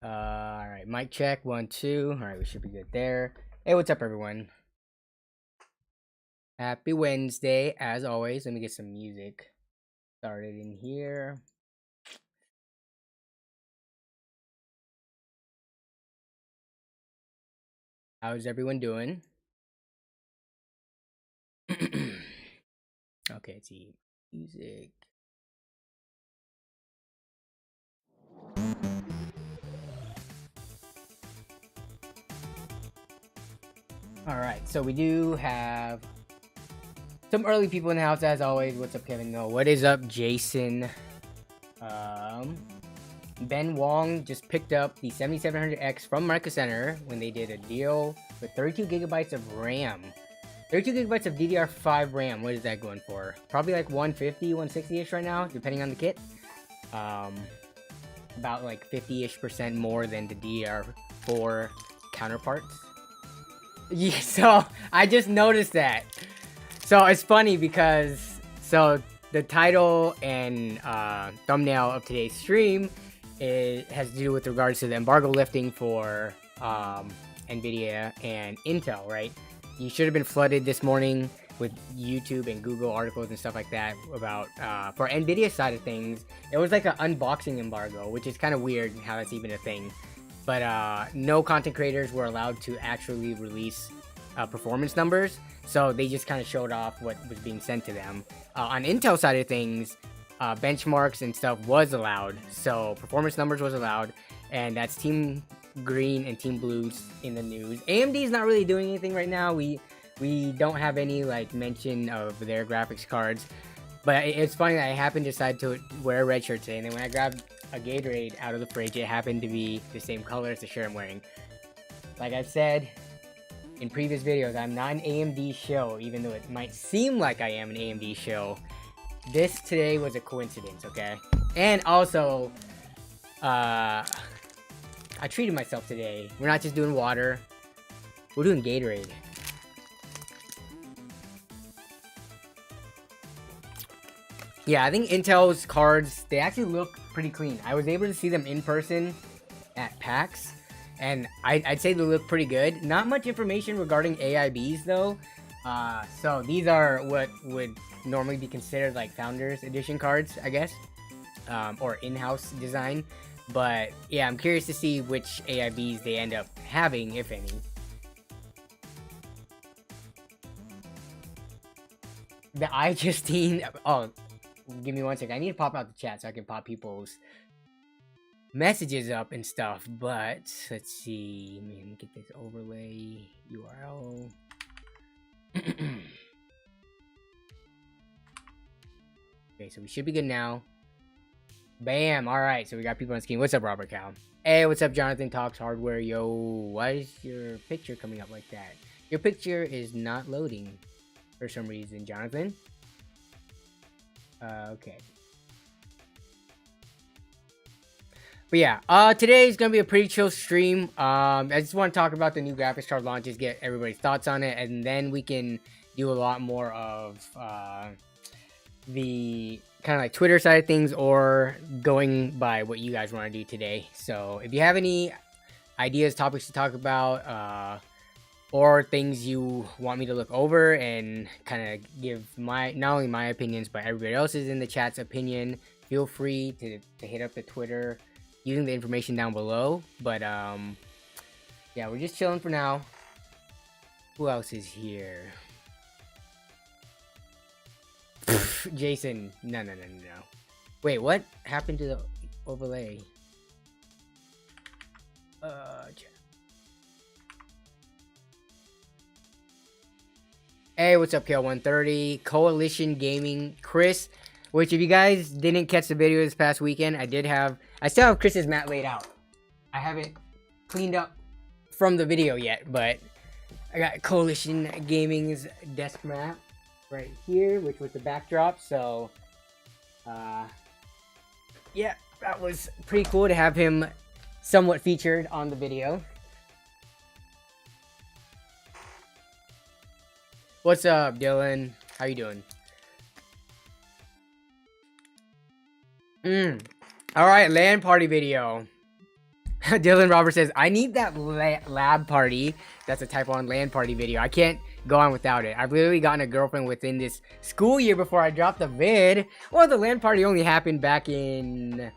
All right, mic check 1 2. All right, we should be good there. Hey, what's up, everyone? Happy Wednesday, as always. Let me get some music started in here. How's everyone doing? Okay, let's see. Music. All right, so we do have some early people in the house, as always. What's up, Kevin? No, what is up, Jason? Ben Wong just picked up the 7700X from Micro Center when they did a deal with 32 gigabytes of RAM. 32 gigabytes of DDR5 RAM. What is that going for? Probably like 150, 160-ish right now, depending on the kit. About like 50-ish% more than the DDR4 counterparts. Yeah, so I just noticed that. So it's funny because the title and thumbnail of today's stream has to do with regards to the embargo lifting for Nvidia and Intel, right? You should have been flooded this morning with YouTube and Google articles and stuff like that about for Nvidia side of things. It was like an unboxing embargo, which is kind of weird how that's even a thing. But no content creators were allowed to actually release performance numbers, so they just kind of showed off what was being sent to them. On Intel side of things, benchmarks and stuff was allowed, so performance numbers was allowed, and that's Team Green and Team Blues in the news. AMD is not really doing anything right now. We don't have any like mention of their graphics cards, but it's funny that I happened to decide to wear a red shirt today, and then when I grabbed a Gatorade out of the fridge, it happened to be the same color as the shirt I'm wearing. Like I've said in previous videos, I'm not an AMD show, even though it might seem like I am an AMD show. This today was a coincidence, okay? And also, I treated myself today. We're not just doing water, we're doing Gatorade. Yeah, I think Intel's cards, they actually look pretty clean. I was able to see them in person at PAX, and I'd say they look pretty good. Not much information regarding AIBs, though. So these are what would normally be considered like Founders Edition cards, I guess, or in-house design. But yeah, I'm curious to see which AIBs they end up having, if any. The I-Justine, oh, give me 1 second. I need to pop out the chat so I can pop people's messages up and stuff. But let's see. Let me get this overlay URL. Okay, so we should be good now. Bam! Alright, so we got people on screen. What's up, Robert Cow? Hey, what's up, Jonathan Talks Hardware? Yo, why is your picture coming up like that? Your picture is not loading for some reason, Jonathan. Okay. But yeah, today is gonna be a pretty chill stream. I just want to talk about the new graphics card launches, get everybody's thoughts on it, and then we can do a lot more of the kind of like Twitter side of things, or going by what you guys want to do today. So if you have any ideas, topics to talk about, or things you want me to look over and kind of give my, not only my opinions, but everybody else's in the chat's opinion, feel free to hit up the Twitter using the information down below. But yeah, we're just chilling for now. Who else is here? Jason, no. Wait, what happened to the overlay? Hey, what's up, KL130? Coalition Gaming, Chris. Which, if you guys didn't catch the video this past weekend, I still have Chris's mat laid out. I haven't cleaned up from the video yet, but I got Coalition Gaming's desk mat right here, which was the backdrop. So, yeah, that was pretty cool to have him somewhat featured on the video. What's up, Dylan? How you doing? All right, LAN party video. Dylan Roberts says, I need that lab party. That's a typo on LAN party video. I can't go on without it. I've literally gotten a girlfriend within this school year before I dropped the vid. Well, the LAN party only happened back in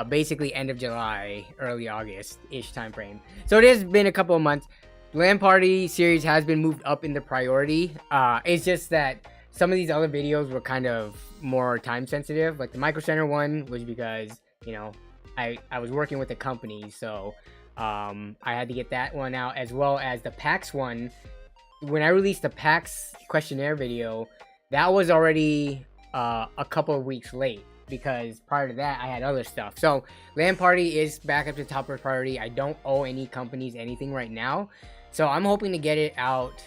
basically end of July, early August-ish time frame. So it has been a couple of months. LAN party series has been moved up in the priority. It's just that some of these other videos were kind of more time sensitive. Like the Micro Center one was because, you know, I was working with a company, so I had to get that one out, as well as the PAX one. When I released the PAX questionnaire video, that was already a couple of weeks late, because prior to that I had other stuff. So LAN party is back up to top of priority. I don't owe any companies anything right now, so I'm hoping to get it out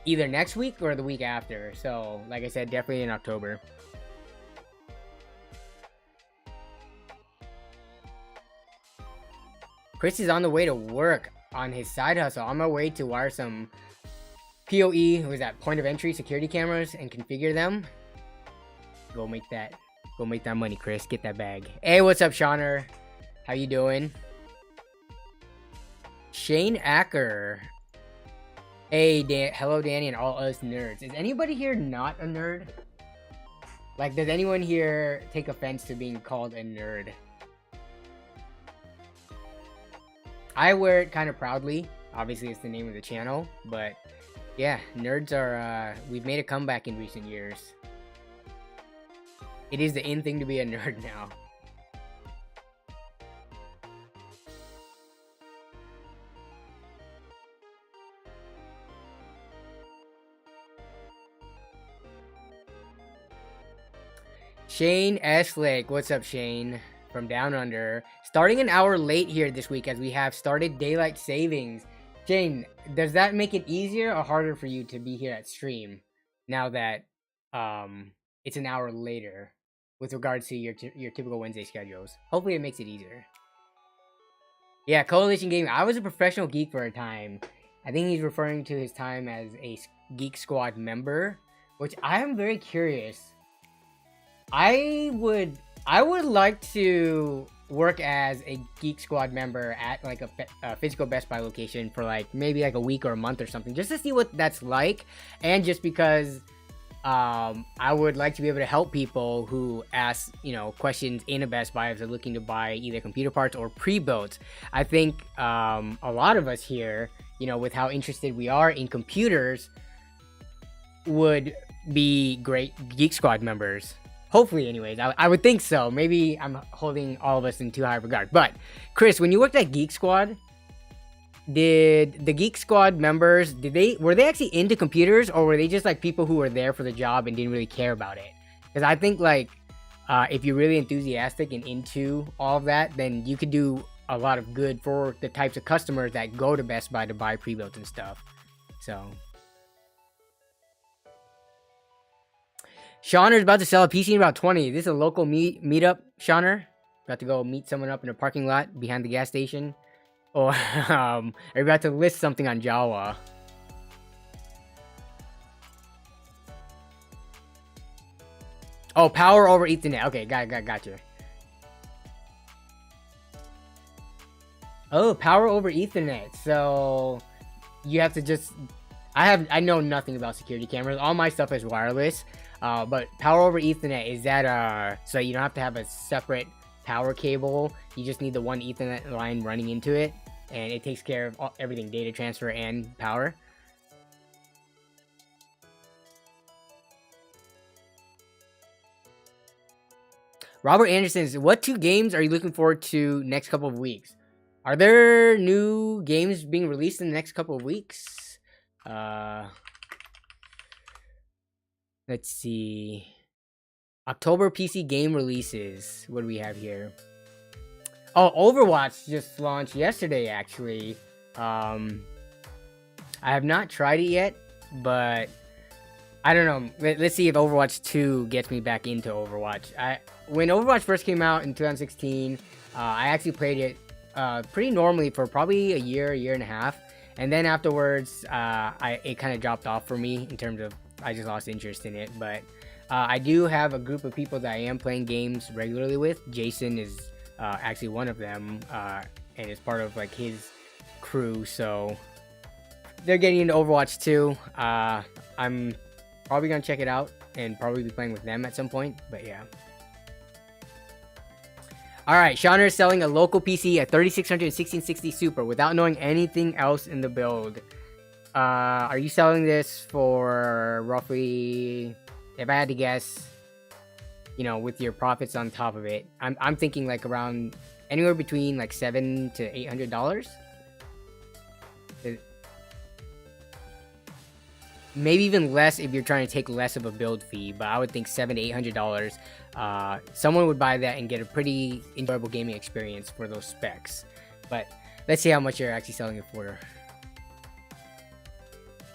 either next week or the week after. So like I said, definitely in October. Chris is on the way to work on his side hustle. On my way to wire some PoE, who is that, point of entry security cameras, and configure them. Go make that money, Chris. Get that bag. Hey, what's up, Shauner? How you doing? Shane Acker. Hey, hello, Danny, and all us nerds. Is anybody here not a nerd? Like, does anyone here take offense to being called a nerd? I wear it kind of proudly. Obviously, it's the name of the channel, but yeah, nerds are, we've made a comeback in recent years. It is the in thing to be a nerd now. Shane S. Lake, what's up, Shane? From Down Under. Starting an hour late here this week as we have started daylight savings. Shane, does that make it easier or harder for you to be here at stream now that it's an hour later with regards to your typical Wednesday schedules? Hopefully it makes it easier. Yeah, Coalition Gaming. I was a professional geek for a time. I think he's referring to his time as a Geek Squad member, which I am very curious. I would like to work as a Geek Squad member at like a physical Best Buy location for like maybe like a week or a month or something, just to see what that's like, and just because I would like to be able to help people who ask, you know, questions in a Best Buy if they're looking to buy either computer parts or pre-built. I think a lot of us here, you know, with how interested we are in computers, would be great Geek Squad members. Hopefully, anyways. I would think so. Maybe I'm holding all of us in too high regard. But, Chris, when you worked at Geek Squad, did the Geek Squad members, were they actually into computers, or were they just like people who were there for the job and didn't really care about it? Because I think like if you're really enthusiastic and into all of that, then you could do a lot of good for the types of customers that go to Best Buy to buy pre-built and stuff. So Shauner's about to sell a PC in about 20. This is a local meetup, Shauner. About to go meet someone up in a parking lot behind the gas station. Or are you about to list something on Java? Oh, power over Ethernet. Okay, got you. Oh, power over Ethernet. So you have to just... I know nothing about security cameras. All my stuff is wireless. But power over Ethernet, is that so you don't have to have a separate power cable? You just need the one Ethernet line running into it, and it takes care of everything, data transfer and power. Robert Anderson says, what 2 games are you looking forward to next couple of weeks? Are there new games being released in the next couple of weeks? Let's see. October PC game releases. What do we have here? Oh, Overwatch just launched yesterday, actually. I have not tried it yet, but I don't know. Let's see if Overwatch 2 gets me back into Overwatch. When Overwatch first came out in 2016, I actually played it pretty normally for probably a year and a half. And then afterwards, it kind of dropped off for me in terms of I just lost interest in it. But I do have a group of people that I am playing games regularly with. Jason is actually one of them. and is part of like his crew, so they're getting into Overwatch 2. I'm probably gonna check it out and probably be playing with them at some point, but yeah. Alright, Shauner is selling a local PC at 3600 1660 Super without knowing anything else in the build. Are you selling this for roughly, if I had to guess, you know, with your profits on top of it, I'm thinking like around anywhere between like $700 to $800. Maybe even less if you're trying to take less of a build fee, but I would think $700 to $800. Someone would buy that and get a pretty enjoyable gaming experience for those specs. But let's see how much you're actually selling it for.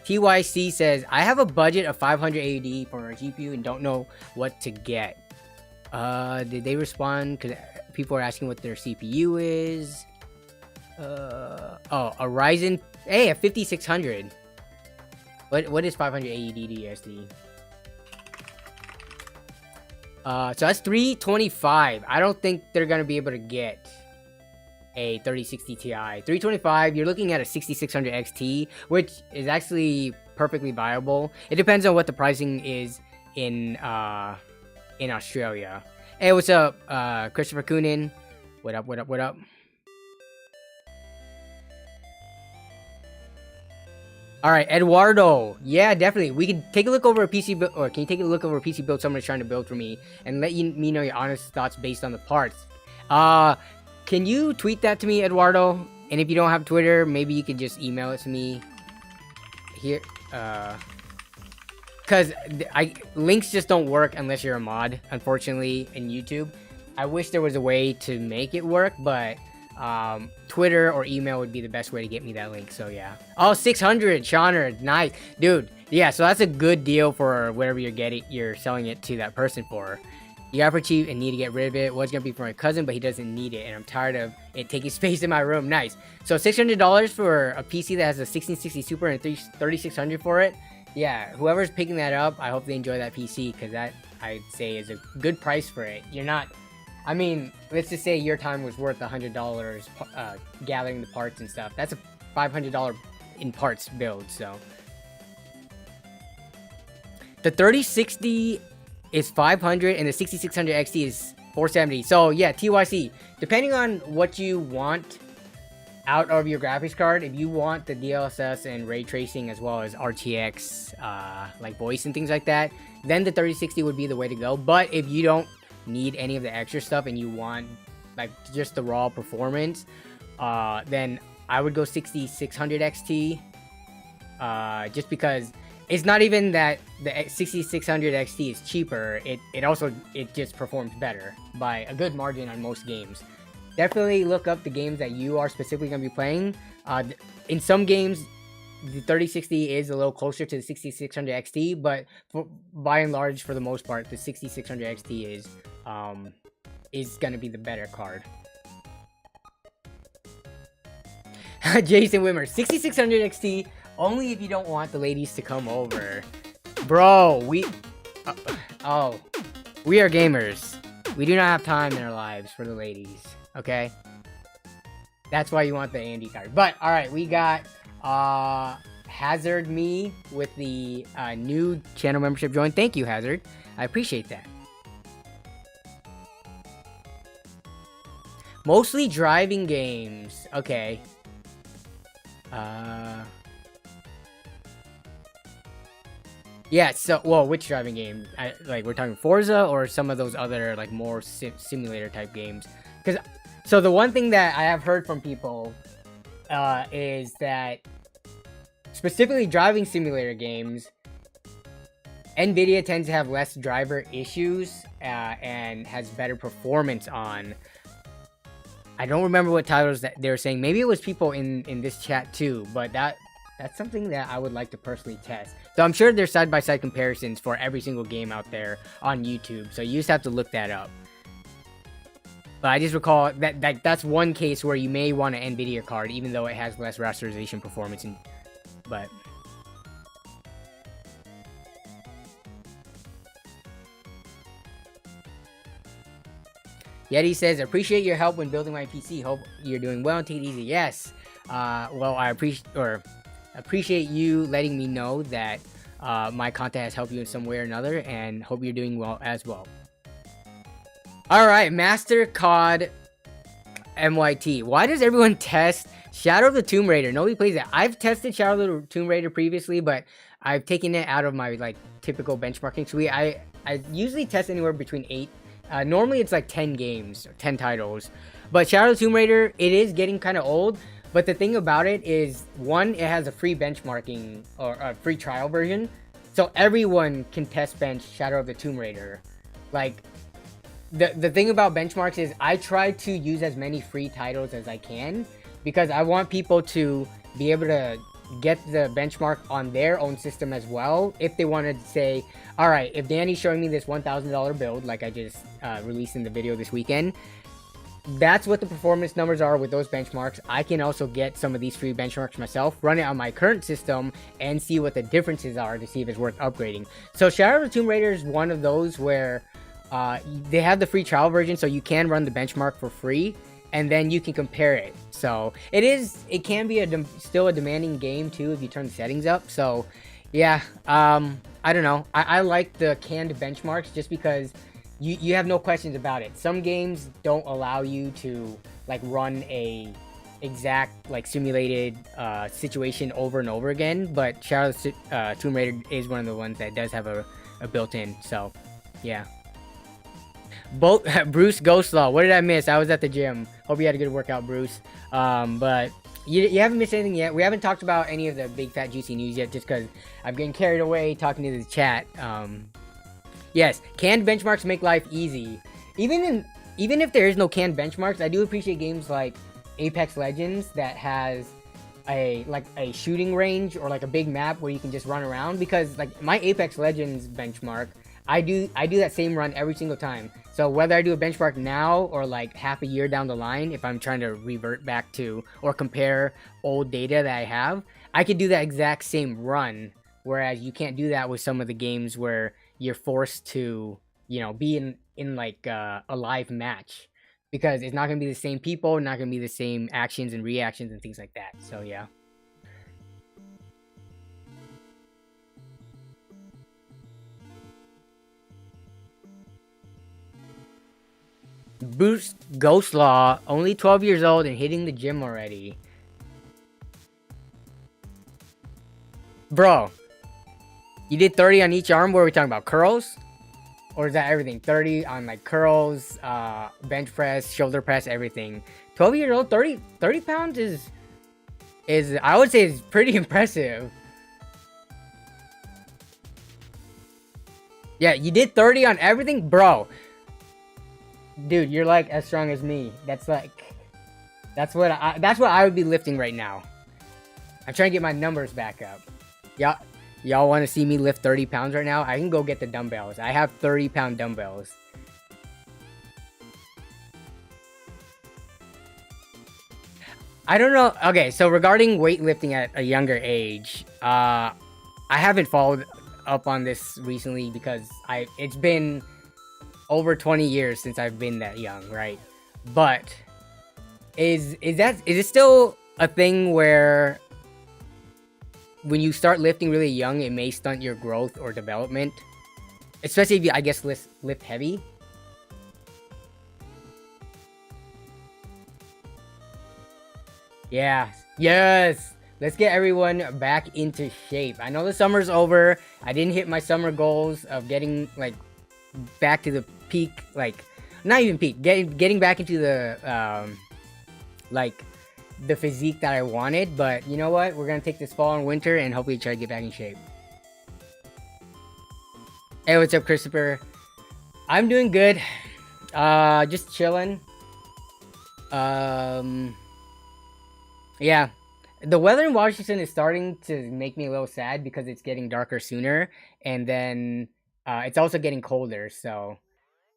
TYC says, I have a budget of 500 AUD for a GPU and don't know what to get. Did they respond? Because people are asking what their CPU is. Oh, a Ryzen. Hey, a 5600. What is 500 AUD USD? So that's 325. I don't think they're gonna be able to get a 3060 Ti. 325. You're looking at a 6600 XT, which is actually perfectly viable. It depends on what the pricing is in Australia. Hey, what's up, Christopher Coonan? What up? What up? What up? All right, Eduardo. Yeah, definitely. We can take a look over a PC build, or can you take a look over a PC build someone's trying to build for me, and let me know your honest thoughts based on the parts. Can you tweet that to me, Eduardo? And if you don't have Twitter, maybe you could just email it to me. Here, because links just don't work unless you're a mod, unfortunately, in YouTube. I wish there was a way to make it work, but Twitter or email would be the best way to get me that link. So yeah. Oh, 600, Shauner, nice, dude. Yeah, so that's a good deal for whatever you're selling it to that person for. You got it for cheap and need to get rid of it. Well, it's gonna be for my cousin, but he doesn't need it, and I'm tired of it taking space in my room. Nice. So $600 for a PC that has a 1660 Super and 3600 for it. Yeah, whoever's picking that up, I hope they enjoy that PC, because that, I'd say, is a good price for it. You're not, I mean, let's just say your time was worth $100 gathering the parts and stuff. That's a $500 in parts build, so. The 3060 is 500 and the 6600 XT is 470. So yeah, TYC, depending on what you want out of your graphics card, if you want the DLSS and ray tracing as well as RTX, like voice and things like that, then the 3060 would be the way to go. But if you don't need any of the extra stuff and you want like just the raw performance, then I would go 6600 XT, just because it's not even that the 6600 XT is cheaper, it also just performs better by a good margin on most games. Definitely look up the games that you are specifically going to be playing. In some games, the 3060 is a little closer to the 6600 XT, but by and large, for the most part, the 6600 XT is going to be the better card. Jason Wimmer, 6600 XT, only if you don't want the ladies to come over. Bro, we are gamers. We do not have time in our lives for the ladies, okay? That's why you want the Andy card. But, alright, we got Hazard Me with the new channel membership join. Thank you, Hazard. I appreciate that. Mostly driving games. Okay. Yeah, so, well, which driving game? Like, we're talking Forza or some of those other, like, more simulator type games? Because, so the one thing that I have heard from people is that specifically driving simulator games, Nvidia tends to have less driver issues and has better performance on. I don't remember what titles that they were saying. Maybe it was people in this chat too, but that's something that I would like to personally test. So I'm sure there's side-by-side comparisons for every single game out there on YouTube. So you just have to look that up. But I just recall that's one case where you may want an Nvidia card, even though it has less rasterization performance. But Yeti says, appreciate your help when building my PC. Hope you're doing well and take it easy. Yes. Well, I appreciate you letting me know that my content has helped you in some way or another, and hope you're doing well as well. All right, Master COD MYT. Why does everyone test Shadow of the Tomb Raider? Nobody plays it. I've tested Shadow of the Tomb Raider previously, but I've taken it out of my like typical benchmarking suite. I usually test anywhere between 8. Normally it's like 10 games, 10 titles. But Shadow of the Tomb Raider, it is getting kind of old. But the thing about it is, one, it has a free benchmarking or a free trial version. So everyone can test bench Shadow of the Tomb Raider. Like, the thing about benchmarks is I try to use as many free titles as I can, because I want people to be able to get the benchmark on their own system as well. If they want to say, all right, if Danny's showing me this $1,000 build, like I just released in the video this weekend, that's what the performance numbers are with those benchmarks. I can also get some of these free benchmarks myself, run it on my current system, and see what the differences are to see if it's worth upgrading. So Shadow of the Tomb Raider is one of those where they have the free trial version, so you can run the benchmark for free, and then you can compare it. So it can be still a demanding game too if you turn the settings up. So yeah, I don't know. I like the canned benchmarks just because you have no questions about it. Some games don't allow you to like run a exact like simulated situation over and over again, but Shadow of the Tomb Raider is one of the ones that does have a built-in. So yeah. Bruce Ghostlaw, what did I miss? I was at the gym. Hope you had a good workout, Bruce. But you haven't missed anything yet. We haven't talked about any of the big fat juicy news yet, just because I'm getting carried away talking to the chat. Yes, canned benchmarks make life easy. Even if there is no canned benchmarks, I do appreciate games like Apex Legends that has a shooting range or like a big map where you can just run around, because like my Apex Legends benchmark, I do that same run every single time. So whether I do a benchmark now or like half a year down the line, if I'm trying to revert back to or compare old data that I have, I could do that exact same run. Whereas you can't do that with some of the games where you're forced to, you know, be in like a live match, because it's not going to be the same people, not going to be the same actions and reactions and things like that. So yeah. Bruce Ghostlaw, only 12 years old and hitting the gym already. Bro, you did 30 on each arm? What are we talking about? Curls? Or is that everything? 30 on like curls, bench press, shoulder press, everything. 12 years old, 30 pounds is I would say is pretty impressive. Yeah, you did 30 on everything? Bro. Dude, you're like as strong as me. That's what I would be lifting right now. I'm trying to get my numbers back up. Y'all want to see me lift 30 pounds right now? I can go get the dumbbells. I have 30-pound dumbbells. I don't know. Okay, so regarding weightlifting at a younger age, I haven't followed up on this recently because it's been over 20 years since I've been that young, right? But is it still a thing where when you start lifting really young, it may stunt your growth or development, especially if you, I guess, lift heavy? Yeah, yes. Let's get everyone back into shape. I know the summer's over. I didn't hit my summer goals of getting like back to the peak, like not even peak, getting back into the like the physique that I wanted. But you know what? We're gonna take this fall and winter and hopefully try to get back in shape. Hey, what's up, Christopher? I'm doing good. Just chilling. Yeah. The weather in Washington is starting to make me a little sad because it's getting darker sooner, and then it's also getting colder, so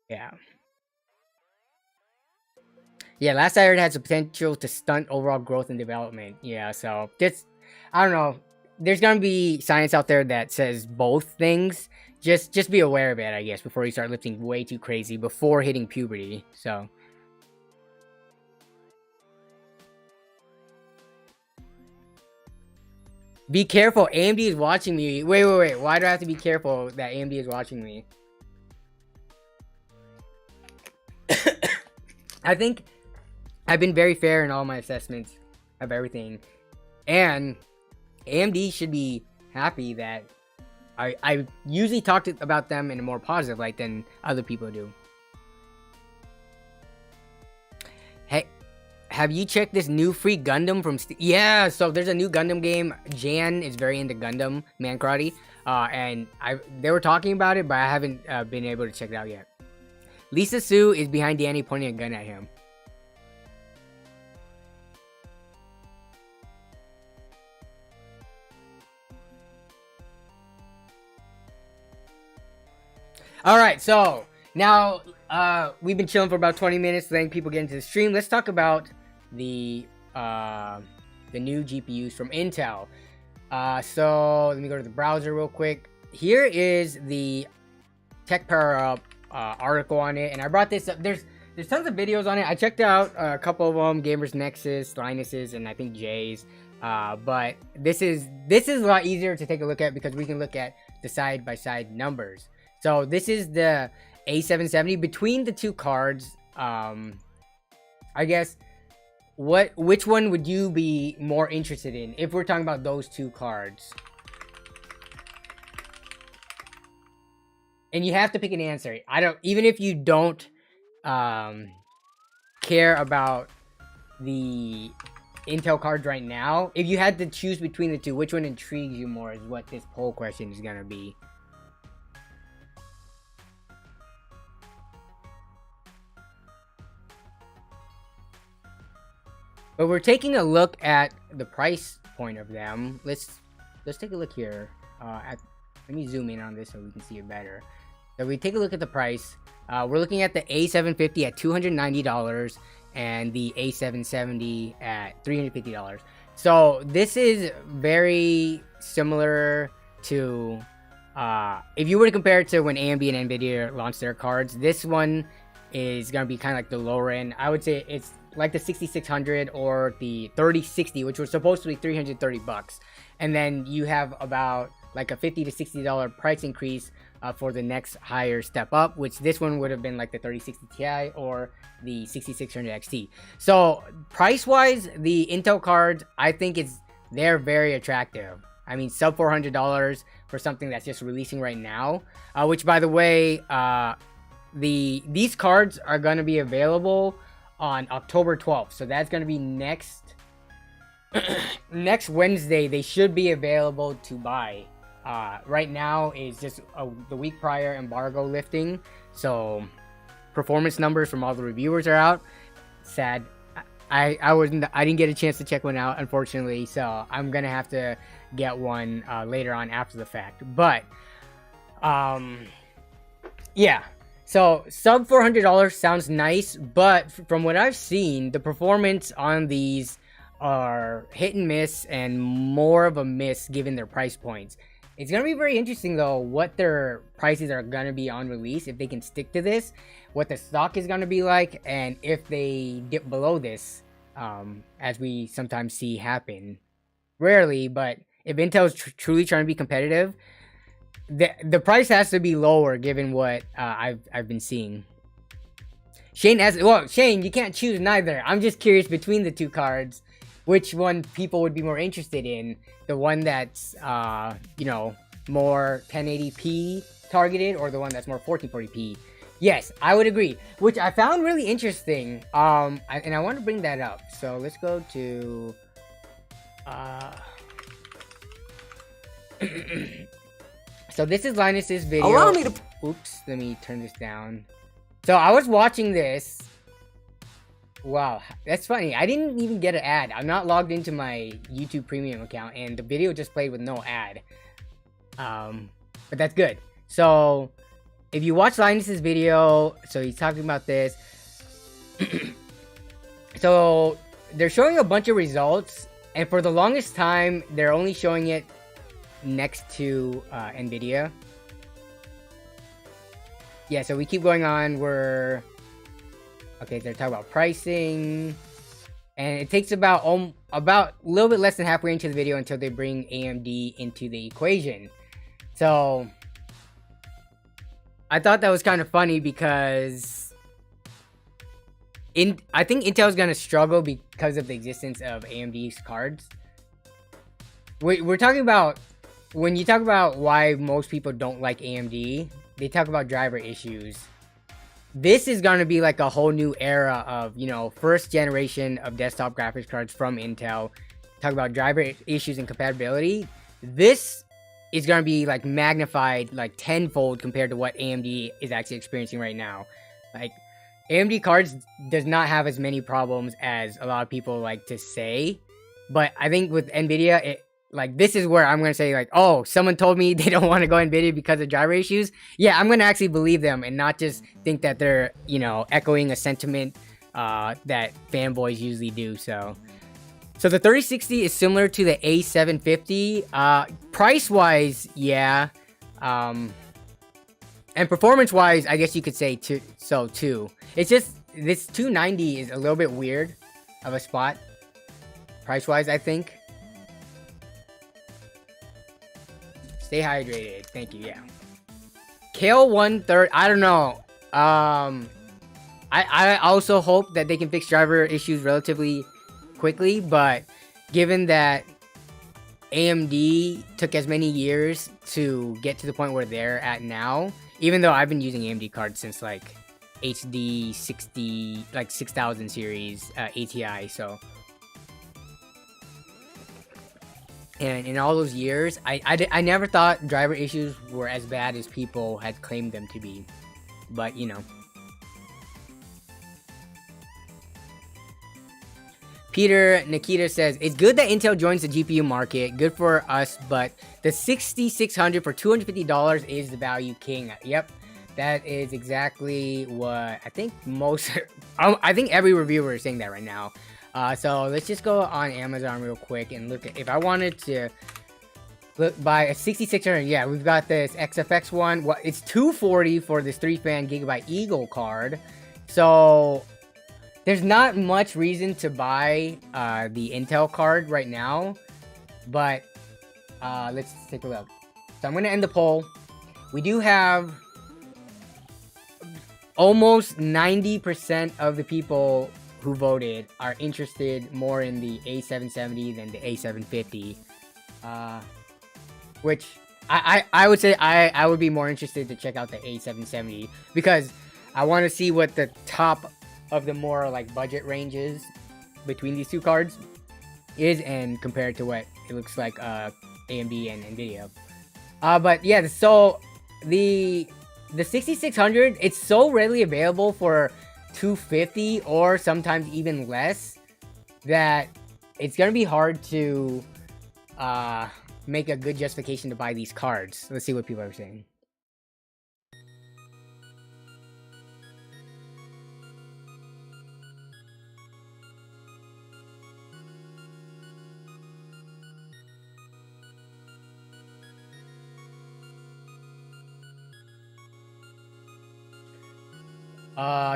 yeah. Yeah, last I heard it has the potential to stunt overall growth and development. Yeah, so just, I don't know. There's gonna be science out there that says both things. Just be aware of it, I guess, before you start lifting way too crazy before hitting puberty. So Be careful, AMD is watching me. Wait. Why do I have to be careful that AMD is watching me? I think I've been very fair in all my assessments of everything. And AMD should be happy that I usually talk about them in a more positive light than other people do. Hey, have you checked this new free Gundam from Steam? Yeah, so there's a new Gundam game. Jan is very into Gundam, Man Karate. And they were talking about it, but I haven't been able to check it out yet. Lisa Sue is behind Danny pointing a gun at him. Alright, so now we've been chilling for about 20 minutes, letting people get into the stream. Let's talk about the new GPUs from Intel. So let me go to the browser real quick. Here is the Tech Power Up article on it, and I brought this up. There's tons of videos on it. I checked out a couple of them, Gamers Nexus, Linus's, and I think Jay's. But this is a lot easier to take a look at because we can look at the side-by-side numbers. So this is the A770 between the two cards. I guess which one would you be more interested in if we're talking about those two cards? And you have to pick an answer. Even if you don't care about the Intel cards right now, if you had to choose between the two, which one intrigues you more is what this poll question is gonna be. But we're taking a look at the price point of them. Let's take a look here. Let me zoom in on this so we can see it better. So we take a look at the price. We're looking at the A750 at $290 and the A770 at $350. So this is very similar to if you were to compare it to when AMD and Nvidia launched their cards. This one is gonna be kind of like the lower end. I would say it's like the 6600 or the 3060, which was supposed to be 330 bucks. And then you have about like a $50 to $60 price increase for the next higher step up, which this one would have been like the 3060 Ti or the 6600 XT. So price wise, the Intel cards, I think they're very attractive. I mean, sub $400 for something that's just releasing right now, which by the way, these cards are going to be available on October 12th. So that's going to be next Wednesday. They should be available to buy. Right now is just the week prior embargo lifting. So performance numbers from all the reviewers are out. Sad. I didn't get a chance to check one out, unfortunately. So I'm going to have to get one later on after the fact. But yeah. So sub $400 sounds nice, but from what I've seen, the performance on these are hit and miss and more of a miss given their price points. It's going to be very interesting though what their prices are going to be on release, if they can stick to this, what the stock is going to be like, and if they dip below this, as we sometimes see happen. Rarely, but if Intel is truly trying to be competitive, the price has to be lower given what I've been seeing. Shane Shane, you can't choose neither. I'm just curious between the two cards, which one people would be more interested in. The one that's you know, more 1080p targeted, or the one that's more 1440p. Yes, I would agree, which I found really interesting. And I want to bring that up. So let's go to so this is Linus's video. Allow me to... Oops, let me turn this down. So I was watching this. Wow, that's funny. I didn't even get an ad. I'm not logged into my YouTube Premium account, and the video just played with no ad. But that's good. So if you watch Linus's video, so he's talking about this. So they're showing a bunch of results, and for the longest time, they're only showing it next to Nvidia. Yeah, so we keep going on. Okay, they're talking about pricing, and it takes about about a little bit less than halfway into the video until they bring AMD into the equation. So I thought that was kind of funny because I think Intel's gonna struggle because of the existence of AMD's cards. We're talking about, when you talk about why most people don't like AMD, they talk about driver issues. This is going to be like a whole new era of, you know, first generation of desktop graphics cards from Intel. Talk about driver issues and compatibility. This is going to be like magnified like tenfold compared to what AMD is actually experiencing right now. Like, AMD cards does not have as many problems as a lot of people like to say. But I think with Nvidia, like, this is where I'm going to say, like, oh, someone told me they don't want to go Nvidia because of driver issues. Yeah, I'm going to actually believe them and not just think that they're, you know, echoing a sentiment that fanboys usually do. So the 3060 is similar to the A750. Price-wise, yeah. And performance-wise, I guess you could say too. It's just, this 290 is a little bit weird of a spot. Price-wise, I think. Stay hydrated. Thank you. Yeah. Kale 1/3. I don't know. I also hope that they can fix driver issues relatively quickly, but given that AMD took as many years to get to the point where they're at now, even though I've been using AMD cards since like HD 60, like 6000 series ATI, so. And in all those years, I never thought driver issues were as bad as people had claimed them to be. But, you know. Peter Nikita says, it's good that Intel joins the GPU market. Good for us, but the 6600 for $250 is the value king. Yep, that is exactly what I think most... I think every reviewer is saying that right now. So let's just go on Amazon real quick and look at, if I wanted to buy a 6600, yeah, we've got this XFX one. Well, it's $240 for this 3-fan Gigabyte Eagle card. So there's not much reason to buy the Intel card right now, but let's take a look. So I'm going to end the poll. We do have almost 90% of the people who voted are interested more in the A770 than the A750, which I would say I would be more interested to check out the A770 because I want to see what the top of the more like budget ranges between these two cards is and compared to what it looks like AMD and Nvidia. But yeah, so the 6600, it's so readily available for $250 or sometimes even less that it's gonna be hard to make a good justification to buy these cards. Let's see what people are saying.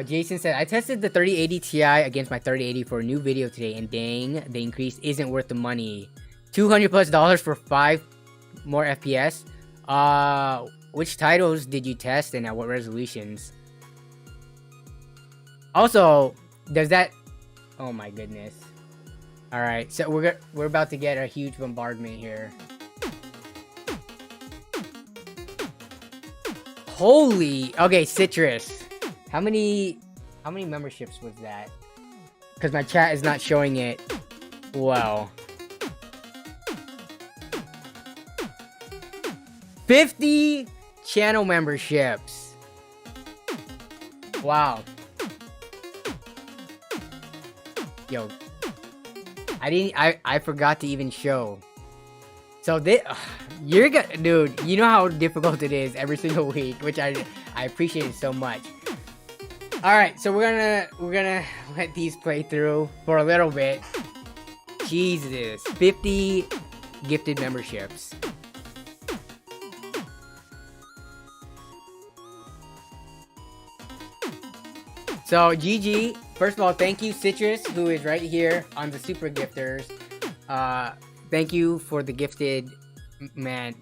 Jason said, I tested the 3080 Ti against my 3080 for a new video today, and dang, the increase isn't worth the money. $200+ for 5 more FPS. Which titles did you test and at what resolutions? Also, does that... Oh my goodness. Alright, so we're about to get a huge bombardment here. Holy... Okay, Citrus. How many memberships was that? Because my chat is not showing it well. 50 channel memberships. Wow. Yo. I forgot to even show. So this, dude, you know how difficult it is every single week, which I appreciate it so much. Alright, so we're gonna let these play through for a little bit. Jesus, 50 gifted memberships. So GG, first of all, thank you Citrus, who is right here on the super gifters. Thank you for the gifted, man.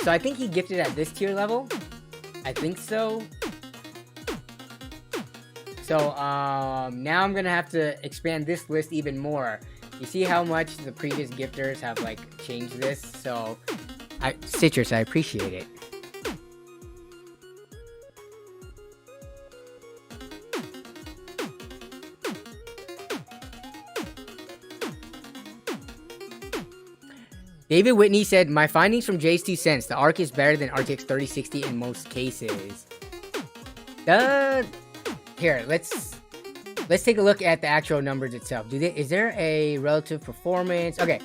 So I think he gifted at this tier level. I think so. So now I'm gonna have to expand this list even more. You see how much the previous gifters have like changed this. So Citrus, I appreciate it. David Whitney said, my findings from Jay's 2 cents. The ARC is better than RTX 3060 in most cases. Here, let's take a look at the actual numbers itself. Is there a relative performance? Okay.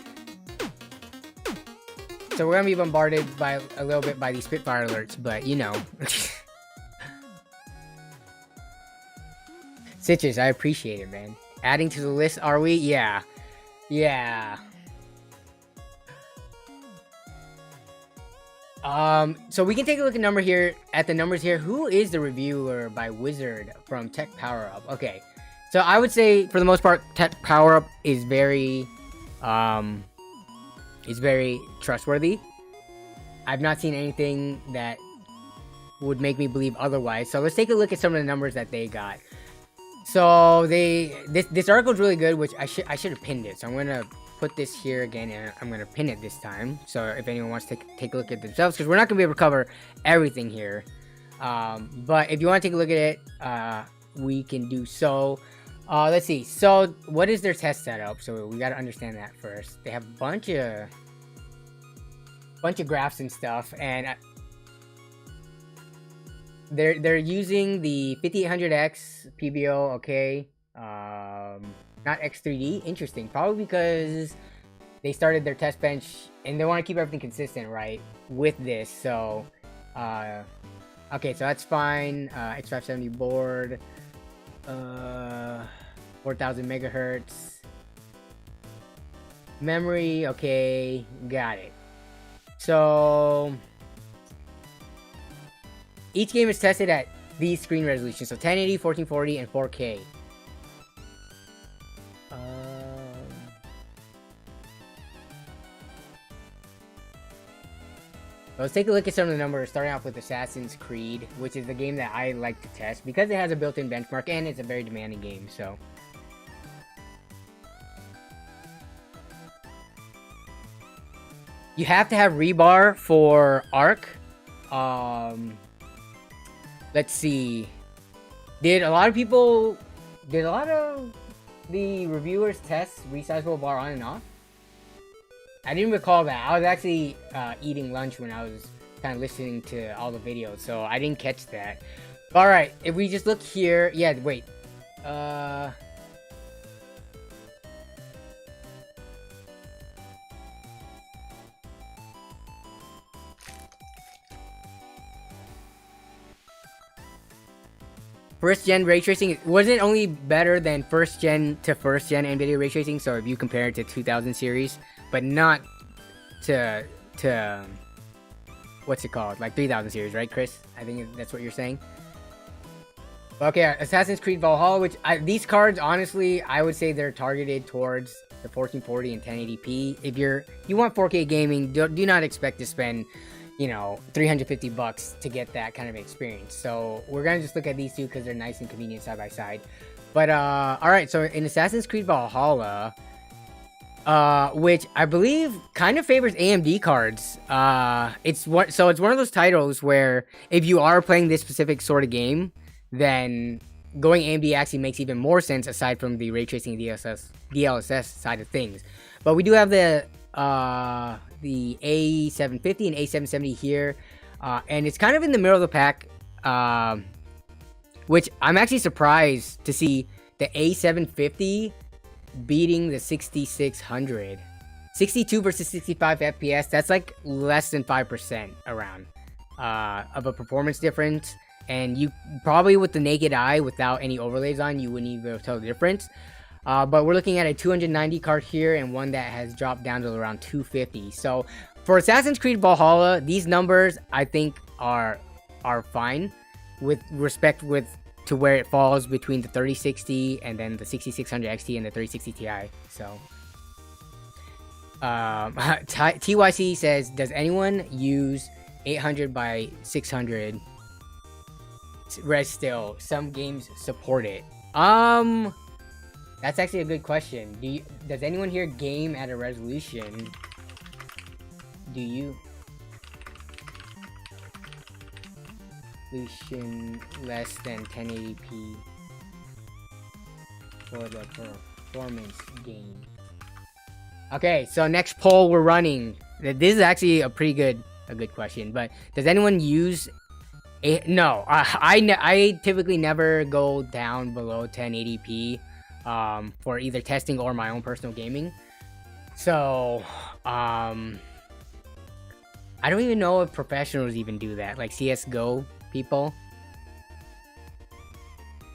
So we're gonna be bombarded by a little bit by these Spitfire alerts, but you know. Citrus, I appreciate it, man. Adding to the list, are we? Yeah. Yeah. So we can take a look at the numbers here. Who is the reviewer by Wizard from Tech Power Up? Okay. So I would say for the most part, Tech Power Up is very trustworthy. I've not seen anything that would make me believe otherwise. So let's take a look at some of the numbers that they got. So this article is really good, which I should have pinned it. So I'm gonna put this here again, and I'm gonna pin it this time. So if anyone wants to take a look at themselves, because we're not gonna be able to cover everything here. But if you want to take a look at it, we can do so. Let's see. So what is their test setup? So we got to understand that first. They have a bunch of graphs and stuff, and they're using the 5800X PBO. Okay, not X3D. Interesting. Probably because they started their test bench and they want to keep everything consistent, right, with this. So okay, so that's fine. X570 board, 4000 megahertz memory. Okay, got it. So each game is tested at these screen resolutions, so 1080, 1440, and 4K. Let's take a look at some of the numbers, starting off with Assassin's Creed, which is the game that I like to test because it has a built-in benchmark and it's a very demanding game. So you have to have rebar for ARC. Let's see. Did a lot of the reviewers test resizable bar on and off? I didn't recall that. I was actually eating lunch when I was kind of listening to all the videos, so I didn't catch that. All right, if we just look here, yeah, wait. First gen ray tracing wasn't only better than first gen to first gen Nvidia ray tracing. So if you compare it to 2000 series, but not to what's it called, like 3000 series, right, Chris? I think that's what you're saying. Okay, Assassin's Creed Valhalla, which these cards, honestly, I would say they're targeted towards the 1440 and 1080p. If you want 4K gaming, do not expect to spend, you know, $350 to get that kind of experience. So we're gonna just look at these two because they're nice and convenient side by side. But all right, so in Assassin's Creed Valhalla, which I believe kind of favors AMD cards. It's one of those titles where if you are playing this specific sort of game, then going AMD actually makes even more sense aside from the ray tracing DLSS side of things. But we do have the A750 and A770 here, and it's kind of in the middle of the pack, which I'm actually surprised to see the A750 beating the 6600. 62 versus 65 FPS, that's like less than 5% around of a performance difference, and you probably with the naked eye without any overlays on, you wouldn't even be able to tell the difference. But we're looking at a 290 card here and one that has dropped down to around 250. So for Assassin's Creed Valhalla, these numbers I think are fine with respect to where it falls between the 3060 and then the 6600 XT and the 3060 Ti. So TYC says, does anyone use 800 by 600 res still? Some games support it. That's actually a good question. Does anyone here game at a resolution? Do you? Resolution less than 1080p for the performance gain. Okay, so next poll we're running. This is actually a good question. But does anyone use? No, I typically never go down below 1080p for either testing or my own personal gaming. So I don't even know if professionals even do that, like CS:GO people,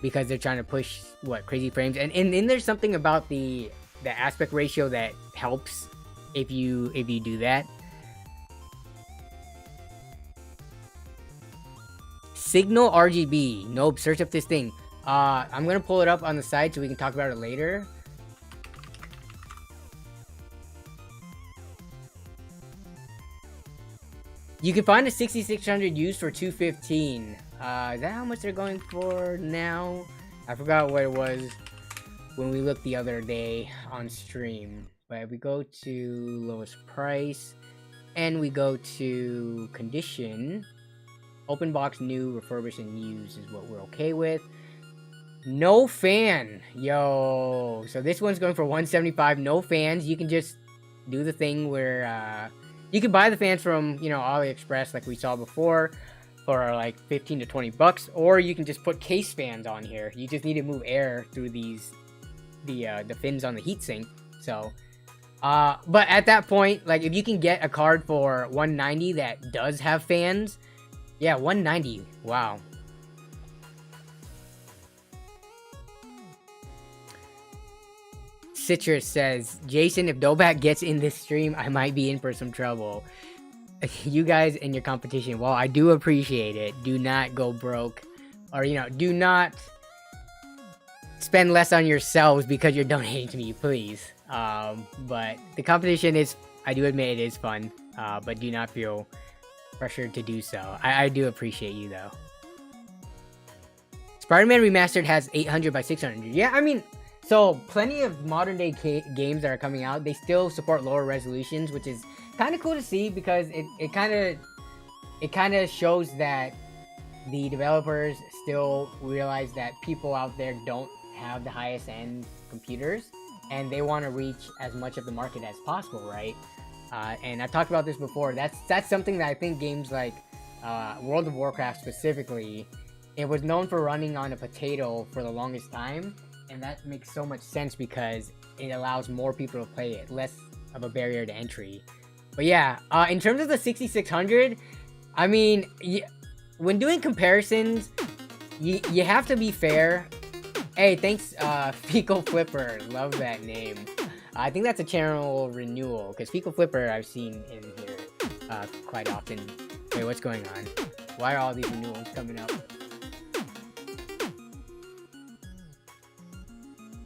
because they're trying to push crazy frames, and then there's something about the aspect ratio that helps if you do that. Signal RGB. Nope, search up this thing. I'm gonna pull it up on the side so we can talk about it later. You can find a 6600 used for $215. Is that how much they're going for now? I forgot what it was when we looked the other day on stream. But if we go to lowest price and we go to condition, open box, new, refurbished, and used is what we're okay with. No fan. Yo. So this one's going for $175. No fans. You can just do the thing where you can buy the fans from, AliExpress like we saw before for like 15 to 20 bucks, or you can just put case fans on here. You just need to move air through the fins on the heatsink. So but at that point, like, if you can get a card for $190 that does have fans, yeah, $190. Wow. Citrus says, Jason, if Doback gets in this stream, I might be in for some trouble. You guys and your competition, well, I do appreciate it. Do not go broke, or do not spend less on yourselves because you're donating to me, please. But the competition is, I do admit, it is fun, but do not feel pressured to do so. I do appreciate you, though. Spider-Man Remastered has 800 by 600. Yeah, I mean, so plenty of modern day games that are coming out, they still support lower resolutions, which is kind of cool to see, because it kind of shows that the developers still realize that people out there don't have the highest end computers, and they want to reach as much of the market as possible, right? And I've talked about this before. That's something that I think games like World of Warcraft specifically, it was known for running on a potato for the longest time, and that makes so much sense because it allows more people to play it, less of a barrier to entry. But yeah, in terms of the 6600, I mean, when doing comparisons, you have to be fair. Hey, thanks, Fecal Flipper. Love that name. I think that's a channel renewal, because Fecal Flipper I've seen in here quite often. Wait, what's going on? Why are all these renewals coming up?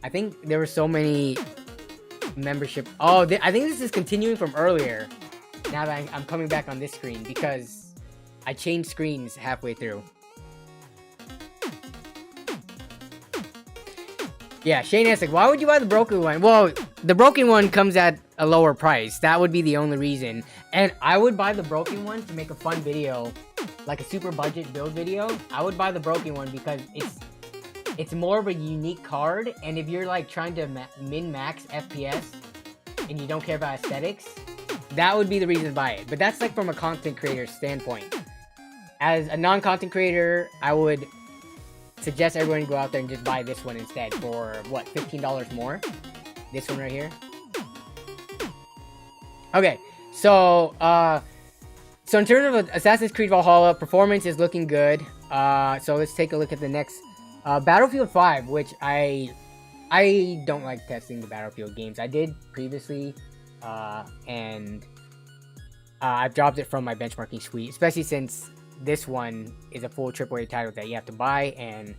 I think there were so many membership. Oh, I think this is continuing from earlier. Now that I'm coming back on this screen, because I changed screens halfway through. Yeah, Shane asked, like, why would you buy the broken one? Well, the broken one comes at a lower price. That would be the only reason. And I would buy the broken one to make a fun video, like a super budget build video. I would buy the broken one because it's more of a unique card, and if you're like trying to min-max FPS and you don't care about aesthetics, that would be the reason to buy it. But that's like from a content creator standpoint. As a non-content creator, I would suggest everyone to go out there and just buy this one instead for, what, $15 more? This one right here. Okay, so in terms of Assassin's Creed Valhalla, performance is looking good. So let's take a look at the next Battlefield 5, which I don't like testing the Battlefield games. I did previously, and I've dropped it from my benchmarking suite, especially since this one is a full AAA title that you have to buy, and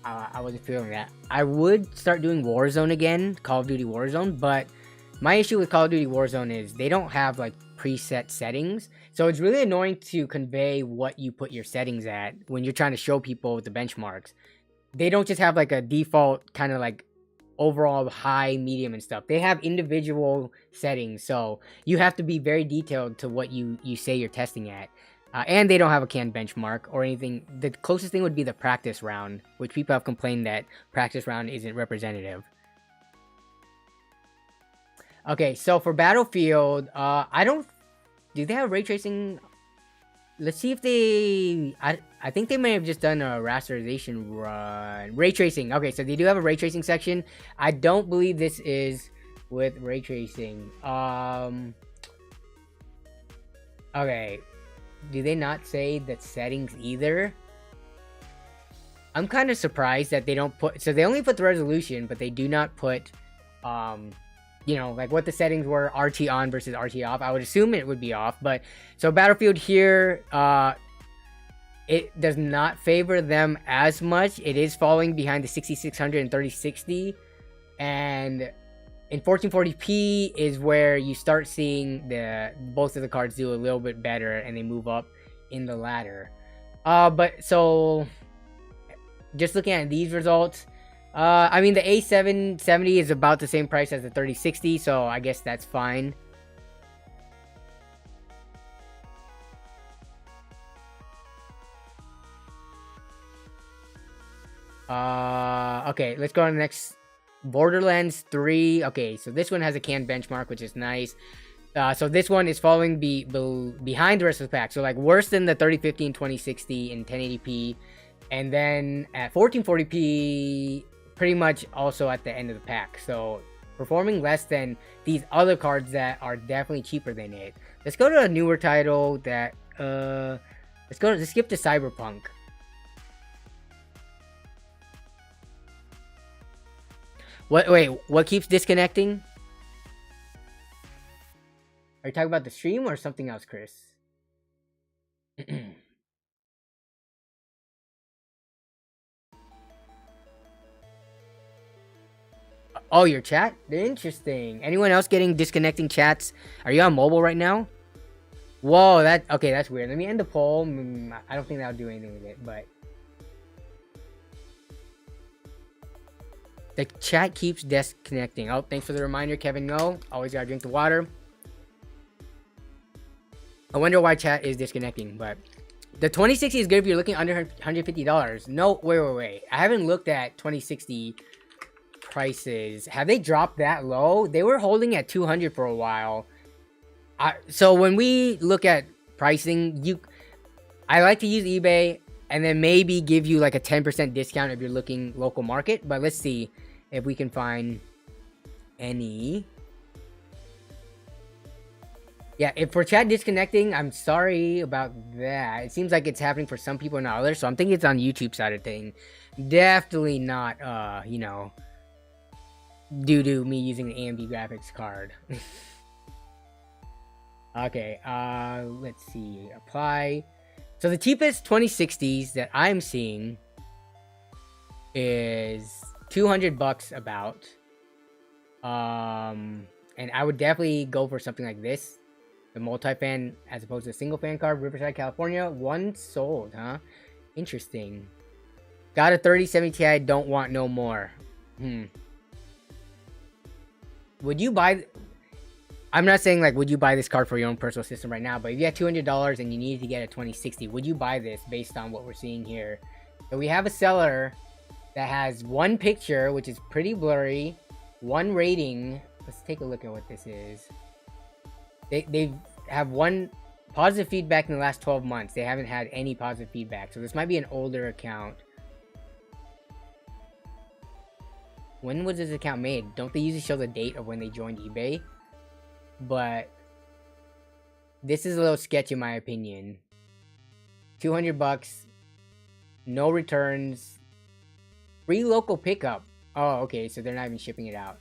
I wasn't feeling that. I would start doing Warzone again, Call of Duty Warzone, but my issue with Call of Duty Warzone is they don't have like preset settings, so it's really annoying to convey what you put your settings at when you're trying to show people the benchmarks. They don't just have like a default kind of like overall high, medium, and stuff. They have individual settings, so you have to be very detailed to what you say you're testing at. And they don't have a canned benchmark or anything. The closest thing would be the practice round, which people have complained that practice round isn't representative. Okay, so for Battlefield, I don't... Do they have ray tracing? Let's see if they... I think they may have just done a rasterization run. Ray tracing. Okay, so they do have a ray tracing section. I don't believe this is with ray tracing. Okay. Do they not say the settings either? I'm kind of surprised that they don't put... So they only put the resolution, but they do not put... you know, like what the settings were, RT on versus RT off. I would assume it would be off, but... So Battlefield here, it does not favor them as much. It is falling behind the 6600 and 3060. And in 1440p is where you start seeing both of the cards do a little bit better and they move up in the ladder. But so just looking at these results, I mean the A770 is about the same price as the 3060, so I guess that's fine. Okay, let's go on the next. Borderlands 3. Okay, so this one has a canned benchmark, which is nice. So this one is falling behind the rest of the pack. So like worse than the 3050 and 2060 in 1080p. And then at 1440p, pretty much also at the end of the pack. So performing less than these other cards that are definitely cheaper than it. Let's go to a newer title that... let's skip to Cyberpunk. Wait, what keeps disconnecting? Are you talking about the stream or something else, Chris? Oh, your chat? Interesting. Anyone else getting disconnecting chats? Are you on mobile right now? Whoa, okay, that's weird. Let me end the poll. I don't think that'll do anything with it, but... The chat keeps disconnecting. Oh, thanks for the reminder, Kevin Ngo. Always gotta drink the water. I wonder why chat is disconnecting, but... The 2060 is good if you're looking under $150. No, wait. I haven't looked at 2060 prices. Have they dropped that low? They were holding at 200 for a while. So when we look at pricing, I like to use eBay and then maybe give you like a 10% discount if you're looking local market. But let's see if we can find any. Yeah, if for chat disconnecting, I'm sorry about that. It seems like it's happening for some people and not others. So I'm thinking it's on YouTube side of thing. Definitely not, you know, due to me using an AMD graphics card. Okay, let's see. Apply. So the cheapest 2060s that I'm seeing is $200 about. And I would definitely go for something like this. The multi-fan as opposed to a single fan card. Riverside, California. One sold, huh? Interesting. Got a 3070 Ti. Don't want no more. Would you buy... I'm not saying like would you buy this card for your own personal system right now, but if you had $200 and you needed to get a 2060, would you buy this based on what we're seeing here? So we have a seller that has one picture, which is pretty blurry, one rating. Let's take a look at what this is. They have one positive feedback in the last 12 months. They haven't had any positive feedback, so this might be an older account. When was this account made? Don't they usually show the date of when they joined eBay? But this is a little sketch in my opinion. $200, no returns, free local pickup. Oh, okay, so they're not even shipping it out.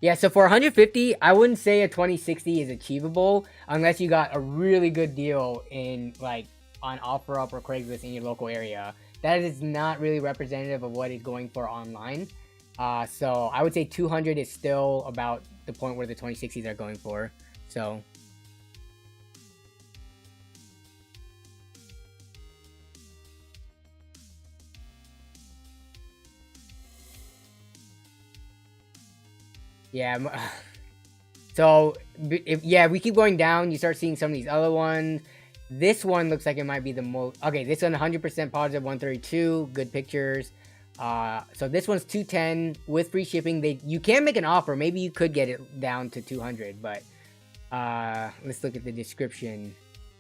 Yeah, so for 150, I wouldn't say a 2060 is achievable unless you got a really good deal in like on OfferUp or Craigslist in your local area. That is not really representative of what it's going for online. So I would say 200 is still about the point where the 2060s are going for. So yeah. So if we keep going down, you start seeing some of these other ones. This one looks like it might be the most. Okay, this one 100% positive, 132, good pictures. So this one's 210 with free shipping. You can make an offer. Maybe you could get it down to 200, but let's look at the description.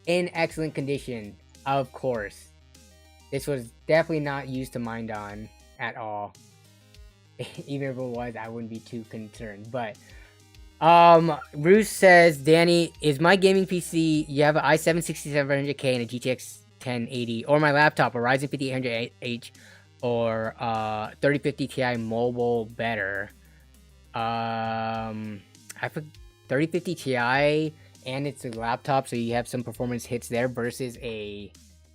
In excellent condition, of course. This was definitely not used to mind on at all. Even if it was, I wouldn't be too concerned. But Bruce says, Danny, is my gaming PC, you have an i7 6700K and a GTX 1080, or my laptop, a Ryzen 5800H or 3050 Ti mobile better? I put 3050 Ti and it's a laptop, so you have some performance hits there versus a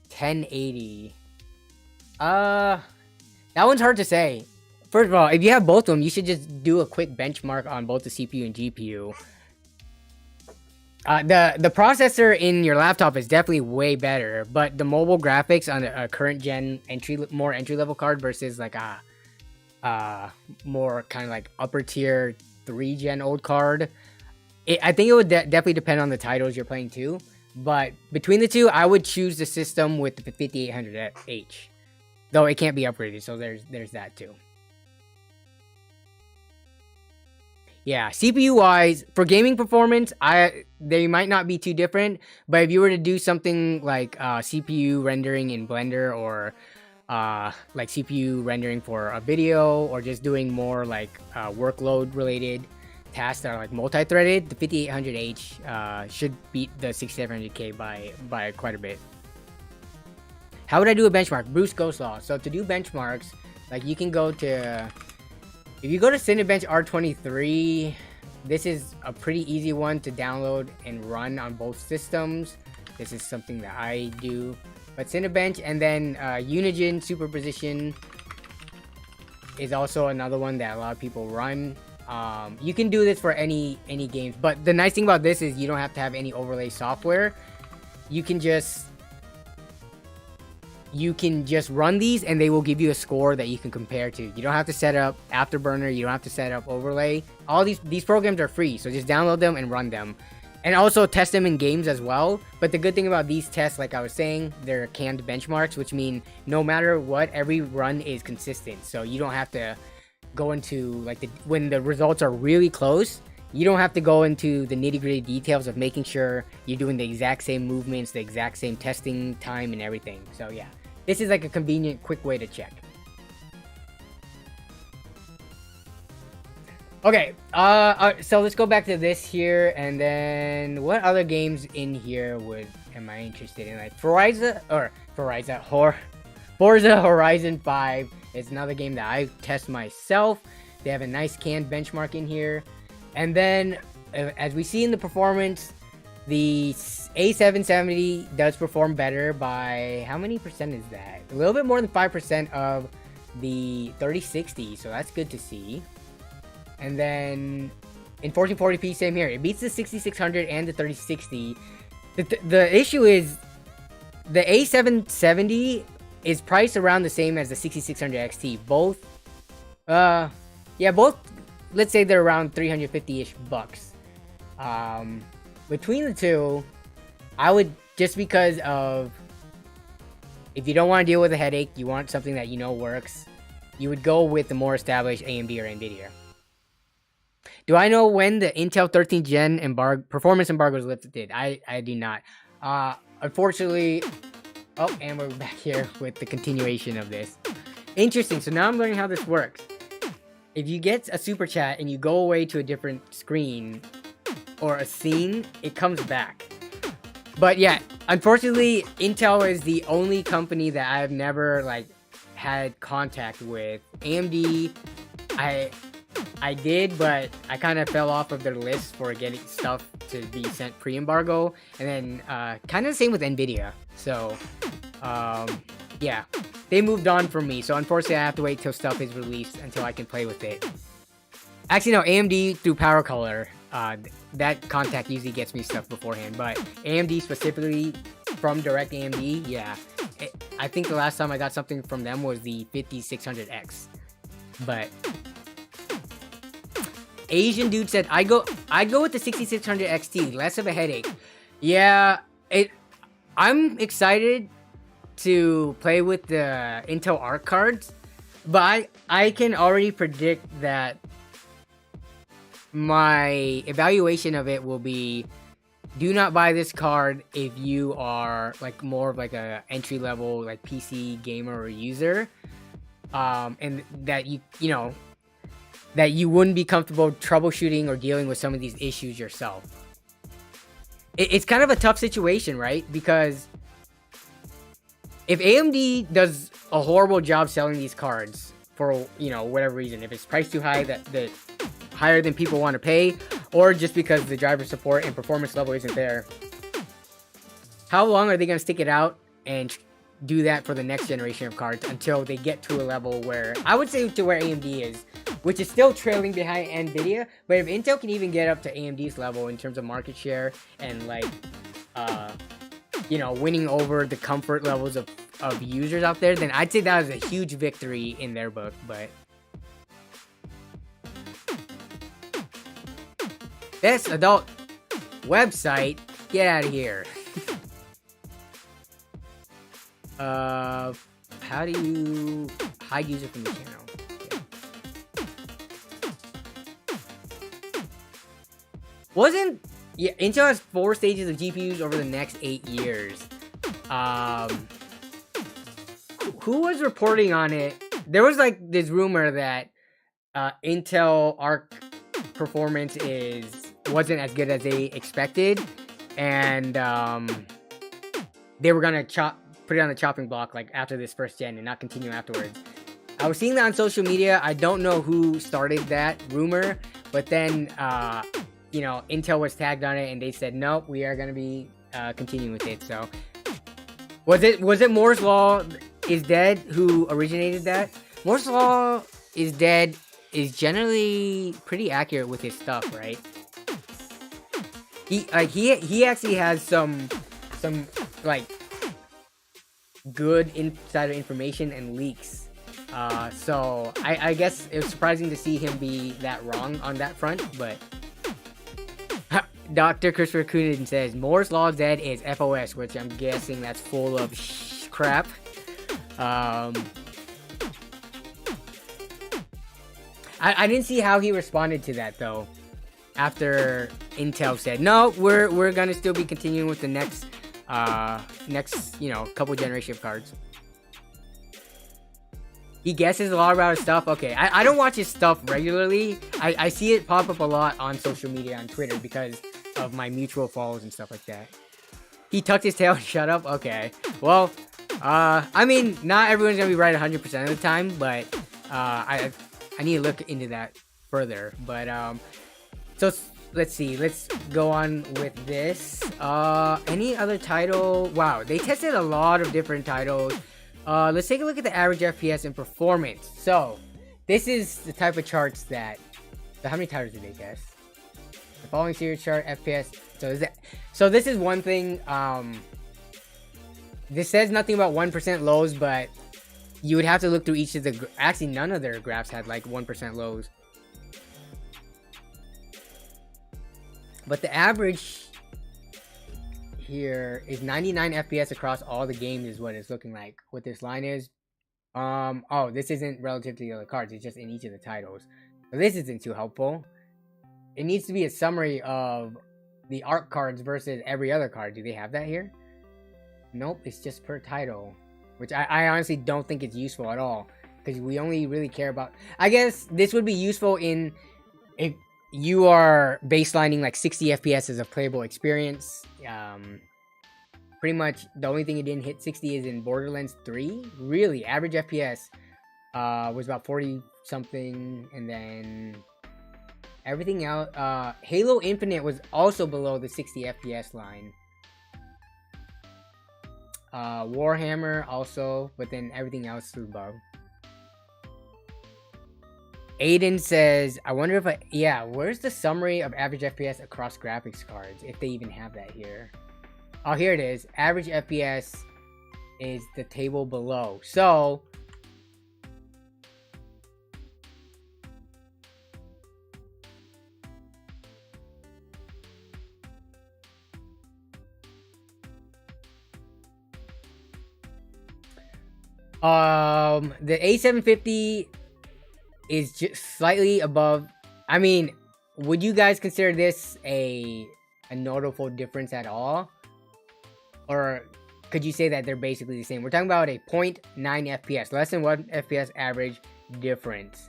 1080. That one's hard to say. First of all, if you have both of them, you should just do a quick benchmark on both the CPU and GPU. The processor in your laptop is definitely way better, but the mobile graphics on a current gen more entry level card versus like a more kind of like upper tier 3 gen old card, I think it would definitely depend on the titles you're playing too. But between the two, I would choose the system with the 5800H, though it can't be upgraded, so there's that too. Yeah, CPU wise, for gaming performance, they might not be too different, but if you were to do something like CPU rendering in Blender or like CPU rendering for a video, or just doing more like workload related tasks that are like multi-threaded, the 5800H should beat the 6700K by quite a bit. How would I do a benchmark? Bruce Ghostlaw. So to do benchmarks, like you can go to... If you go to Cinebench R23, this is a pretty easy one to download and run on both systems. This is something that I do. But Cinebench, and then Unigine Superposition is also another one that a lot of people run. You can do this for any games, but the nice thing about this is you don't have to have any overlay software. You can just run these and they will give you a score that you can compare to. You don't have to set up Afterburner, you don't have to set up overlay. All these programs are free, so just download them and run them. And also test them in games as well. But the good thing about these tests, like I was saying, they're canned benchmarks, which mean no matter what, every run is consistent. So you don't have to go into like when the results are really close, you don't have to go into the nitty-gritty details of making sure you're doing the exact same movements, the exact same testing time and everything. So yeah. This is like a convenient, quick way to check. Okay, so let's go back to this here, and then what other games in here am I interested in? Like Forza Horizon 5 is another game that I test myself. They have a nice canned benchmark in here, and then as we see in the performance, the A770 does perform better by, how many percent is that? A little bit more than 5% of the 3060, so that's good to see. And then in 1440p, same here. It beats the 6600 and the 3060. The issue is the A770 is priced around the same as the 6600 XT. Both, let's say they're around 350-ish bucks. Between the two, I would, just because of, if you don't want to deal with a headache, you want something that you know works, you would go with the more established AMD or Nvidia. Do I know when the Intel 13th Gen performance embargo is lifted? I do not. Unfortunately, oh, and we're back here with the continuation of this. Interesting, so now I'm learning how this works. If you get a super chat and you go away to a different screen, or a scene, it comes back. But yeah, unfortunately, Intel is the only company that I've never like had contact with. AMD, I did, but I kind of fell off of their list for getting stuff to be sent pre-embargo, and then kind of the same with Nvidia. So, yeah, they moved on from me. So unfortunately, I have to wait till stuff is released until I can play with it. Actually, no, AMD through Power Color. That contact usually gets me stuff beforehand, but AMD specifically from direct AMD, yeah. I think the last time I got something from them was the 5600X, but Asian dude said I'd go with the 6600 XT, less of a headache. Yeah, I'm excited to play with the Intel Arc cards, but I can already predict that my evaluation of it will be, do not buy this card if you are like more of like a entry level like PC gamer or user, and that you know that you wouldn't be comfortable troubleshooting or dealing with some of these issues yourself. It's kind of a tough situation, right? Because if AMD does a horrible job selling these cards for, you know, whatever reason, if it's priced too high, that higher than people want to pay, or just because the driver support and performance level isn't there, how long are they going to stick it out and do that for the next generation of cards until they get to a level where, I would say to where AMD is, which is still trailing behind Nvidia, but if Intel can even get up to AMD's level in terms of market share and like, you know, winning over the comfort levels of users out there, then I'd say that was a huge victory in their book. But best adult website, get out of here. How do you hide user from the channel? Yeah. Intel has 4 stages of GPUs over the next 8 years. Who was reporting on it? There was like this rumor that Intel Arc performance wasn't as good as they expected, and they were gonna put it on the chopping block like after this first gen and not continue afterwards. I was seeing that on social media. I don't know who started that rumor, but then you know, Intel was tagged on it and they said nope, we are gonna be continuing with it. So was it Moore's Law is Dead who originated that? Moore's Law is Dead is generally pretty accurate with his stuff, right? He actually has some like good insider information and leaks. So I guess it was surprising to see him be that wrong on that front, but Dr. Christopher Coonan says Moore's Law of Dead is FOS, which I'm guessing that's full of crap. I didn't see how he responded to that though. After Intel said no, we're gonna still be continuing with the next you know, couple generation of cards. He guesses a lot about his stuff. Okay, I don't watch his stuff regularly. I see it pop up a lot on social media, on Twitter, because of my mutual follows and stuff like that. He tucked his tail and shut up? Okay. Well, I mean, not everyone's gonna be right 100% of the time, but I need to look into that further. But so let's see. Let's go on with this. Any other title? Wow, they tested a lot of different titles. Let's take a look at the average FPS and performance. So this is the type of charts that. So how many titles did they test? The following series chart FPS. So this is one thing. This says nothing about 1% lows, but you would have to look through each of the. Actually, none of their graphs had like 1% lows. But the average here is 99 FPS across all the games is what it's looking like. What this line is. Oh, this isn't relative to the other cards. It's just in each of the titles. So this isn't too helpful. It needs to be a summary of the ARC cards versus every other card. Do they have that here? Nope, it's just per title. Which I honestly don't think it's useful at all. Because we only really care about... I guess this would be useful in... if you are baselining like 60 FPS as a playable experience. Pretty much the only thing it didn't hit 60 is in Borderlands 3. Really, average FPS was about 40 something, and then Everything else, Halo Infinite was also below the 60 FPS line. Warhammer also, but then everything else is above. Aiden says, I wonder if yeah, where's the summary of average FPS across graphics cards, if they even have that here? Oh, here it is. Average FPS is the table below. So, the A750 is just slightly above. I mean, would you guys consider this a notable difference at all? Or could you say that they're basically the same? We're talking about a 0.9 FPS, less than 1 FPS average difference.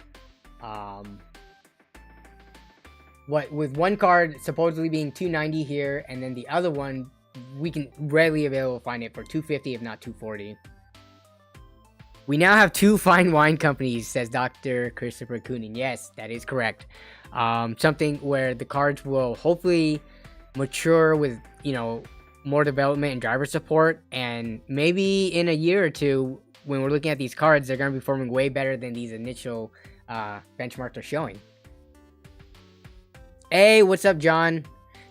What with one card supposedly being 290 here, and then the other one we can readily available find it for 250 if not 240. We now have 2 fine wine companies, says Dr. Christopher Coonan. Yes, that is correct. Something where the cards will hopefully mature with, you know, more development and driver support, and maybe in a year or two, when we're looking at these cards, they're going to be performing way better than these initial benchmarks are showing. Hey, what's up, John?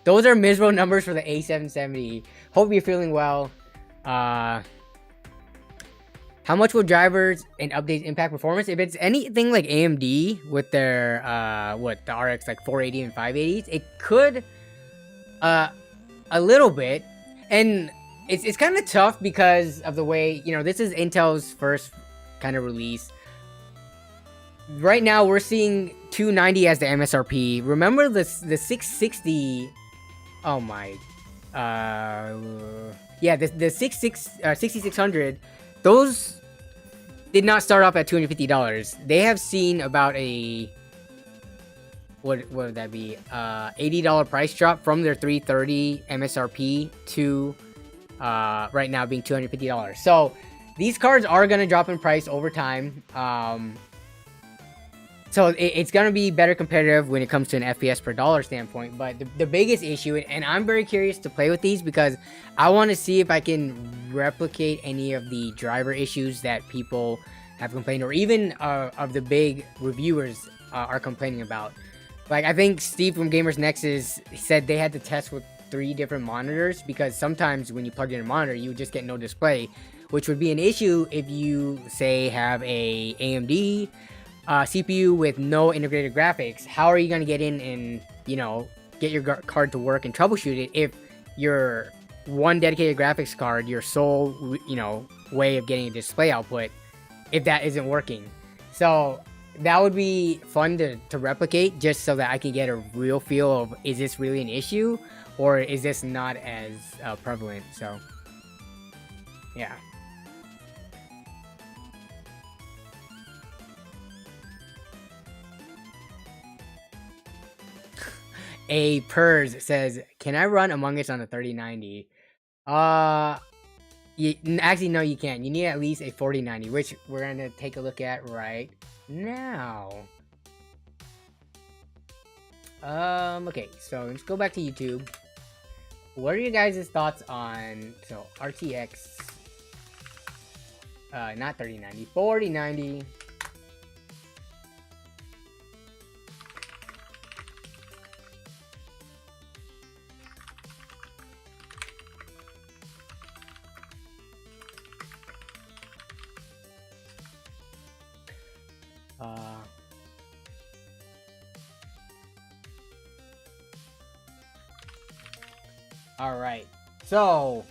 Those are miserable numbers for the A770. Hope you're feeling well. How much will drivers and updates impact performance? If it's anything like AMD with their the RX like 480 and 580s, it could a little bit. And it's kind of tough because of the way, you know, this is Intel's first kind of release. Right now we're seeing 290 as the MSRP. Remember the 660, oh my, yeah, the 6600, those did not start off at $250. They have seen about a, what would that be, $80 price drop from their 330 MSRP to right now being $250. So these cards are going to drop in price over time. So it's going to be better competitive when it comes to an FPS per dollar standpoint. But the biggest issue, and I'm very curious to play with these because I want to see if I can replicate any of the driver issues that people have complained, or even of the big reviewers are complaining about. Like, I think Steve from Gamers Nexus said they had to test with 3 different monitors because sometimes when you plug in a monitor, you just get no display, which would be an issue if you, say, have a AMD CPU with no integrated graphics. How are you going to get in and, you know, get your card to work and troubleshoot it if your one dedicated graphics card, your sole, you know, way of getting a display output, if that isn't working? So that would be fun to replicate, just so that I can get a real feel of, is this really an issue or is this not as prevalent? So yeah. A Pers says, can I run Among Us on a 3090? Actually, no, you can't. You need at least a 4090, which we're going to take a look at right now. Okay, so let's go back to YouTube. What are you guys' thoughts on, so, RTX, not 3090, 4090. Alright, so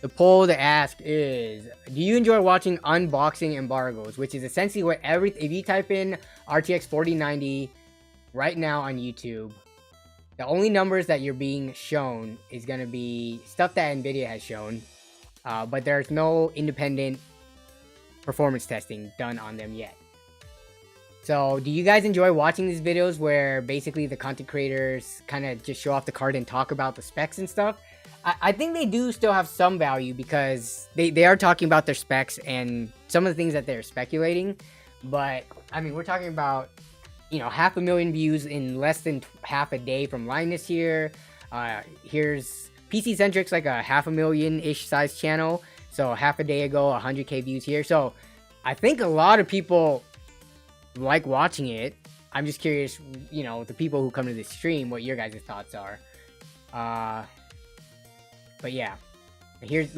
the poll to ask is, do you enjoy watching unboxing embargoes? Which is essentially what if you type in RTX 4090 right now on YouTube, the only numbers that you're being shown is going to be stuff that Nvidia has shown, but there's no independent performance testing done on them yet. So do you guys enjoy watching these videos where basically the content creators kind of just show off the card and talk about the specs and stuff? I think they do still have some value because they are talking about their specs and some of the things that they're speculating. But, I mean, we're talking about you know, 500,000 views in less than half a day from Linus here. Here's PC Centric's like a 500,000-ish size channel. So half a day ago, 100K views here. So I think a lot of people like watching it. I'm just curious, you know, the people who come to this stream, what your guys' thoughts are. But yeah, here's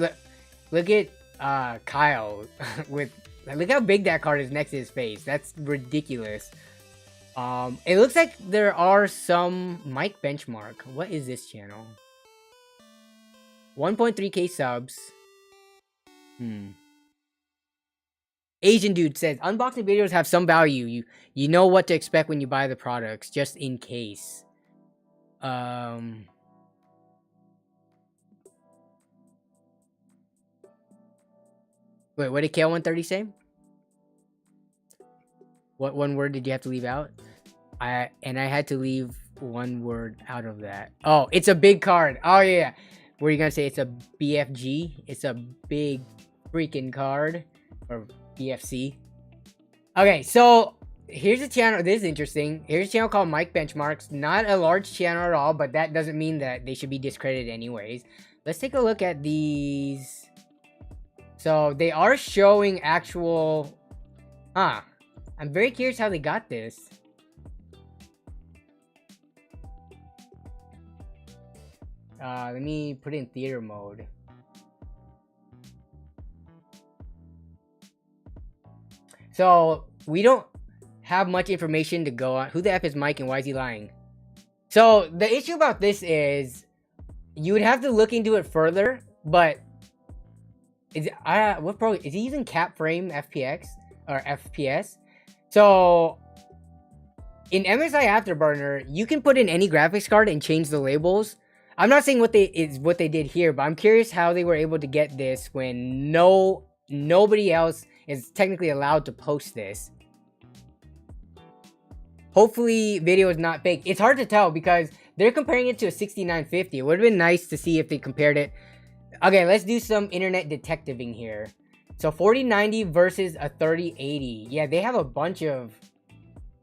look at Kyle with, look how big that card is next to his face. That's ridiculous. It looks like there are some mic benchmark. What is this channel? 1.3k subs. Asian dude says unboxing videos have some value. You know what to expect when you buy the products, just in case. Wait, what did KL130 say? What one word did you have to leave out? I had to leave one word out of that. Oh, it's a big card. Oh yeah. What are you gonna say? It's a BFG. It's a big freaking card. Or BFC. Okay, so here's a channel. This is interesting. Here's a channel called Mic Benchmarks. Not a large channel at all, but that doesn't mean that they should be discredited anyways. Let's take a look at these. So they are showing actual... I'm very curious how they got this. Let me put it in theater mode. So we don't have much information to go on. Who the F is Mike and why is he lying? So the issue about this is you would have to look into it further, but is what pro is he using cap frame FPX or FPS? So in MSI Afterburner, you can put in any graphics card and change the labels. I'm not saying what they did here, but I'm curious how they were able to get this when nobody else is technically allowed to post this. Hopefully video is not fake. It's hard to tell because they're comparing it to a 6950. It would have been nice to see if they compared it. Okay, let's do some internet detectiving here. So 4090 versus a 3080. Yeah, they have a bunch of...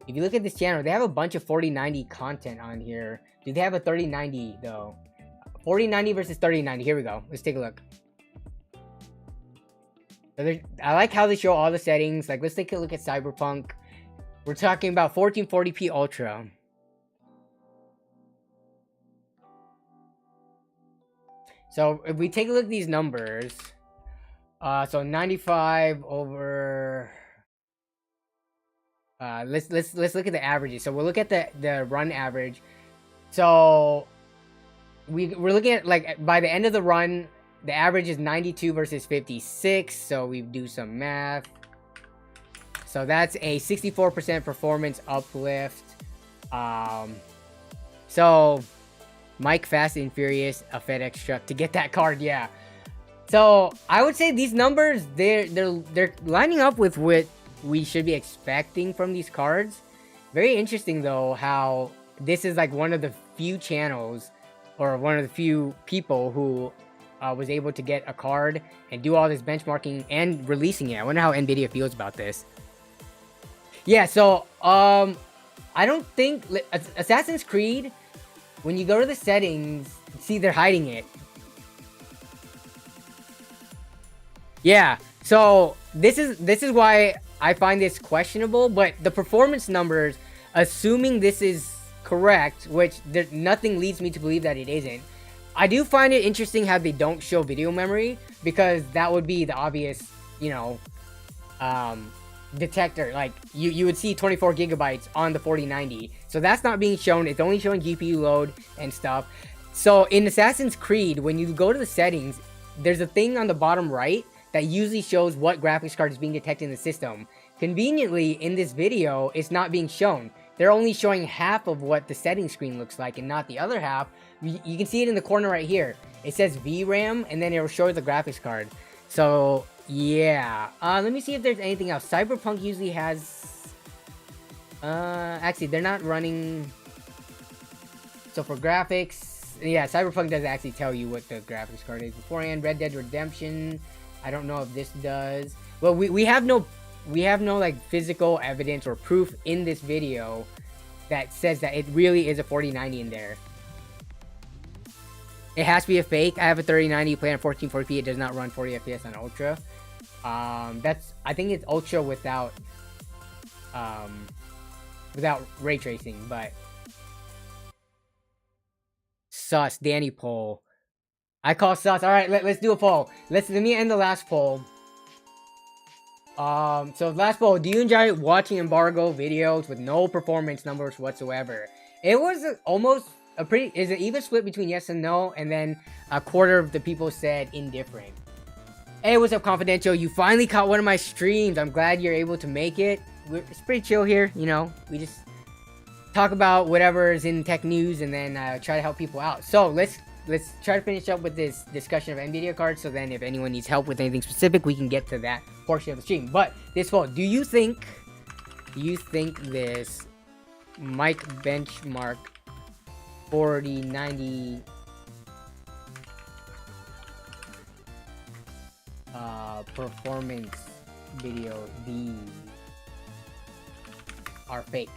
If you look at this channel, they have a bunch of 4090 content on here. Do they have a 3090 though? 4090 versus 3090. Here we go. Let's take a look. So I like how they show all the settings. Like, let's take a look at Cyberpunk. We're talking about 1440p Ultra. So if we take a look at these numbers, so 95 over. Let's look at the averages. So we'll look at the run average. So we're looking at, like, by the end of the run, the average is 92 versus 56. So we do some math. So that's a 64% performance uplift. So Mike Fast and Furious, a FedEx truck to get that card, yeah. So I would say these numbers, they're lining up with what we should be expecting from these cards. Very interesting though how this is like one of the few channels or one of the few people who was able to get a card and do all this benchmarking and releasing it. I wonder how Nvidia feels about this. Yeah, so I don't think Assassin's Creed, when you go to the settings, see they're hiding it. Yeah, so this is why I find this questionable, but the performance numbers, assuming this is correct, which nothing leads me to believe that it isn't. I do find it interesting how they don't show video memory, because that would be the obvious, you know, detector. Like you would see 24 gigabytes on the 4090, so that's not being shown. It's only showing GPU load and stuff. So in Assassin's Creed, when you go to the settings, there's a thing on the bottom right that usually shows what graphics card is being detected in the system. Conveniently, in this video, it's not being shown. They're only showing half of what the settings screen looks like and not the other half. You can see it in the corner right here. It says VRAM, and then it will show the graphics card. So yeah, let me see if there's anything else. Cyberpunk usually has... actually, they're not running... So for graphics... Yeah, Cyberpunk doesn't actually tell you what the graphics card is beforehand. Red Dead Redemption... I don't know if this does. Well, we have no like physical evidence or proof in this video that says that it really is a 4090 in there. It has to be a fake. I have a 3090 play on 1440p. It does not run 40 FPS on Ultra. I think it's Ultra without ray tracing, but sus. Danny poll. I call sus. All right, let's do a poll. Let me end the last poll. So last poll, do you enjoy watching embargo videos with no performance numbers whatsoever? It was almost a pretty, is an even split between yes and no, and then a quarter of the people said indifferent. Hey, what's up, Confidential? You finally caught one of my streams. I'm glad you're able to make it. It's pretty chill here, you know. We just talk about whatever is in tech news and then try to help people out. So let's try to finish up with this discussion of Nvidia cards, so then if anyone needs help with anything specific, we can get to that portion of the stream. But this fall, do you think this mic benchmark 4090 performance video, these are fake?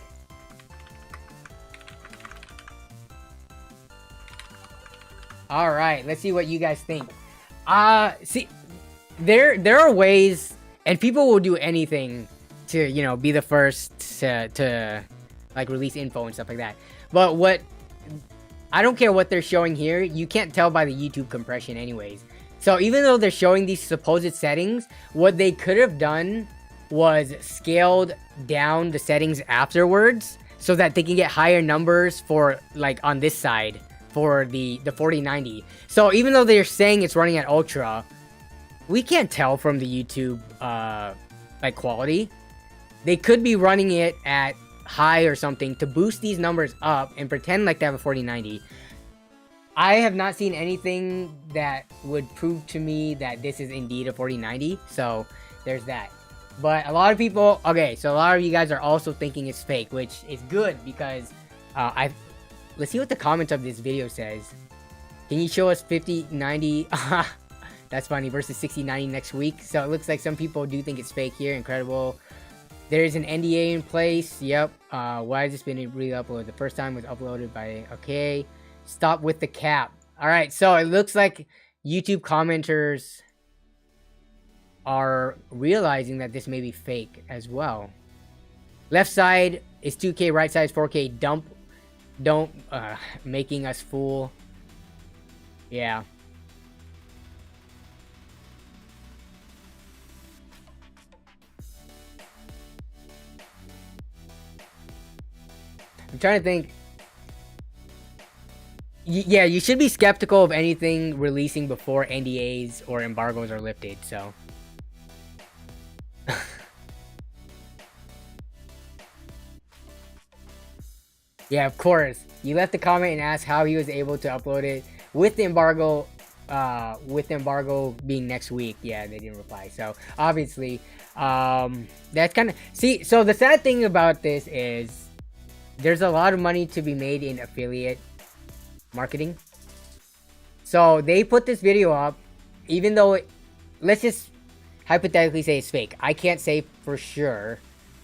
All right, let's see what you guys think. See, there are ways, and people will do anything to, you know, be the first to like release info and stuff like that. But what, I don't care what they're showing here. You can't tell by the YouTube compression anyways. So even though they're showing these supposed settings, what they could have done was scaled down the settings afterwards so that they can get higher numbers for, like, on this side for the 4090. So even though they're saying it's running at ultra, we can't tell from the YouTube like quality. They could be running it at high or something to boost these numbers up and pretend like they have a 4090. I have not seen anything that would prove to me that this is indeed a 4090, so there's that. But a lot of people, okay, so a lot of you guys are also thinking it's fake, which is good because let's see what the comments of this video says. Can you show us 5090? That's funny, versus 6090 next week. So it looks like some people do think it's fake here. Incredible. There's an NDA in place. Yep. Why has this been re-uploaded? The first time was uploaded by, okay. Stop with the cap. All right, so it looks like YouTube commenters are realizing that this may be fake as well. Left side is 2K, right side is 4K. Don't making us fool. Yeah. I'm trying to think. Yeah, you should be skeptical of anything releasing before NDAs or embargoes are lifted, so. Yeah, of course. You left a comment and asked how he was able to upload it with the embargo being next week. Yeah, they didn't reply. So, obviously, that's kind of... See, so the sad thing about this is there's a lot of money to be made in affiliate marketing. So they put this video up, even though let's just hypothetically say it's fake. I can't say for sure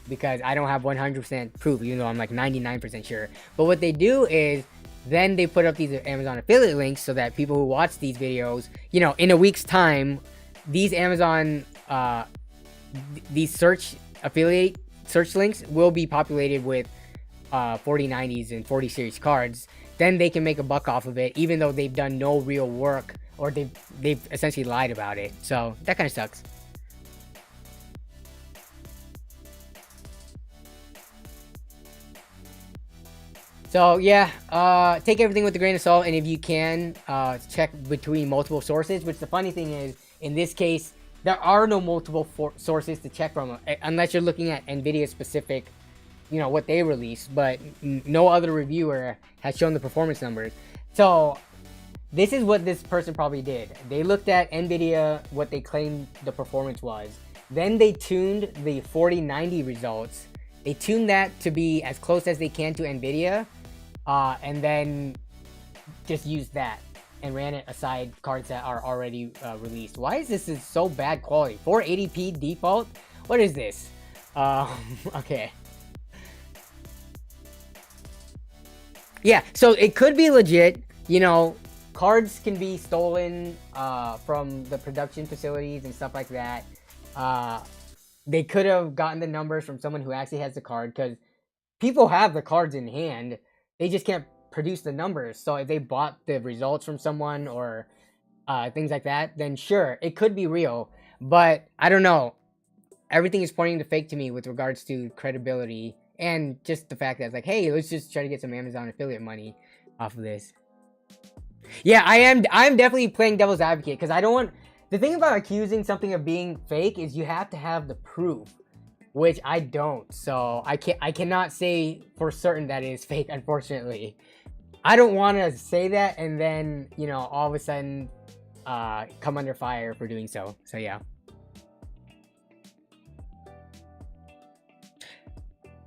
because I don't have 100% proof, even though I'm like 99% sure. But what they do is then they put up these Amazon affiliate links so that people who watch these videos, you know, in a week's time, these Amazon these affiliate search links will be populated with 4090s and 40 series cards. Then they can make a buck off of it, even though they've done no real work, or they've essentially lied about it. So that kind of sucks. So yeah, take everything with a grain of salt, and if you can, check between multiple sources. Which the funny thing is, in this case, there are no multiple sources to check from, unless you're looking at Nvidia specific, you know, what they release, but no other reviewer has shown the performance numbers. So this is what this person probably did. They looked at Nvidia, what they claimed the performance was. Then they tuned the 4090 results. They tuned that to be as close as they can to Nvidia, and then just used that. and ran it aside cards that are already released. Why is this so bad quality? 480p default? What is this? Okay. Yeah, so it could be legit. You know, cards can be stolen from the production facilities and stuff like that. They could have gotten the numbers from someone who actually has the card, because people have the cards in hand. They just can't produce the numbers. So if they bought the results from someone or things like that, then sure, it could be real. But I don't know. Everything is pointing to fake to me with regards to credibility and just the fact that it's like, hey, let's just try to get some Amazon affiliate money off of this. Yeah, I'm definitely playing devil's advocate, because I don't want... The thing about accusing something of being fake is you have to have the proof, which I don't. So I cannot say for certain that it is fake, unfortunately. I don't want to say that and then, you know, all of a sudden come under fire for doing so. So yeah.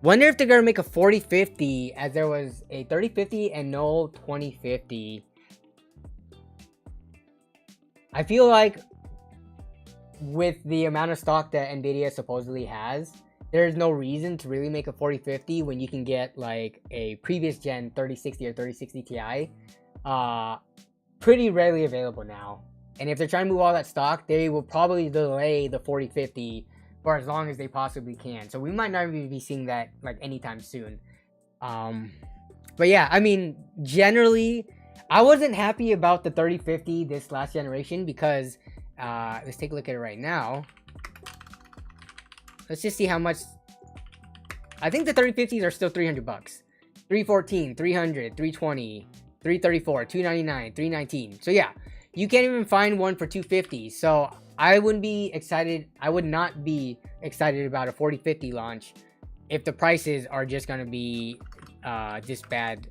Wonder if they're gonna make a 4050, as there was a 3050 and no 2050. I feel like with the amount of stock that Nvidia supposedly has, there's no reason to really make a 4050 when you can get like a previous gen 3060 or 3060 Ti pretty readily available now. And if they're trying to move all that stock, they will probably delay the 4050 for as long as they possibly can. So we might not even be seeing that like anytime soon. But yeah, I mean, generally, I wasn't happy about the 3050 this last generation, because let's take a look at it right now. Let's just see how much. I think the 3050s are still 300 bucks. 314, 300, 320, 334, 299, 319. So yeah, you can't even find one for 250. So I wouldn't be excited. I would not be excited about a 4050 launch if the prices are just gonna be this bad.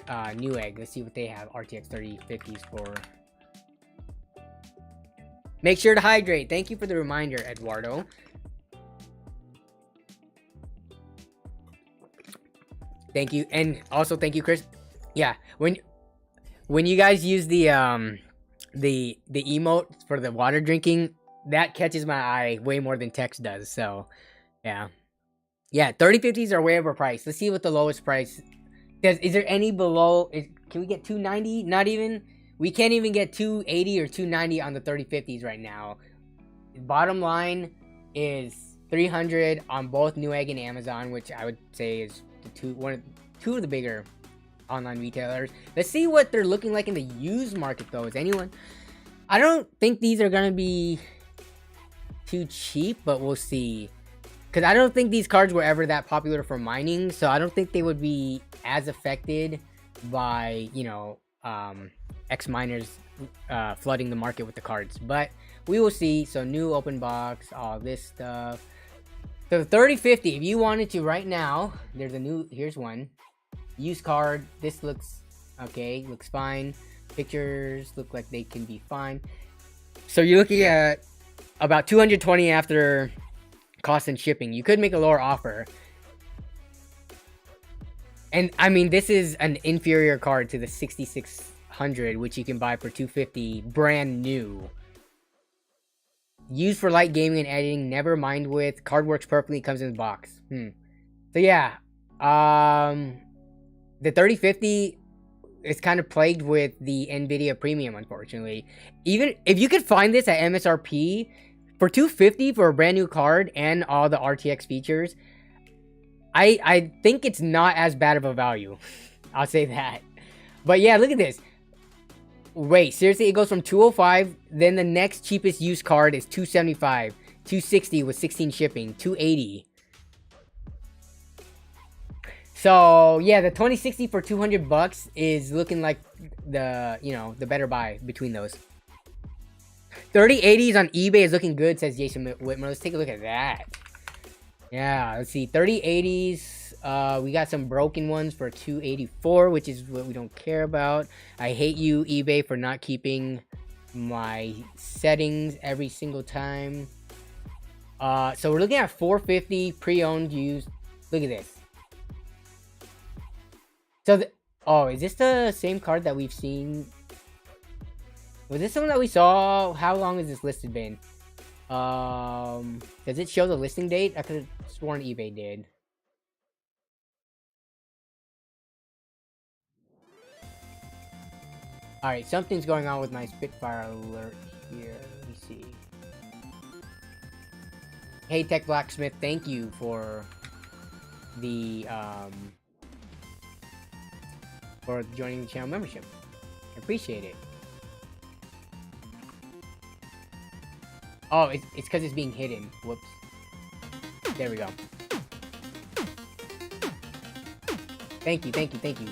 Newegg. Let's see what they have RTX 3050s for. Make sure to hydrate. Thank you for the reminder, Eduardo. Thank you, and also thank you, Chris. Yeah, when you guys use the emote for the water drinking, that catches my eye way more than text does. So, yeah, 3050s are way overpriced. Let's see what the lowest price. Is there any below? Can we get 290? Not even. We can't even get 280 or 290 on the 3050s right now. Bottom line is 300 on both Newegg and Amazon, which I would say is two of the bigger online retailers. Let's see what they're looking like in the used market, though. Is anyone? I don't think these are gonna be too cheap, but we'll see. Because I don't think these cards were ever that popular for mining, so I don't think they would be as affected by, you know, ex-miners flooding the market with the cards. But we will see. So new open box, all this stuff. So the 3050, if you wanted to right now, there's a new, here's one. Used card. This looks okay, looks fine. Pictures look like they can be fine. So you're looking at about 220 after cost and shipping. You could make a lower offer. And I mean, this is an inferior card to the 6600, which you can buy for 250 brand new. Used for light gaming and editing, never mind with. Card works perfectly, comes in the box. So yeah, the 3050 is kind of plagued with the Nvidia Premium, unfortunately. Even if you could find this at MSRP for 250 for a brand new card and all the RTX features, I think it's not as bad of a value. I'll say that. But yeah, look at this. Wait, seriously, it goes from 205, then the next cheapest used card is 275, 260 with 16 shipping, 280. So yeah, the 2060 for 200 bucks is looking like the, you know, the better buy between those. 3080s on eBay is looking good, says Jason Whitmer. Let's take a look at that. Yeah, let's see. 3080s. We got some broken ones for 284, which is what we don't care about. I hate you, eBay, for not keeping my settings every single time. So we're looking at 450 pre-owned used. Look at this. So Oh, is this the same card that we've seen? Was this someone that we saw? How long has this listed been? Does it show the listing date? I could have sworn eBay did. Alright, something's going on with my Spitfire alert here. Let me see. Hey, Tech Blacksmith, thank you for the, for joining the channel membership. I appreciate it. Oh, it's because it's being hidden. Whoops. There we go. Thank you, thank you, thank you.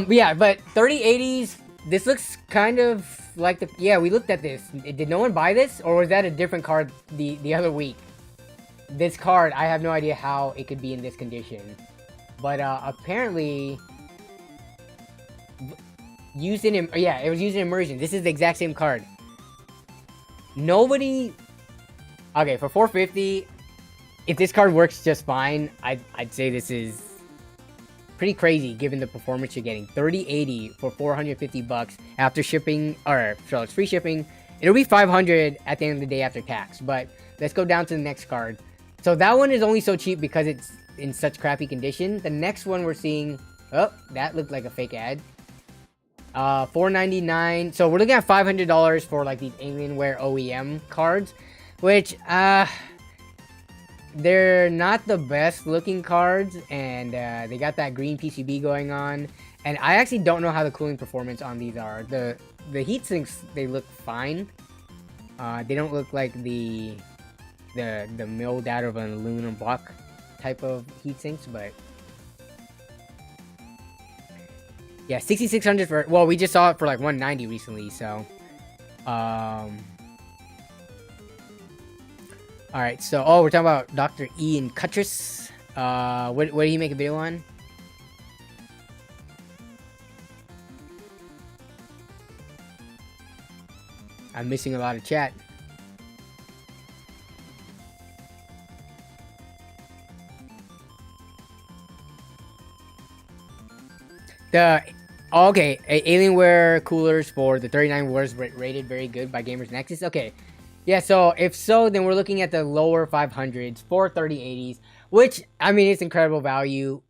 Yeah, but 3080s, this looks kind of like the... Yeah, we looked at this. Did no one buy this? Or was that a different card the other week? This card, I have no idea how it could be in this condition. But, apparently... Used in... Yeah, it was used in immersion. This is the exact same card. Nobody... Okay, for 450, if this card works just fine, I'd say this is pretty crazy given the performance you're getting. 3080 for 450 bucks after shipping, or so it's free shipping. It'll be 500 at the end of the day after tax. But let's go down to the next card. So that one is only so cheap because it's in such crappy condition. The next one we're seeing, oh, that looked like a fake ad. $499. So we're looking at $500 for like these Alienware OEM cards, which they're not the best looking cards, and they got that green PCB going on. And I actually don't know how the cooling performance on these are. The heat sinks, they look fine. They don't look like the milled out of an aluminum block type of heat sinks, but yeah, 6600 for, well, we just saw it for like 190 recently, so alright, so oh, we're talking about Dr. Ian Cuttress. What did he make a video on? I'm missing a lot of chat. Okay, Alienware coolers for the 39 were rated very good by Gamers Nexus. Okay, yeah, so if so, then we're looking at the lower 500s for 3080s, which, I mean, it's incredible value.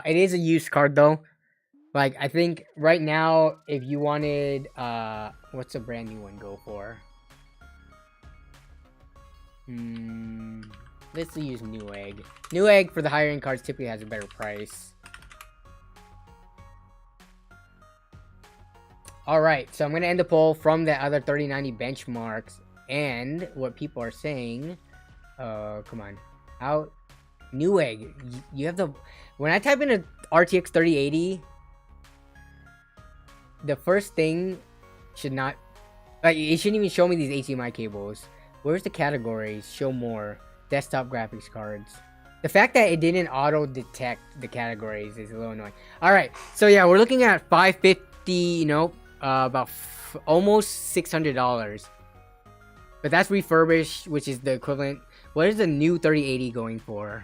It is a used card, though. Like, I think right now, if you wanted, what's a brand new one go for? Let's use Newegg. Newegg for the higher end cards typically has a better price. Alright, so I'm going to end the poll from the other 3090 benchmarks and what people are saying. Come on. Out. Newegg. You have the... When I type in a RTX 3080, the first thing should not... Like, it shouldn't even show me these HDMI cables. Where's the categories? Show more. Desktop graphics cards. The fact that it didn't auto-detect the categories is a little annoying. Alright, so yeah, we're looking at 550, you know, about almost $600. But that's refurbished, which is the equivalent. What is the new 3080 going for?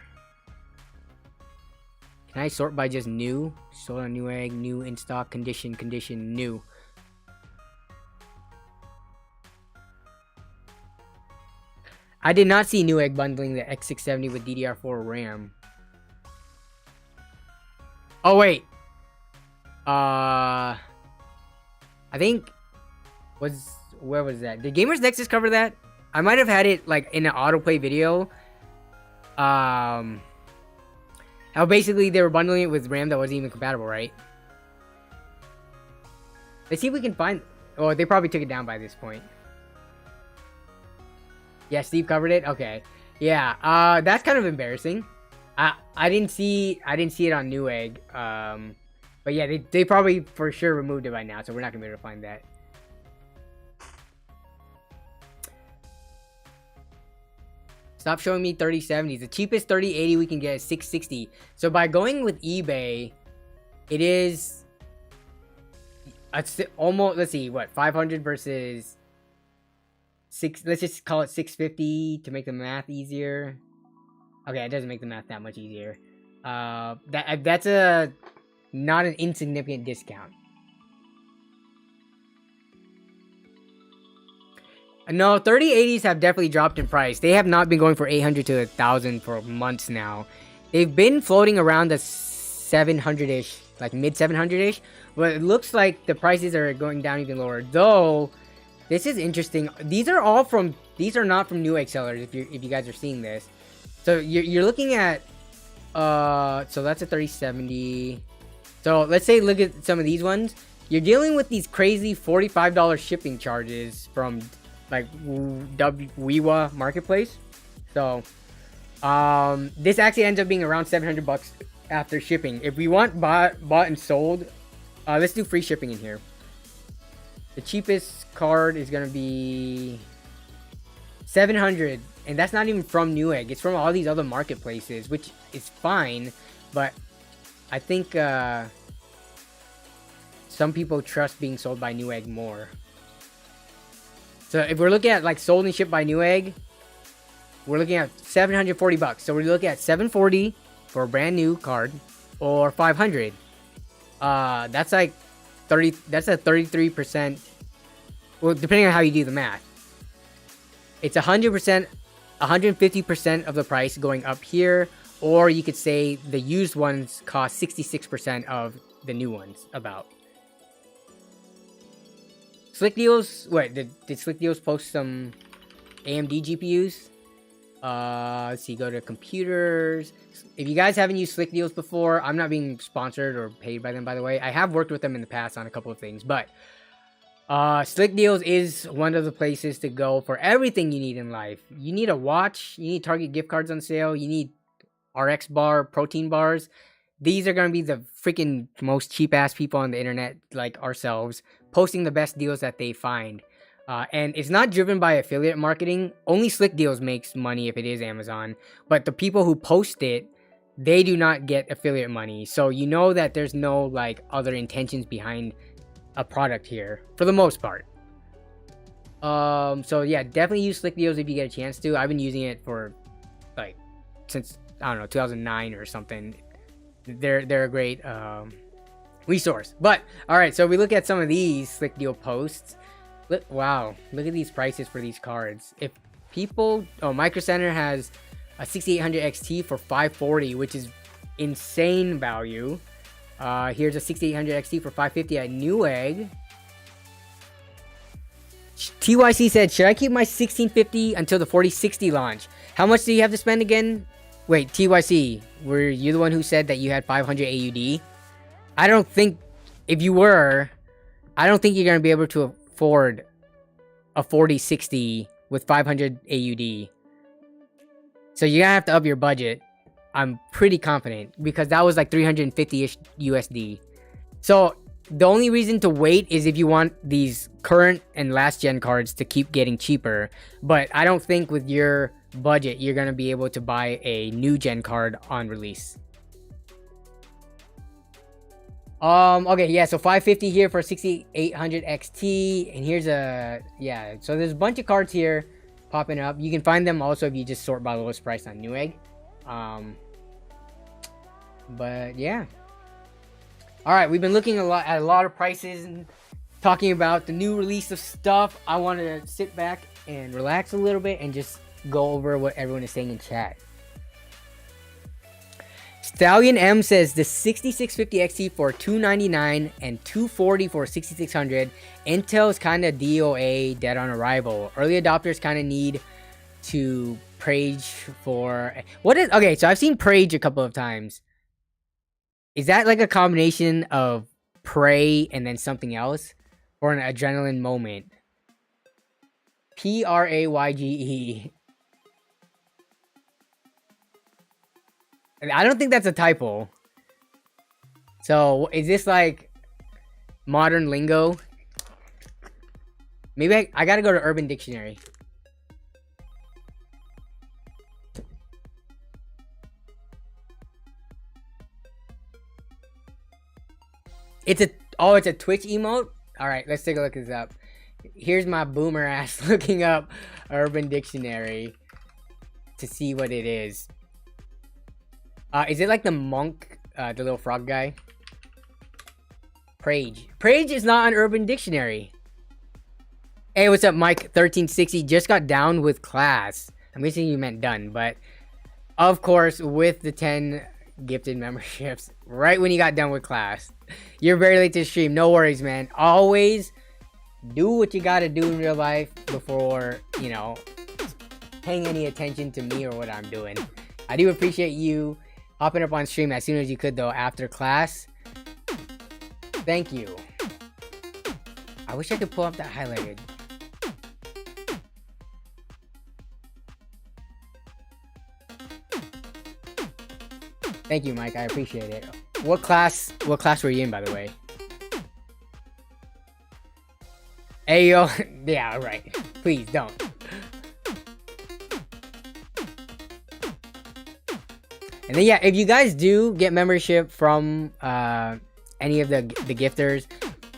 Can I sort by just new? Sold on Newegg, new in stock, condition, new. I did not see Newegg bundling the X670 with DDR4 RAM. Oh wait. I think where was that? Did Gamers Nexus cover that? I might have had it like in an autoplay video. How basically they were bundling it with RAM that wasn't even compatible, right? Let's see if we can find... Oh, they probably took it down by this point. Yeah, Steve covered it. Okay. Yeah, that's kind of embarrassing. I didn't see it on Newegg. But yeah, they probably for sure removed it by now, so we're not gonna be able to find that. Stop showing me 3070s. The cheapest 3080 we can get is 660. So by going with eBay, it is almost, let's see, what, 500 versus 6, let's just call it 650 to make the math easier. Okay, it doesn't make the math that much easier. That's a not an insignificant discount. No, 3080s have definitely dropped in price. They have not been going for 800 to 1000 for months now. They've been floating around the 700-ish, like mid 700-ish, but it looks like the prices are going down even lower. Though, this is interesting. These are not from Newegg sellers. If you guys are seeing this, so you're looking at, so that's a 3070. So let's say look at some of these ones. You're dealing with these crazy $45 shipping charges from like Wiwa Marketplace. So this actually ends up being around 700 bucks after shipping. If we want bought and sold, let's do free shipping in here. The cheapest card is gonna be 700, and that's not even from Newegg. It's from all these other marketplaces, which is fine, but I think some people trust being sold by Newegg more. So if we're looking at like sold and shipped by Newegg, we're looking at 740 bucks. So we're looking at 740 for a brand new card, or 500. That's like 30. That's a 33%. Well, depending on how you do the math, it's 100%, 150% of the price going up here, or you could say the used ones cost 66% of the new ones. About Slick Deals. Wait, did Slick Deals post some AMD GPUs? Let's see, go to computers. If you guys haven't used Slick Deals before, I'm not being sponsored or paid by them, by the way. I have worked with them in the past on a couple of things, but Slick Deals is one of the places to go for everything you need in life. You need a watch, you need Target gift cards on sale, you need RX bar, protein bars. These are going to be the freaking most cheap ass people on the internet, like ourselves, posting the best deals that they find. And it's not driven by affiliate marketing. Only Slick Deals makes money if it is Amazon. But the people who post it, they do not get affiliate money. So you know that there's no like other intentions behind a product here for the most part. So yeah, definitely use Slick Deals if you get a chance to. I've been using it for like since, I don't know, 2009 or something. They're a great resource. But all right, so we look at some of these Slick Deal posts. Wow, look at these prices for these cards. If people, Micro Center has a 6800 XT for 540, which is insane value. Here's a 6800 XT for 550 at Newegg. TYC said, should I keep my 1650 until the 4060 launch? How much do you have to spend again? Wait, TYC, were you the one who said that you had 500 AUD? I don't think, if you were, I don't think you're going to be able to afford a 4060 with 500 AUD. So you're going to have to up your budget. I'm pretty confident, because that was like 350-ish USD. So the only reason to wait is if you want these current and last gen cards to keep getting cheaper. But I don't think with your budget you're going to be able to buy a new gen card on release. Okay, yeah, so 550 here for 6800 XT, and here's a, yeah, so there's a bunch of cards here popping up. You can find them also if you just sort by lowest price on Newegg. But yeah, all right, we've been looking at a lot of prices and talking about the new release of stuff. I wanted to sit back and relax a little bit and just go over what everyone is saying in chat. Stallion M says the 6650 XT for $299 and $240 for 6600. Intel is kind of DOA, dead on arrival. Early adopters kind of need to Prage for what is, okay, so I've seen Prage a couple of times. Is that like a combination of Prey and then something else, or an adrenaline moment? Prayge. I don't think that's a typo. So is this like modern lingo? Maybe I gotta go to Urban Dictionary. It's a Twitch emote? Alright, let's take a look at this up. Here's my boomer ass looking up Urban Dictionary to see what it is. Is it like the monk, the little frog guy? Prage. Prage is not on Urban Dictionary. Hey, what's up, Mike1360? Just got down with class. I'm guessing you meant done, but of course, with the 10 gifted memberships, right when you got done with class. You're very late to stream. No worries, man. Always do what you gotta do in real life before, you know, paying any attention to me or what I'm doing. I do appreciate you hopping up on stream as soon as you could, though, after class. Thank you. I wish I could pull up that highlighted. Thank you, Mike. I appreciate it. What class were you in, by the way? Hey, yo. Yeah, right. Please don't. And then, yeah, if you guys do get membership from any of the gifters,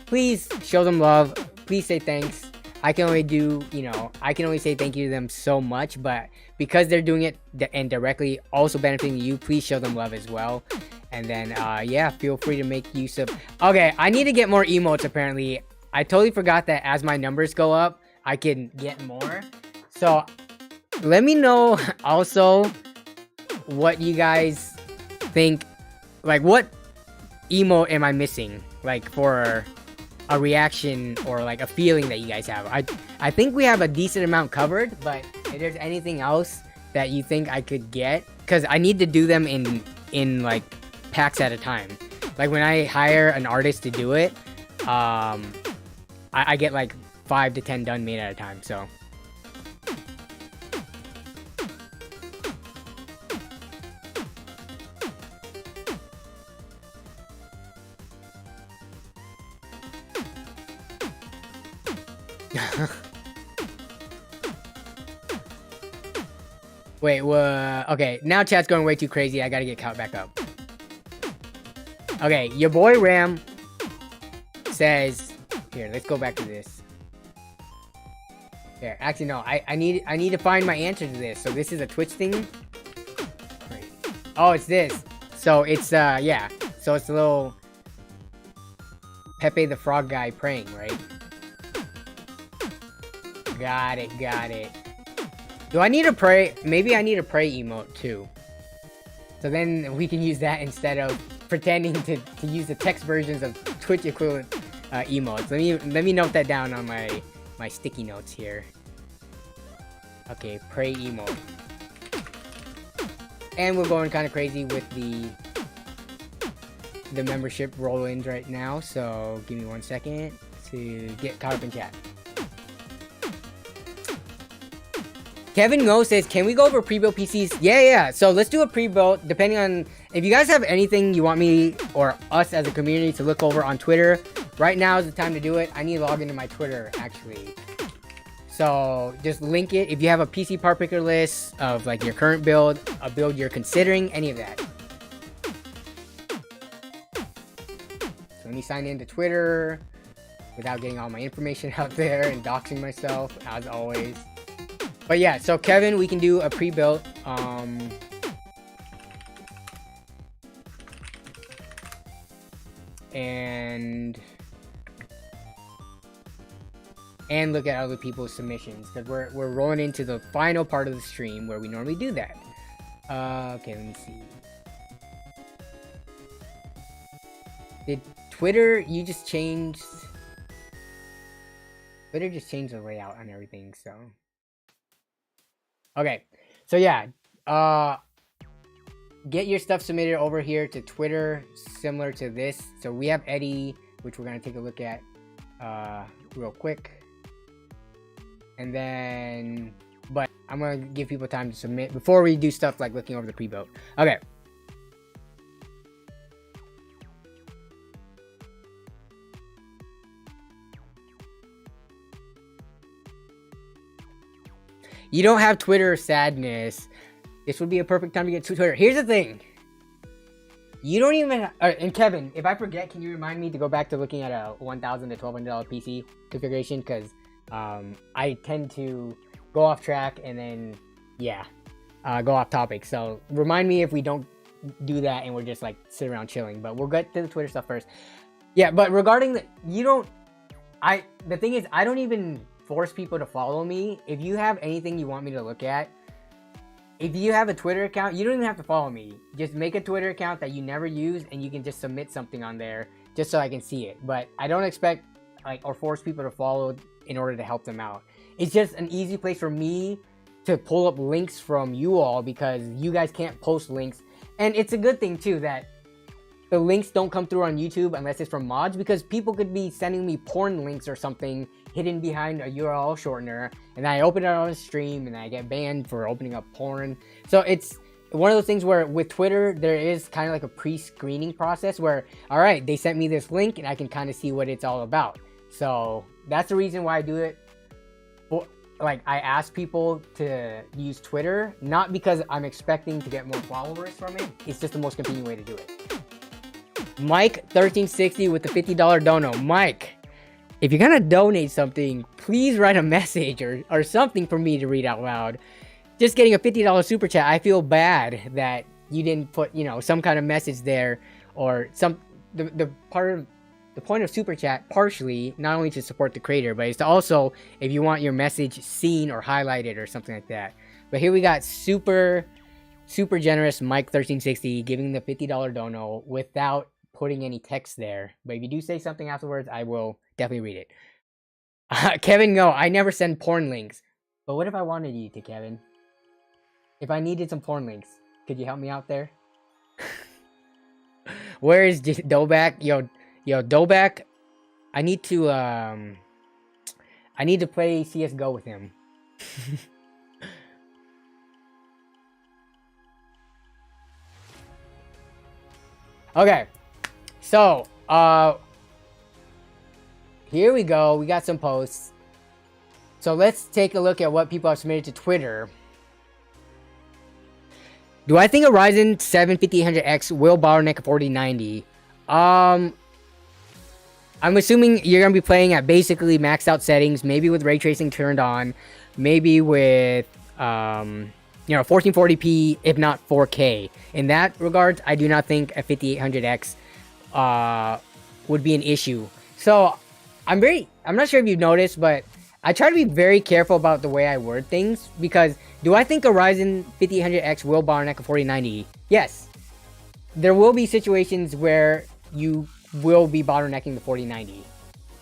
please show them love. Please say thanks. I can only do, you know, I can only say thank you to them so much, but because they're doing it and directly also benefiting you, please show them love as well. And then, yeah, feel free to make use of... Okay, I need to get more emotes, apparently. I totally forgot that as my numbers go up, I can get more. So, let me know also what you guys think. Like, what emote am I missing? Like, for a reaction or like a feeling that you guys have. I think we have a decent amount covered, but if there's anything else that you think I could get, because I need to do them in like packs at a time. Like when I hire an artist to do it, I get like 5 to 10 done made at a time. So wait, okay, now chat's going way too crazy. I gotta get caught back up. Okay, your boy Ram says, here, let's go back to this. Here, actually no, I need to find my answer to this. So this is a Twitch thing. Wait. Oh, it's this. So it's yeah. So it's a little Pepe the Frog guy praying, right? Got it, got it. Do I need to pray? Maybe I need a pray emote too. So then we can use that instead of pretending to use the text versions of Twitch equivalent emotes. Let me note that down on my sticky notes here. Okay, pray emote. And we're going kind of crazy with the membership roll-ins right now. So give me 1 second to get caught up in chat. Kevin Ngo says, can we go over pre-built PCs? Yeah. So let's do a pre-built, depending on... If you guys have anything you want me or us as a community to look over on Twitter, right now is the time to do it. I need to log into my Twitter, actually. So just link it. If you have a PC part picker list of like your current build, a build you're considering, any of that. So let me sign into Twitter without getting all my information out there and doxing myself, as always. But yeah, so Kevin, we can do a pre-built. And look at other people's submissions, because we're rolling into the final part of the stream where we normally do that. Okay, let me see. Did Twitter, you just changed... Twitter just changed the layout on everything, so... Okay, so yeah, get your stuff submitted over here to Twitter, similar to this. So we have Eddie, which we're going to take a look at real quick. And then, but I'm going to give people time to submit before we do stuff like looking over the pre-built. Okay. You don't have Twitter, sadness. This would be a perfect time to get to Twitter. Here's the thing. You don't even... and Kevin, if I forget, can you remind me to go back to looking at a $1,000 to $1,200 PC configuration? Because I tend to go off track and then, yeah, go off topic. So remind me if we don't do that and we're just like sit around chilling. But we'll get to the Twitter stuff first. Yeah, but regarding the, the thing is, I don't even force people to follow me. If you have anything you want me to look at, if you have a Twitter account, you don't even have to follow me. Just make a Twitter account that you never use, and you can just submit something on there just so I can see it. But I don't expect or force people to follow in order to help them out. It's just an easy place for me to pull up links from you all, because you guys can't post links. And it's a good thing too that the links don't come through on YouTube unless it's from mods, because people could be sending me porn links or something hidden behind a URL shortener, and I open it on a stream and I get banned for opening up porn. So it's one of those things where with Twitter, there is kind of like a pre-screening process where, all right, they sent me this link and I can kind of see what it's all about. So that's the reason why I do it. Like, I ask people to use Twitter, not because I'm expecting to get more followers from it. It's just the most convenient way to do it. Mike1360 with the $50 dono. Mike, if you're gonna donate something, please write a message or something for me to read out loud. Just getting a $50 super chat, I feel bad that you didn't put, you know, some kind of message there, or the point of super chat, partially, not only to support the creator, but it's to also, if you want your message seen or highlighted or something like that. But here we got super generous Mike1360 giving the $50 dono without putting any text there. But if you do say something afterwards, I will definitely read it. Kevin, no, I never send porn links. But what if I wanted you to, Kevin? If I needed some porn links, could you help me out there? Where is Doback? Yo, Doback, I need to play CSGO with him. Okay, so, here we go. We got some posts. So let's take a look at what people have submitted to Twitter. Do I think a Ryzen 7 5800X will bottleneck a 4090? I'm assuming you're going to be playing at basically maxed out settings, maybe with ray tracing turned on, maybe with, 1440p, if not 4K. In that regard, I do not think a 5800X would be an issue. So, I'm not sure if you've noticed, but I try to be very careful about the way I word things, because do I think a Ryzen 5800X will bottleneck a 4090? Yes. There will be situations where you will be bottlenecking the 4090.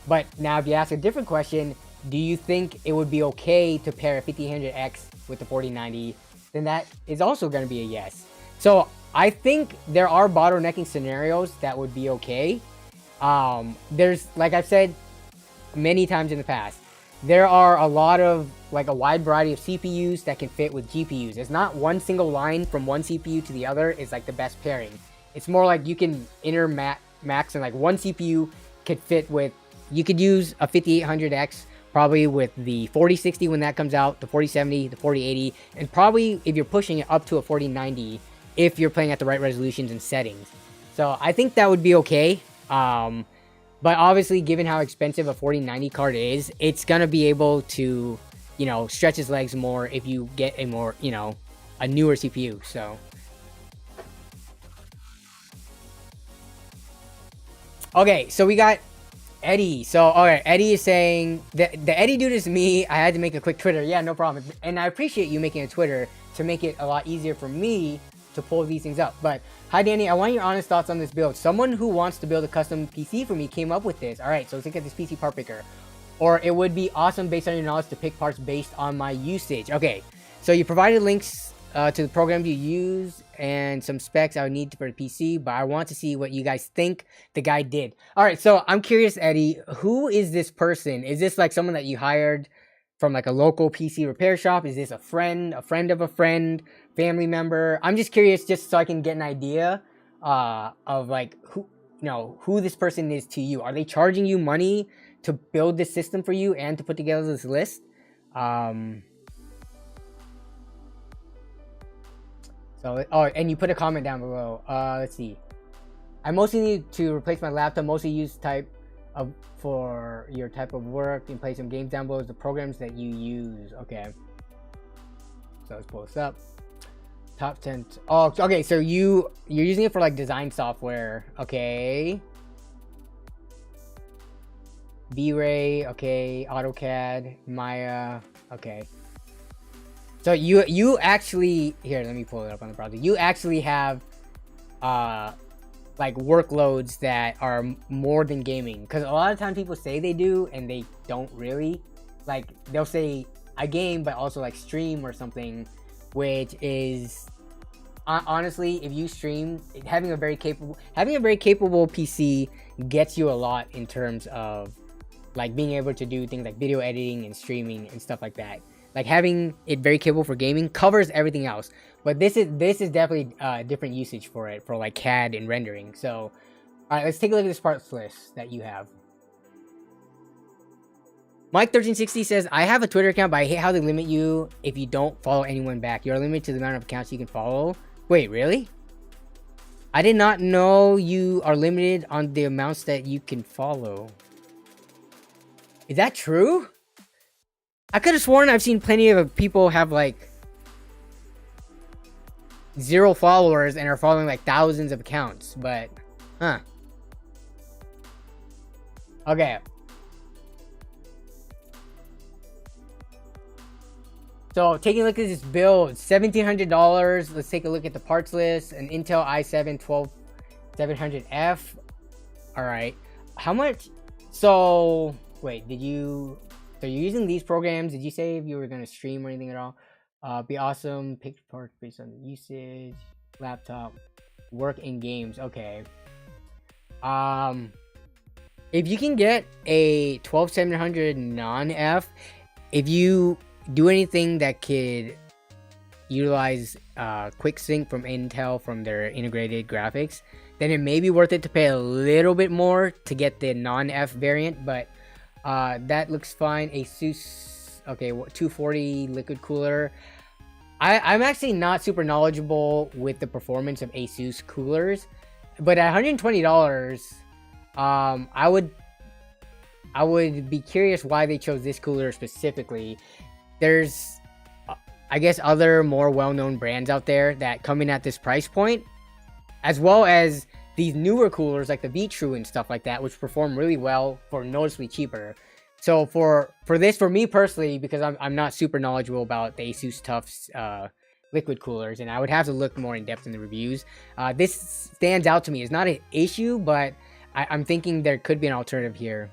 But now if you ask a different question, do you think it would be okay to pair a 5800X with the 4090? Then that is also going to be a yes. So I think there are bottlenecking scenarios that would be okay. There's, like I've said many times in the past, there are a lot of, like, a wide variety of CPUs that can fit with GPUs. It's not one single line from one CPU to the other is like the best pairing. It's more like you can max, and like one CPU could fit with, you could use a 5800X probably with the 4060 when that comes out, the 4070, the 4080, and probably if you're pushing it up to a 4090 if you're playing at the right resolutions and settings. So I think that would be okay. But obviously, given how expensive a 4090 card is, it's gonna be able to, stretch its legs more if you get a more, a newer CPU. So okay, so we got Eddie. So, alright, Eddie is saying, the Eddie dude is me. I had to make a quick Twitter. Yeah, no problem. And I appreciate you making a Twitter to make it a lot easier for me to pull these things up. But, hi Danny, I want your honest thoughts on this build. Someone who wants to build a custom PC for me came up with this. Alright, so let's look at this PC part picker. Or it would be awesome based on your knowledge to pick parts based on my usage. Okay, so you provided links to the programs you use and some specs I would need for the PC, but I want to see what you guys think the guy did. All right, so I'm curious, Eddie, who is this person? Is this like someone that you hired from like a local PC repair shop? Is this a friend of a friend, family member? I'm just curious, just so I can get an idea of like who this person is to you. Are they charging you money to build this system for you and to put together this list? So, and you put a comment down below. Let's see. I mostly need to replace my laptop. Mostly use for your type of work. You can play some games down below. The programs that you use. Okay. So let's pull this up. Top 10. Oh, okay. So you're using it for like design software. Okay. V-Ray, okay, AutoCAD, Maya, okay. So you actually, here, let me pull it up on the browser. You actually have like workloads that are more than gaming, because a lot of times people say they do and they don't really. Like they'll say I game but also like stream or something, which is honestly, if you stream, having a very capable PC gets you a lot in terms of like being able to do things like video editing and streaming and stuff like that. Like having it very capable for gaming covers everything else, but this is definitely different usage for it, for like CAD and rendering. So all right, let's take a look at this parts list that you have. Mike1360 says, I have a Twitter account, but I hate how they limit you if you don't follow anyone back. You're limited to the amount of accounts you can follow. Wait, really? I did not know you are limited on the amounts that you can follow. Is that true? I could have sworn I've seen plenty of people have like 0 followers and are following like thousands of accounts, but huh. Okay. So taking a look at this build, $1,700. Let's take a look at the parts list. An Intel i7 12700F. All right. How much? So wait, so you're using these programs? Did you say if you were going to stream or anything at all? Be awesome. Pick parts based on the usage. Laptop. Work in games. Okay. If you can get a 12700 non-F, if you do anything that could utilize quick sync from Intel from their integrated graphics, then it may be worth it to pay a little bit more to get the non-F variant, but that looks fine. Asus, okay, 240 liquid cooler. I'm actually not super knowledgeable with the performance of Asus coolers, but at $120, I would be curious why they chose this cooler specifically. There's, I guess, other more well-known brands out there that come in at this price point, as well as these newer coolers like the Vetroo and stuff like that, which perform really well for noticeably cheaper. So for me personally, because I'm not super knowledgeable about the Asus Tufts liquid coolers, and I would have to look more in depth in the reviews, this stands out to me. It's not an issue, but I'm thinking there could be an alternative here.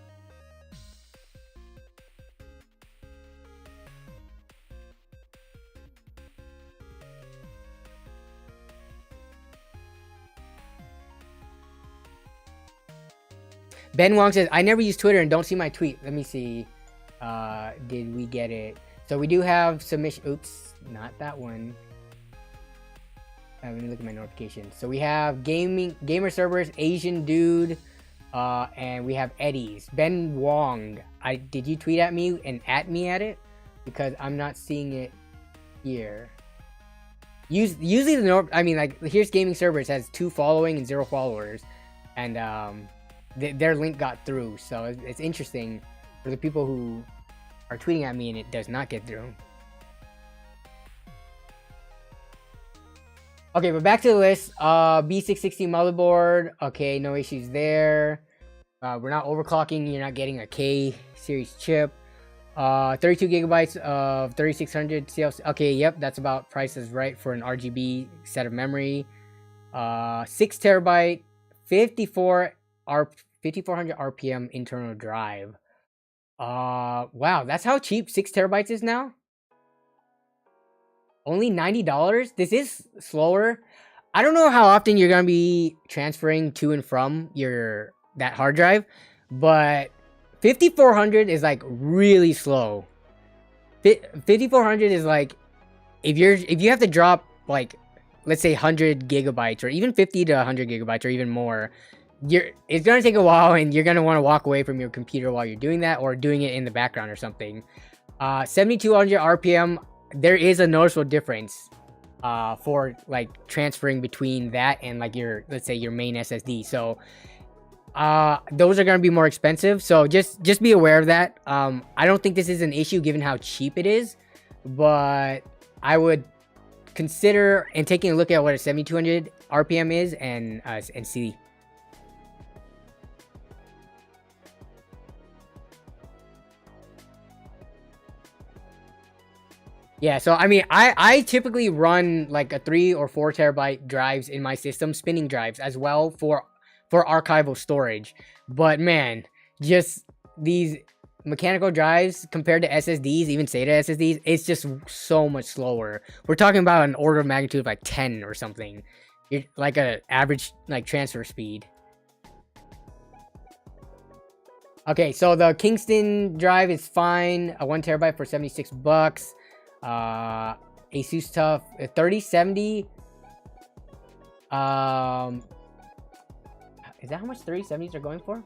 Ben Wong says, I never use Twitter and don't see my tweet. Let me see. Did we get it? So we do have submission. Oops, not that one. Let me look at my notifications. So we have gamer servers, Asian dude, and we have Eddie's. Ben Wong. Did you tweet at me and at me at it? Because I'm not seeing it here. Usually like here's gaming servers has 2 following and 0 followers, and their link got through, so it's interesting for the people who are tweeting at me and it does not get through. Okay, but back to the list. B660 motherboard. Okay, no issues there. We're not overclocking. You're not getting a K series chip. 32 gigabytes of 3600 CLC. Okay, yep, that's about price is right for an RGB set of memory. 6 terabyte, 5400 RPM internal drive. Wow, that's how cheap 6 terabytes is now. Only $90. This is slower. I don't know how often you're gonna be transferring to and from that hard drive, but 5400 is like really slow. 5400 is like if you have to drop like, let's say 100 gigabytes or even 50 to 100 gigabytes or even more, it's gonna take a while and you're gonna want to walk away from your computer while you're doing that, or doing it in the background or something. 7200 RPM, there is a noticeable difference for like transferring between that and like let's say your main SSD. So those are going to be more expensive, so just be aware of that. I don't think this is an issue given how cheap it is, but I would consider and taking a look at what a 7200 RPM is and see. Yeah, so I mean, I typically run like a 3 or 4 terabyte drives in my system, spinning drives as well for archival storage. But man, just these mechanical drives compared to SSDs, even SATA SSDs, it's just so much slower. We're talking about an order of magnitude of like 10 or something. Like a average like transfer speed. Okay, so the Kingston drive is fine. A 1 terabyte for $76. Asus Tough 3070. Is that how much 3070s are going for?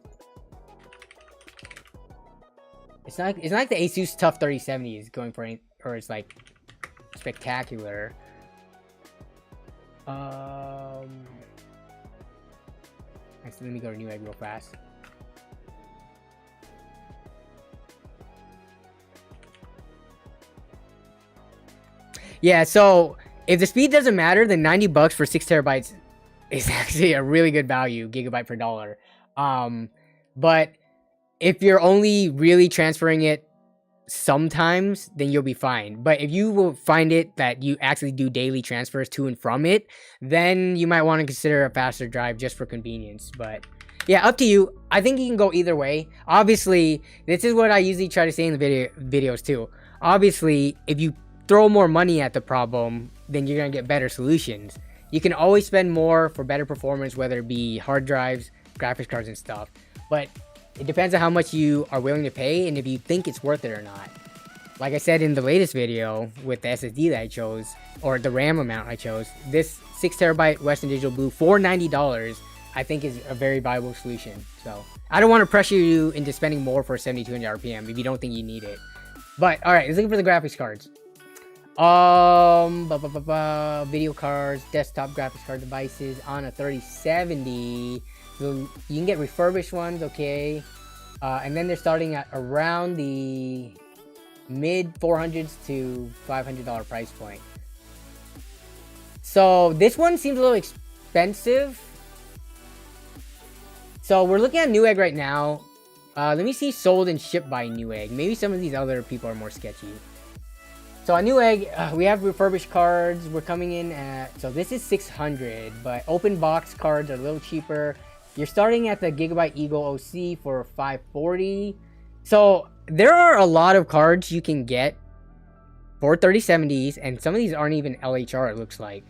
It's not like the Asus Tough 3070 is going for any, or it's like spectacular. Actually, let me go to Newegg real fast. Yeah, so if the speed doesn't matter, then $90 for 6 terabytes is actually a really good value, gigabyte per dollar. But if you're only really transferring it sometimes, then you'll be fine. But if you will find it that you actually do daily transfers to and from it, then you might want to consider a faster drive just for convenience. But yeah, up to you. I think you can go either way. Obviously, this is what I usually try to say in the videos too. Obviously, if you throw more money at the problem, then you're gonna get better solutions. You can always spend more for better performance, whether it be hard drives, graphics cards, and stuff. But it depends on how much you are willing to pay and if you think it's worth it or not. Like I said in the latest video with the SSD that I chose, or the RAM amount I chose, this 6 terabyte Western Digital Blue for $90 I think is a very viable solution. So I don't want to pressure you into spending more for 7200 RPM if you don't think you need it. But alright, let's look for the graphics cards. Video cards, desktop graphics card devices on a 3070. So you can get refurbished ones, okay. And then they're starting at around the mid 400s to $500 price point. So this one seems a little expensive. So we're looking at Newegg right now. Let me see sold and shipped by Newegg. Maybe some of these other people are more sketchy. So on Newegg, we have refurbished cards. We're coming in at, so this is 600, but open box cards are a little cheaper. You're starting at the Gigabyte Eagle OC for 540. So there are a lot of cards you can get for 3070s, and some of these aren't even LHR, it looks like,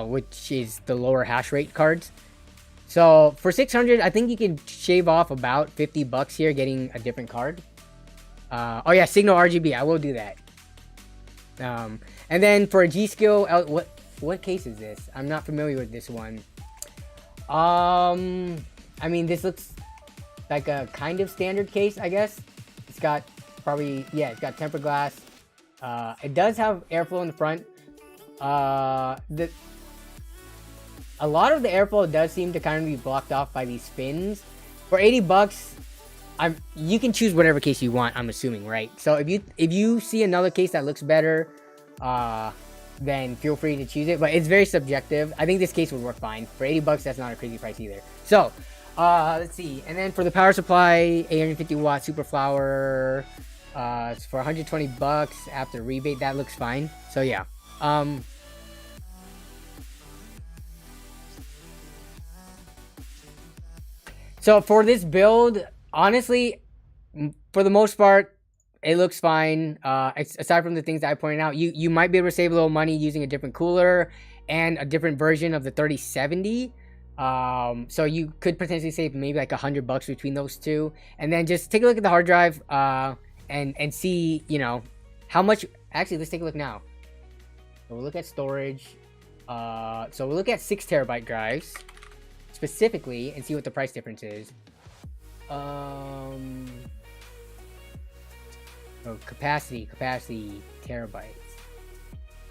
which is the lower hash rate cards. So for 600, I think you can shave off about $50 here getting a different card. Oh yeah, Signal RGB, I will do that. And then for a G-Skill, what case is this? I'm not familiar with this one. I mean, this looks like a kind of standard case, I guess. It's got probably, yeah, it's got tempered glass. It does have airflow in the front. A lot of the airflow does seem to kind of be blocked off by these fins. For $80, you can choose whatever case you want, I'm assuming, right? So if you see another case that looks better, then feel free to choose it. But it's very subjective. I think this case would work fine. For $80, that's not a crazy price either. So, let's see. And then for the power supply, 850 watt Super Flower, it's for $120 after rebate. That looks fine. So yeah. So for this build, honestly, for the most part, it looks fine. Aside from the things that I pointed out, you might be able to save a little money using a different cooler and a different version of the 3070. So you could potentially save maybe like $100 between those two. And then just take a look at the hard drive and see, you know, how much. Actually, let's take a look now. So we'll look at storage. So we'll look at 6 terabyte drives specifically and see what the price difference is. Oh, capacity terabytes.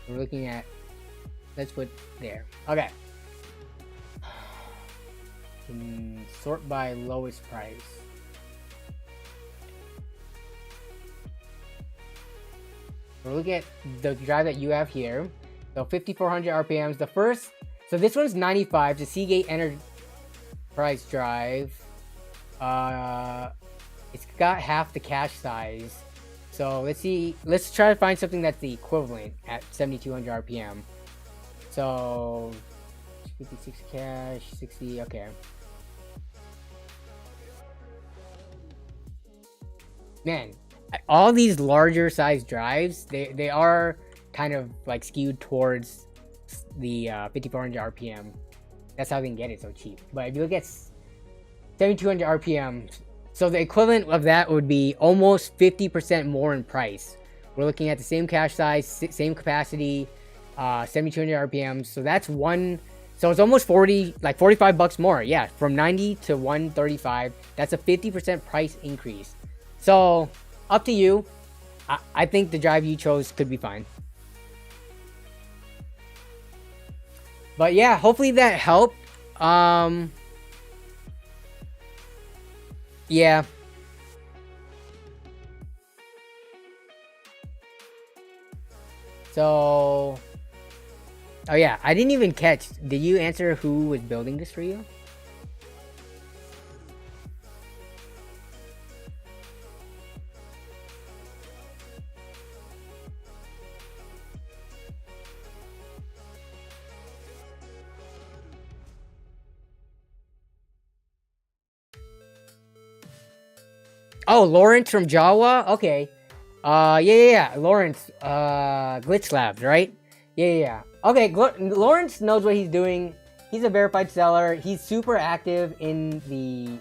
We're looking at, let's put there. Okay. Sort by lowest price. We're looking at the drive that you have here. So 5400 RPMs. The first, so this one's 95. The Seagate Enterprise drive. It's got half the cache size. So let's see. Let's try to find something that's the equivalent at 7,200 RPM. So 56 cash, 60. Okay. Man, all these larger size drives, they are kind of like skewed towards the 5,400 RPM. That's how they can get it so cheap. But if you look at 7,200 RPM, so the equivalent of that would be almost 50% more in price. We're looking at the same cache size, same capacity, 7,200 RPM. So that's so it's almost 45 bucks more. Yeah, from 90 to 135. That's a 50% price increase. So up to you. I think the drive you chose could be fine. But yeah, hopefully that helped. Yeah. So, oh yeah, I didn't even catch. Did you answer who was building this for you? Oh, Lawrence from Jawa? Okay. Yeah. Lawrence, Glitch Labs, right? Yeah. Okay, Lawrence knows what he's doing. He's a verified seller. He's super active in the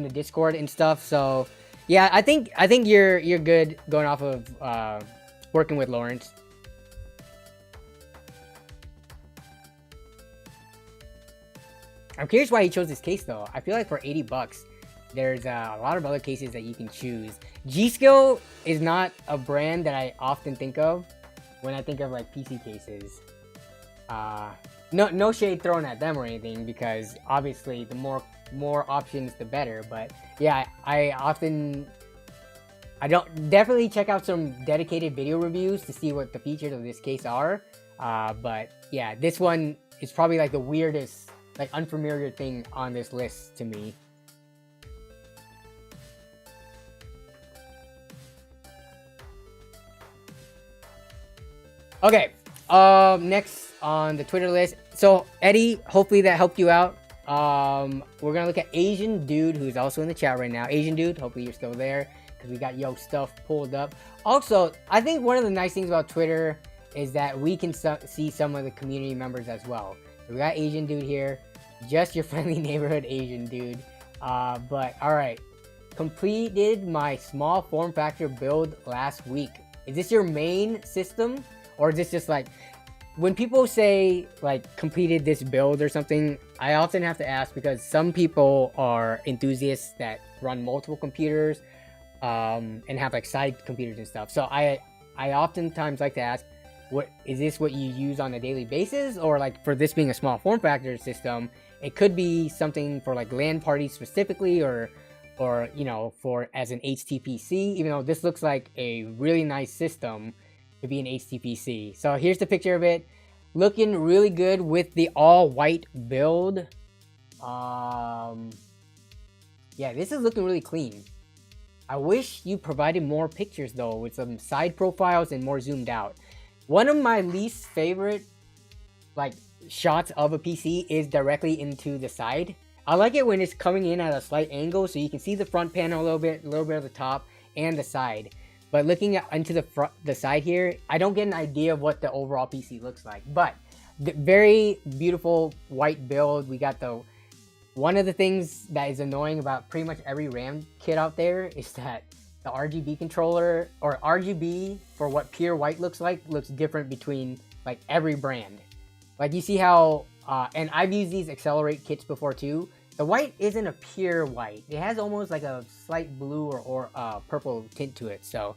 Discord and stuff. So, yeah, I think you're good going off of working with Lawrence. I'm curious why he chose this case though. I feel like for 80 bucks, there's a lot of other cases that you can choose. G-Skill is not a brand that I often think of when I think of like PC cases. No shade thrown at them or anything, because obviously the more options the better. But yeah, I don't definitely check out some dedicated video reviews to see what the features of this case are. But yeah, this one is probably like the weirdest, like unfamiliar thing on this list to me. Okay, next on the Twitter list. So Eddie, hopefully that helped you out. We're gonna look at Asian Dude, who's also in the chat right now. Asian Dude, hopefully you're still there, because we got your stuff pulled up. Also, I think one of the nice things about Twitter is that we can see some of the community members as well. So we got Asian Dude here, just your friendly neighborhood Asian Dude. But all right, completed my small form factor build last week. Is this your main system? Or is this just like, when people say like completed this build or something, I often have to ask, because some people are enthusiasts that run multiple computers and have like side computers and stuff. So I oftentimes like to ask, is this what you use on a daily basis? Or like, for this being a small form factor system, it could be something for like LAN parties specifically, or you know, for as an HTPC, even though this looks like a really nice system to be an HTPC. So here's the picture of it, looking really good with the all white build. Yeah, this is looking really clean. I wish you provided more pictures though, with some side profiles and more zoomed out. One of my least favorite like shots of a PC is directly into the side. I like it when it's coming in at a slight angle, so you can see the front panel a little bit of the top and the side. But looking into the side here, I don't get an idea of what the overall PC looks like. But the very beautiful white build. We got one of the things that is annoying about pretty much every RAM kit out there is that the RGB controller, or RGB for what pure white looks like, looks different between like every brand. Like you see how, and I've used these Accelerate kits before too. The white isn't a pure white. It has almost like a slight blue or purple tint to it. So,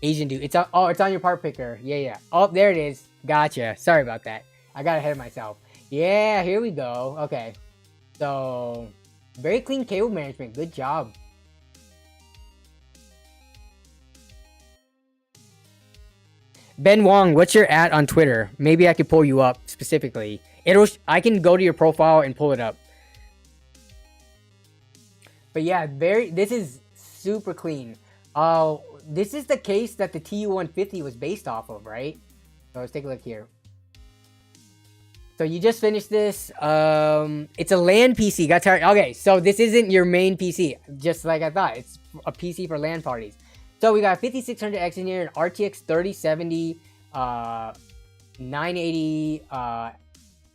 Asian Dude, it's on your part picker. Yeah. Oh, there it is. Gotcha. Sorry about that. I got ahead of myself. Yeah, here we go. Okay. So, very clean cable management. Good job. Ben Wong, what's your @ on Twitter? Maybe I could pull you up specifically. I can go to your profile and pull it up. But yeah, this is super clean. Oh, this is the case that the TU-150 was based off of, right? So let's take a look here. So you just finished this. It's a LAN PC. Got tired. Okay, so this isn't your main PC, just like I thought. It's a PC for LAN parties. So we got 5600X in here, an RTX 3070, 980,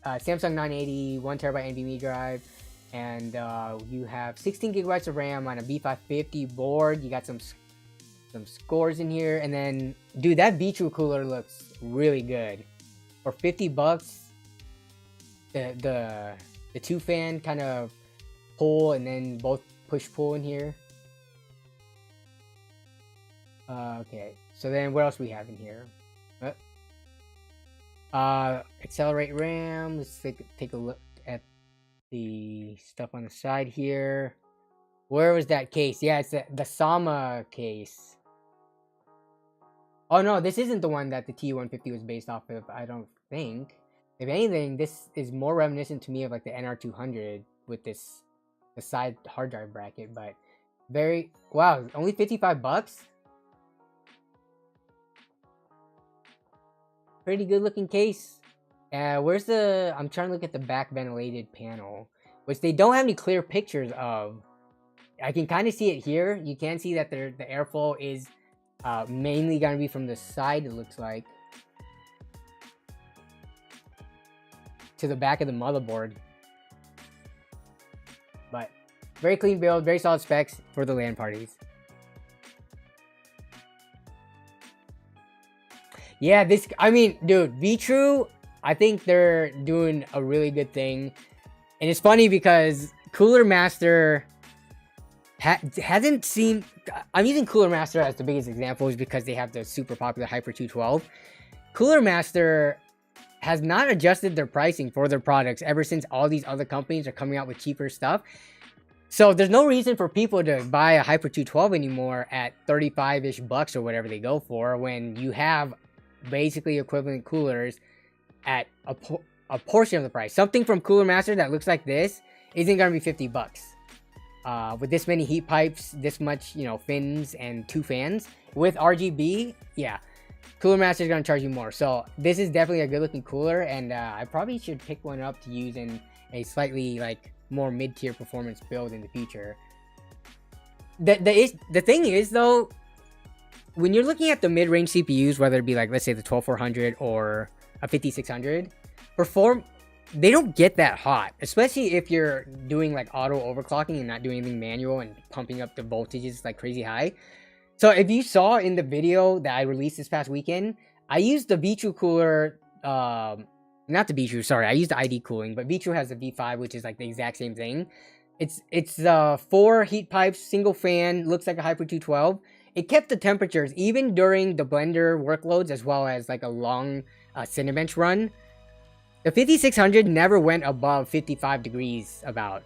Samsung 980, 1TB NVMe drive, and you have 16 gigabytes of RAM on a B550 board. You got some scores in here, and then dude, that Vetroo cooler looks really good for $50. The two fan kind of pull and then both push pull in here. Okay, so then what else we have in here? Accelerate RAM. Let's take a look at the stuff on the side here. Where was that case? Yeah, it's the Sama case. Oh no, this isn't the one that the TU-150 was based off of, I don't think. If anything, this is more reminiscent to me of like the NR200 with the side hard drive bracket, but wow, only $55? Pretty good looking case. Where's I'm trying to look at the back ventilated panel, which they don't have any clear pictures of. I can kind of see it here. You can see that the airflow is mainly going to be from the side, it looks like, to the back of the motherboard. But very clean build, very solid specs for the LAN parties. Yeah, I mean, dude, Vetroo, I think they're doing a really good thing. And it's funny because Cooler Master hasn't seen... I'm using Cooler Master as the biggest example is because they have the super popular Hyper 212. Cooler Master has not adjusted their pricing for their products ever since all these other companies are coming out with cheaper stuff. So there's no reason for people to buy a Hyper 212 anymore at 35-ish bucks or whatever they go for when you have basically equivalent coolers at a portion of the price. Something from Cooler Master that looks like this isn't going to be $50. With this many heat pipes, this much, fins and two fans with RGB, yeah, Cooler Master is going to charge you more. So this is definitely a good looking cooler, and I probably should pick one up to use in a slightly more mid-tier performance build in the future. The thing is though, when you're looking at the mid-range CPUs, whether it be let's say the 12400 or a 5600, they don't get that hot, especially if you're doing auto overclocking and not doing anything manual and pumping up the voltages crazy high. So if you saw in the video that I released this past weekend, I used the Vetroo cooler, not the Vetroo, sorry, I used the ID cooling, but Vetroo has the V5, which is the exact same thing. It's 4 heat pipes, single fan, looks like a Hyper 212. It kept the temperatures even during the Blender workloads as well as a long Cinebench run. The 5600 never went above 55 degrees about.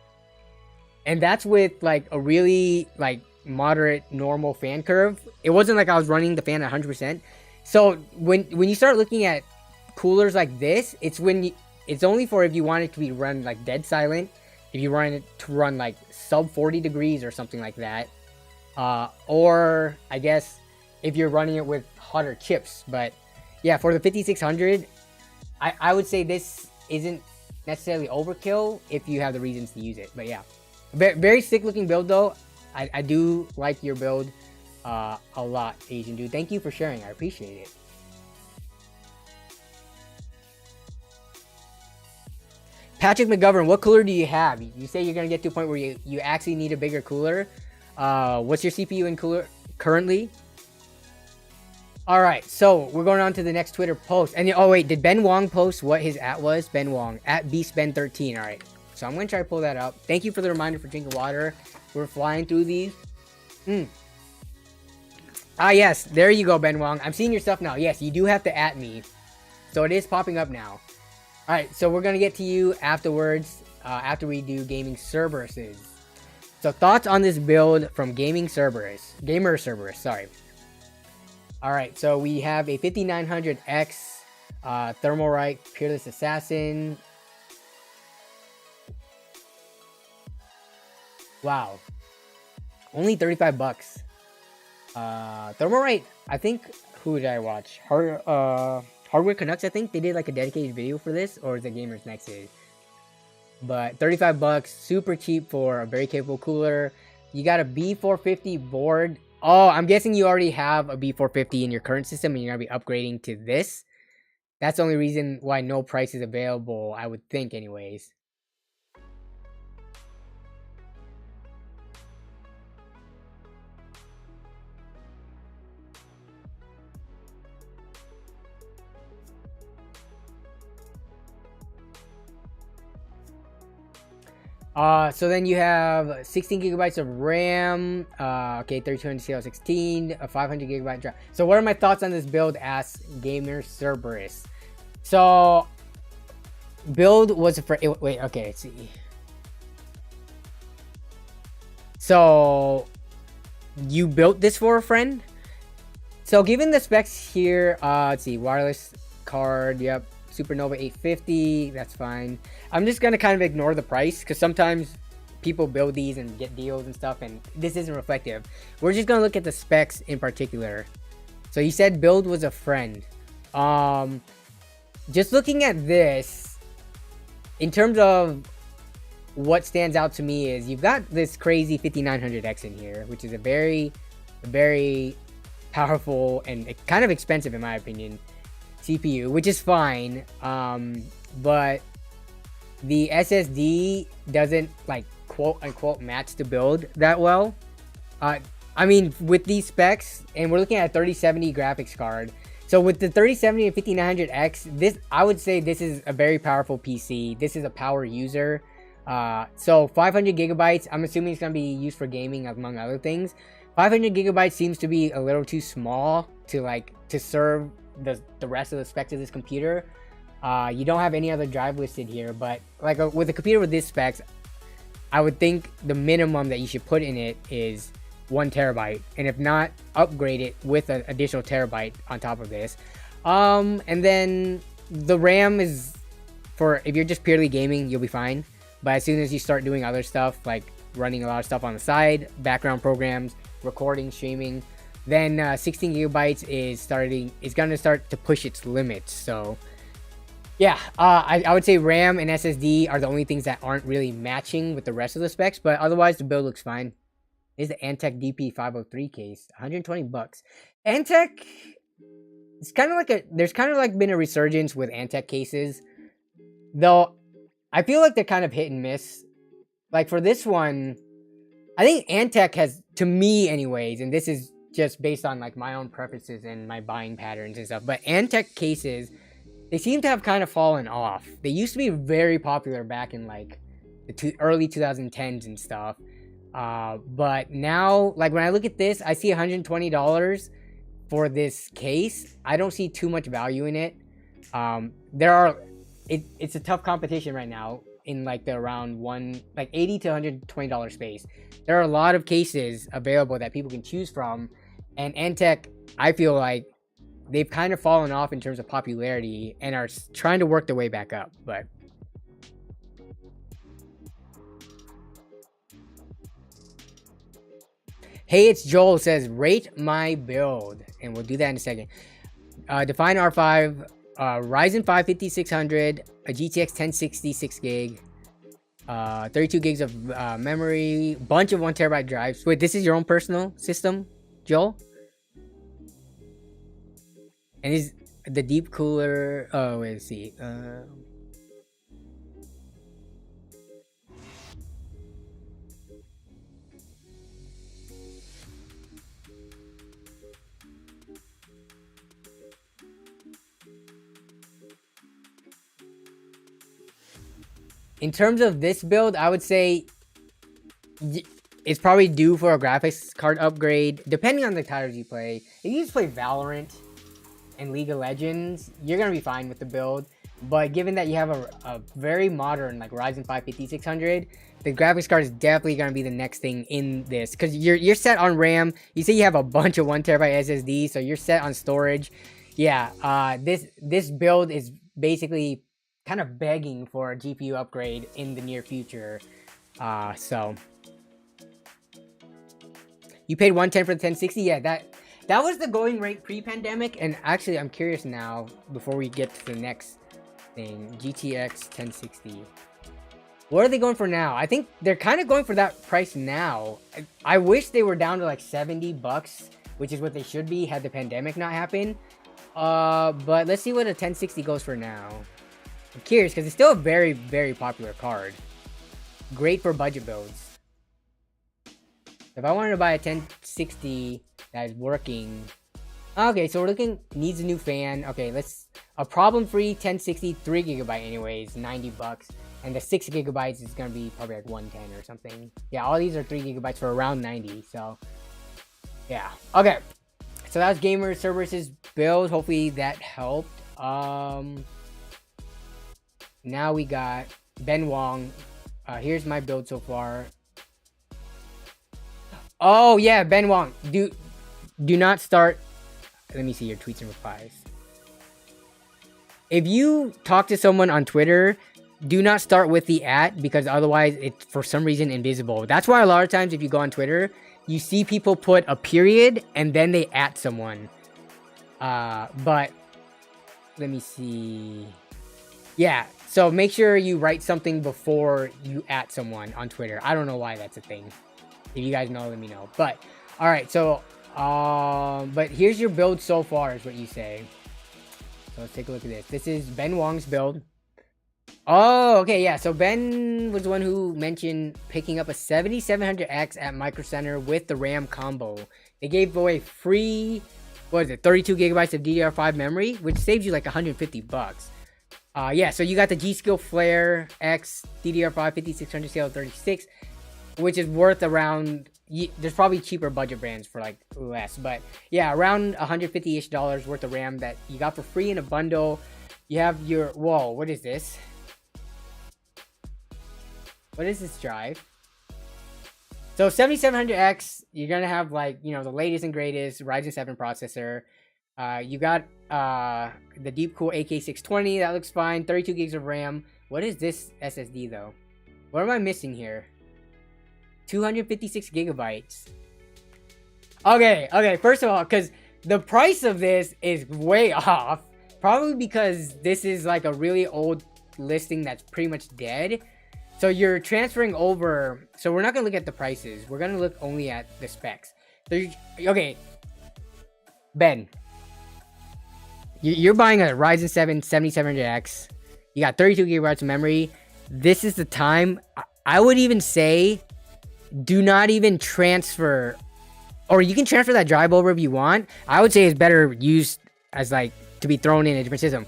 And that's with a really moderate normal fan curve. It wasn't I was running the fan at 100%. So when you start looking at coolers like this, it's only for if you want it to be run dead silent, if you want it to run sub 40 degrees or something like that. Or I guess if you're running it with hotter chips. But yeah, for the 5600, I would say this isn't necessarily overkill if you have the reasons to use it. But yeah, very sick looking build though. I do like your build a lot, Asian dude. Thank you for sharing. I appreciate it. Patrick McGovern, what cooler do you have? You say you're gonna get to a point where you actually need a bigger cooler. What's your CPU and cooler currently? Alright, so we're going on to the next Twitter post. And oh wait, did Ben Wong post what his @? Ben Wong, @BeastBen13. Alright, so I'm gonna try to pull that up. Thank you for the reminder for drinking water. We're flying through these. Ah yes, there you go, Ben Wong. I'm seeing your stuff now. Yes, you do have to @me. So it is popping up now. Alright, so we're gonna get to you afterwards, after we do gaming Cerberus's. So thoughts on this build from Gamer Cerberus, sorry. Alright, so we have a 5900X Thermalright Peerless Assassin. Wow. Only $35. Thermalright, I think, who did I watch? Hardware Canucks, I think they did like a dedicated video for this, or is it Gamers Nexus? But 35 bucks, super cheap for a very capable cooler. You got a B450 board. Oh, I'm guessing you already have a B450 in your current system and you're gonna be upgrading to this. That's the only reason why no price is available, I would think anyways. So then you have 16 gigabytes of RAM, okay, 3200 CL16, a 500 gigabyte drive. So what are my thoughts on this build? Asks Gamer Cerberus. So build was for wait, okay, let's see. So you built this for a friend? So given the specs here, let's see, wireless card, yep, Supernova 850, that's fine. I'm just gonna kind of ignore the price because sometimes people build these and get deals and stuff, and this isn't reflective. We're just gonna look at the specs in particular. So you said build was a friend. Just looking at this, in terms of what stands out to me is you've got this crazy 5900X in here, which is a very, very powerful and kind of expensive in my opinion CPU, which is fine, but the SSD doesn't like quote unquote match the build that well. I mean, with these specs, and we're looking at a 3070 graphics card, so with the 3070 and 5900X, this, I would say this is a very powerful PC. This is a power user. So 500 gigabytes, I'm assuming it's going to be used for gaming among other things. 500 gigabytes seems to be a little too small to serve the rest of the specs of this computer. You don't have any other drive listed here, but like with a computer with this specs, I would think the minimum that you should put in it is 1 terabyte, and if not, upgrade it with an additional terabyte on top of this. And then the RAM is for if you're just purely gaming, you'll be fine. But as soon as you start doing other stuff, like running a lot of stuff on the side, background programs, recording, streaming, then 16 gigabytes is gonna start to push its limits. So yeah, I would say RAM and SSD are the only things that aren't really matching with the rest of the specs, but otherwise the build looks fine. This is the Antec DP503 case, 120 bucks. Antec, it's kind of like there's kind of like been a resurgence with Antec cases, though I feel like they're kind of hit and miss. Like for this one, I think Antec has, to me anyways, and this is just based on like my own preferences and my buying patterns and stuff, but Antec cases, they seem to have kind of fallen off. They used to be very popular back in like the early 2010s and stuff. But now, like when I look at this, I see $120 for this case. I don't see too much value in it. It's a tough competition right now in like the around like $80 to $120 space. There are a lot of cases available that people can choose from, and Antec, I feel like they've kind of fallen off in terms of popularity and are trying to work their way back up, but hey, it's Joel says, rate my build. And we'll do that in a second. Define R5, Ryzen 5 5600, a GTX 1060 6 gig, 32 gigs of memory, bunch of 1 terabyte drives. Wait, this is your own personal system, Joel? And is the deep cooler, oh, wait, let's see. In terms of this build, I would say it's probably due for a graphics card upgrade, depending on the titles you play. If you just play Valorant and League of Legends, you're going to be fine with the build. But given that you have a very modern like Ryzen 5 5600, the graphics card is definitely going to be the next thing in this. Because you're set on RAM. You say you have a bunch of 1 terabyte SSD, so you're set on storage. Yeah, this build is basically kind of begging for a GPU upgrade in the near future. So You paid 110 for the 1060? Yeah, that was the going rate pre-pandemic. And actually, I'm curious now, before we get to the next thing, GTX 1060. What are they going for now? I think they're kind of going for that price now. I wish they were down to like $70, which is what they should be had the pandemic not happened. But let's see what a 1060 goes for now. I'm curious because it's still a very, very popular card. Great for budget builds. If I wanted to buy a 1060 that is working... Okay, so we're looking... Needs a new fan. Okay, let's... A problem-free 1060, 3GB anyways, $90. And the 6GB is going to be probably like 110 or something. Yeah, all these are 3GB for around 90. So, yeah. Okay. So that's Gamer Services build. Hopefully that helped. Now we got Ben Wong. Here's my build so far. Oh, yeah, Ben Wong. Do not start... Let me see your tweets and replies. If you talk to someone on Twitter... Do not start with the @ because otherwise it's for some reason invisible. That's why a lot of times if you go on Twitter, you see people put a period and then they @ someone. But let me see. Yeah, so make sure you write something before you @ someone on Twitter. I don't know why that's a thing. If you guys know, let me know. But all right, so but here's your build so far is what you say. So let's take a look at this. This is Ben Wong's build. Oh, okay, yeah. So Ben was the one who mentioned picking up a 7700X at Micro Center with the RAM combo. They gave away free, what is it, 32GB of DDR5 memory, which saves you like $150. Yeah, so you got the G-Skill Flare X DDR5 5600 CL36, which is worth around... There's probably cheaper budget brands for like less, but yeah, around $150-ish worth of RAM that you got for free in a bundle. You have your... Whoa, what is this? What is this drive? So 7700X, you're gonna have like, you know, the latest and greatest Ryzen 7 processor. You got the Deepcool AK620, that looks fine. 32 gigs of RAM. What is this SSD though? What am I missing here? 256 gigabytes. Okay, first of all, because the price of this is way off. Probably because this is like a really old listing that's pretty much dead. So you're transferring over. So we're not going to look at the prices. We're going to look only at the specs. So okay. Ben. You're buying a Ryzen 7 7700X. You got 32 gigabytes of memory. This is the time. I would even say do not even transfer. Or you can transfer that drive over if you want. I would say it's better used as like to be thrown in a different system.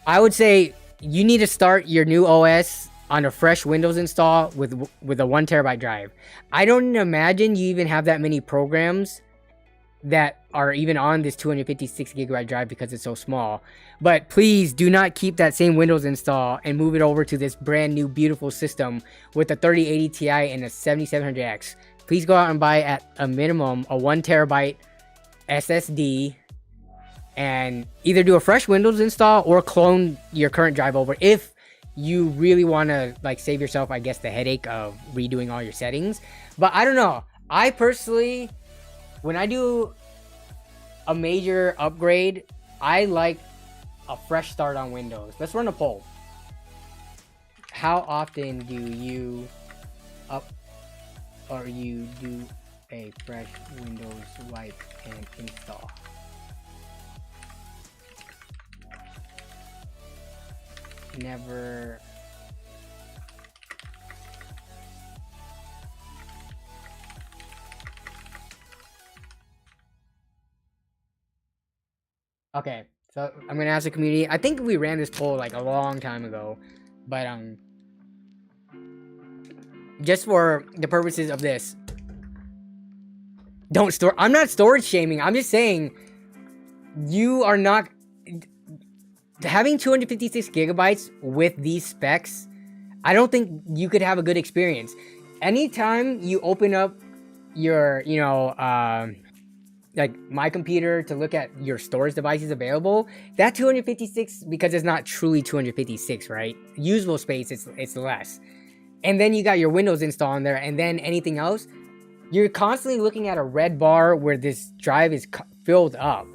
I would say you need to start your new OS on a fresh Windows install with a 1TB drive. I don't imagine you even have that many programs that are even on this 256 gigabyte drive because it's so small. But please do not keep that same Windows install and move it over to this brand new beautiful system with a 3080 Ti and a 7700X. Please go out and buy at a minimum a 1TB SSD and either do a fresh Windows install or clone your current drive over if you really want to like save yourself, I guess, the headache of redoing all your settings. But I don't know. I personally, when I do a major upgrade, I like a fresh start on Windows. Let's run a poll. How often do you do a fresh Windows wipe and install? Never. Okay, so I'm gonna ask the community. I think we ran this poll like a long time ago, but just for the purposes of this, don't store. I'm not storage shaming. I'm just saying you are not having 256 gigabytes with these specs. I don't think you could have a good experience. Anytime you open up your, like my computer to look at your storage devices available, that 256, because it's not truly 256, right? Usable space, it's less. And then you got your Windows install in there, and then anything else. you're constantly looking at a red bar where this drive is filled up,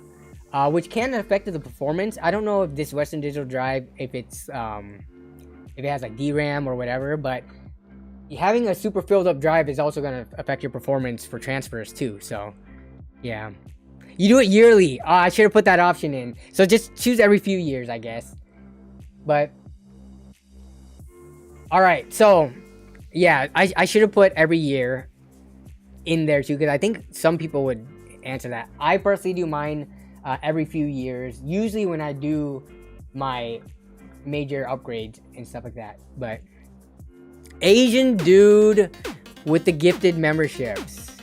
which can affect the performance. I don't know if this Western Digital drive, if it's if it has like DRAM or whatever, but having a super filled up drive is also going to affect your performance for transfers too. So yeah, you do it yearly. I should have put that option in. So just choose every few years, I guess. But all right, so yeah, I should have put every year in there too, because I think some people would answer that. I personally do mine every few years, usually when I do my major upgrades and stuff like that. But Asian dude with the gifted memberships.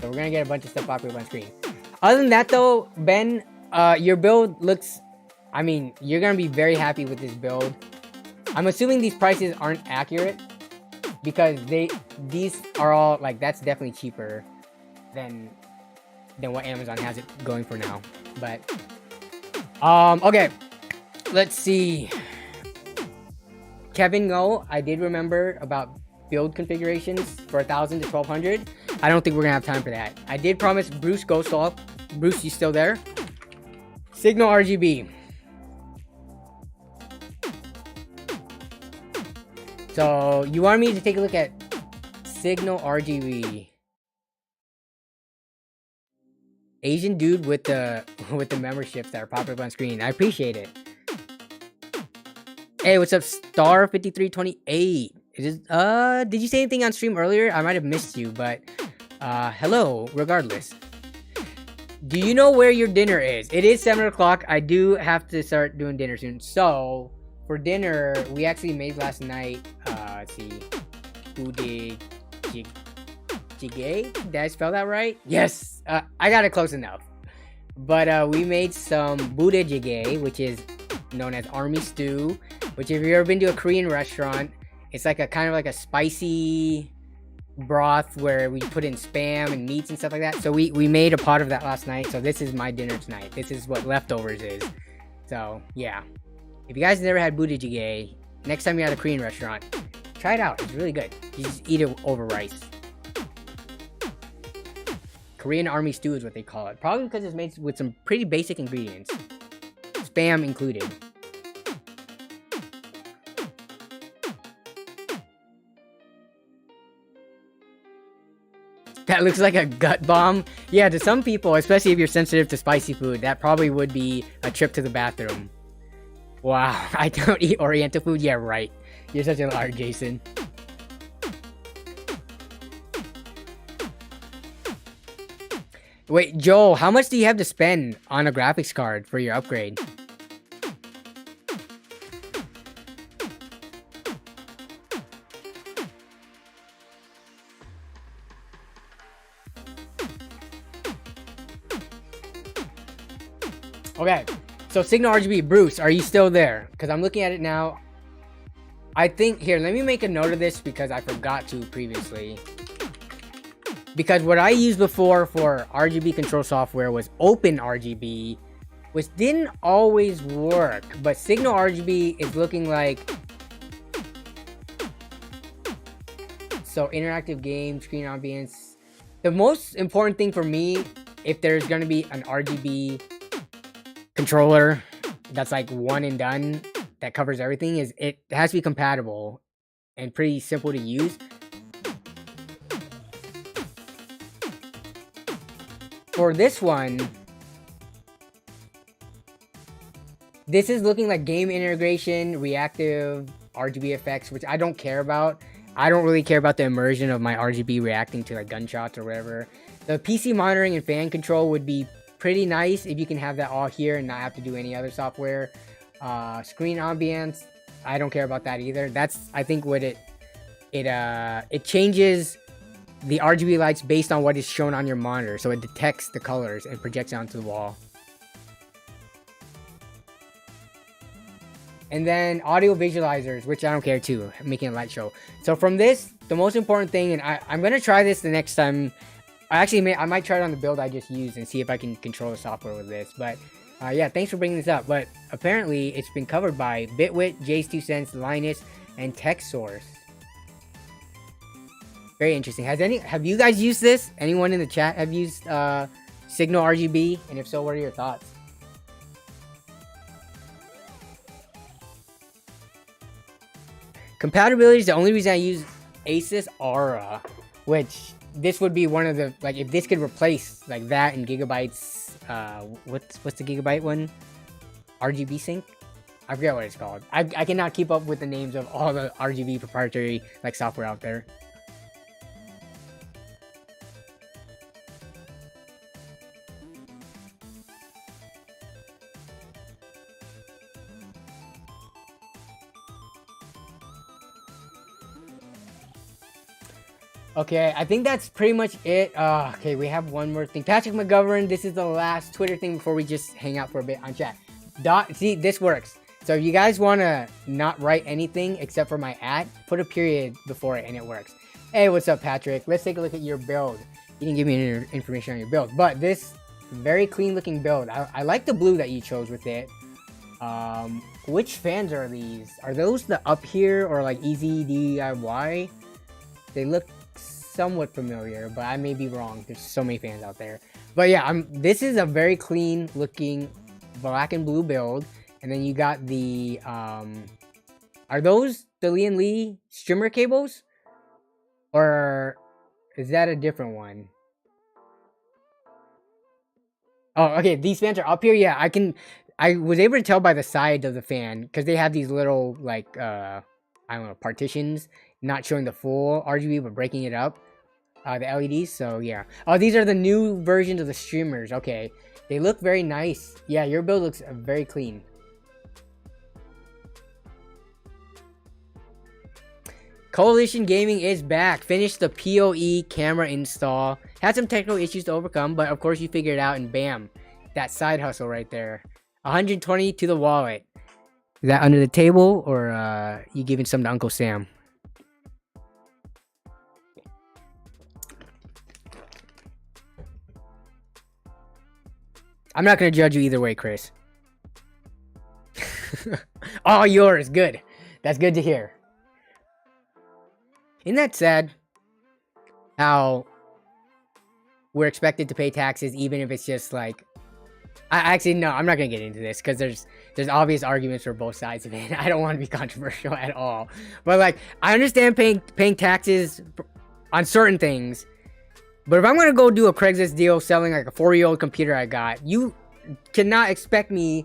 So we're gonna get a bunch of stuff popping up on screen. Other than that though, Ben, your build looks, I mean, you're gonna be very happy with this build. I'm assuming these prices aren't accurate because these are all like, that's definitely cheaper than what Amazon has it going for now. But okay, let's see. Kevin Go, I did remember about build configurations for 1000 to 1200. I don't think we're gonna have time for that. I did promise Bruce Ghost off. Bruce, you still there? Signal RGB. So you want me to take a look at Signal RGB. Asian dude with the memberships that are popping up on screen. I appreciate it. Hey, what's up, Star 5328? Did you say anything on stream earlier? I might have missed you, but hello, regardless. Do you know where your dinner is? It is 7 o'clock. I do have to start doing dinner soon. So for dinner, we actually made last night. Let's see, jjigae. Did I spell that right? Yes, I got it close enough. But we made some budae jjigae, which is known as army stew. Which, if you've ever been to a Korean restaurant, it's like a kind of like a spicy broth where we put in spam and meats and stuff like that. So we made a pot of that last night. So this is my dinner tonight. This is what leftovers is. So yeah, if you guys never had budae jjigae, next time you're at a Korean restaurant, try it out. It's really good. You just eat it over rice. Korean army stew is what they call it. Probably because it's made with some pretty basic ingredients, spam included. That looks like a gut bomb. Yeah, to some people, especially if you're sensitive to spicy food, that probably would be a trip to the bathroom. Wow, I don't eat Oriental food? Yeah, right. You're such a lard, Jason. Wait, Joel, how much do you have to spend on a graphics card for your upgrade? Okay, so Signal RGB, Bruce, are you still there? Because I'm looking at it now. I think, here, let me make a note of this because I forgot to previously. Because what I used before for RGB control software was Open RGB, which didn't always work. But Signal RGB is looking like... So, interactive game, screen ambience. The most important thing for me, if there's going to be an RGB controller that's like one and done that covers everything, is it has to be compatible and pretty simple to use. For this one, this is looking like game integration, reactive RGB effects, which I don't care about. I don't really care about the immersion of my RGB reacting to like gunshots or whatever. The PC monitoring and fan control would be pretty nice if you can have that all here and not have to do any other software. Screen ambience, I don't care about that either. That's, I think, what it changes the RGB lights based on what is shown on your monitor, so it detects the colors and projects it onto the wall. And then audio visualizers, which I don't care too, making a light show. So from this, the most important thing, and I'm gonna try this the next time. I might try it on the build I just used and see if I can control the software with this. But yeah, thanks for bringing this up. But apparently, it's been covered by Bitwit, Jay's 2 Cents, Linus, and TechSource. Very interesting. Have you guys used this? Anyone in the chat have used Signal RGB? And if so, what are your thoughts? Compatibility is the only reason I use Asus Aura, which this would be one of the, like, if this could replace like that and Gigabyte's what's the Gigabyte one? RGB sync? I forget what it's called. I cannot keep up with the names of all the RGB proprietary like software out there. Okay, I think that's pretty much it. Okay, we have one more thing. Patrick McGovern, this is the last Twitter thing before we just hang out for a bit on chat. See, this works. So if you guys want to not write anything except for my @ put a period before it and it works. Hey, what's up, Patrick? Let's take a look at your build. You didn't give me any information on your build, but this very clean looking build. I like the blue that you chose with it. Which fans are these? Are those the up here or like easy DIY? They look somewhat familiar, but I may be wrong. There's so many fans out there. But yeah, this is a very clean looking black and blue build. And then you got the are those the Lian Li streamer cables? Or is that a different one? Oh, okay, these fans are up here. Yeah, I was able to tell by the side of the fan because they have these little like I don't know, partitions, not showing the full RGB but breaking it up, the LEDs. So yeah, oh, these are the new versions of the streamers. Okay, they look very nice. Yeah, your build looks very clean. Coalition Gaming is back. Finished the PoE camera install. Had some technical issues to overcome, but of course you figured it out, and bam, that side hustle right there. 120 to the wallet. Is that under the table, or you giving some to Uncle Sam? I'm not gonna judge you either way, Chris. All yours. Good. That's good to hear. Isn't that sad? How we're expected to pay taxes even if it's just like... Actually, no, I'm not gonna get into this because there's obvious arguments for both sides of it. I don't want to be controversial at all. But like, I understand paying taxes on certain things, but if I'm gonna go do a Craigslist deal selling like a 4-year-old computer I got, you cannot expect me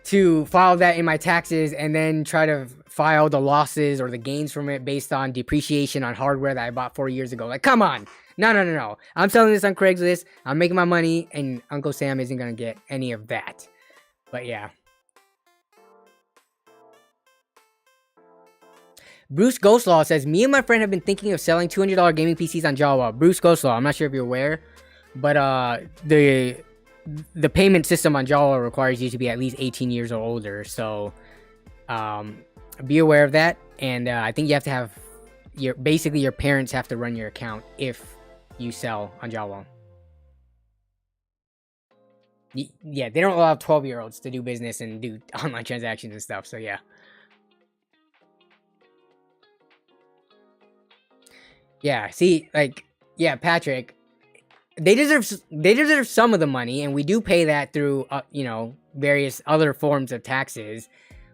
to file that in my taxes and then try to file the losses or the gains from it based on depreciation on hardware that I bought 4 years ago. Like, come on. No. I'm selling this on Craigslist. I'm making my money, and Uncle Sam isn't going to get any of that. But yeah. Bruce Ghostlaw says, me and my friend have been thinking of selling $200 gaming PCs on Jawa. Bruce Ghostlaw, I'm not sure if you're aware, but the payment system on Jawa requires you to be at least 18 years or older. So be aware of that. And I think you have to have basically your parents have to run your account if you sell on Jawa. Yeah, they don't allow 12-year-olds to do business and do online transactions and stuff. So yeah. Yeah, see, like, yeah, Patrick, they deserve some of the money, and we do pay that through, you know, various other forms of taxes.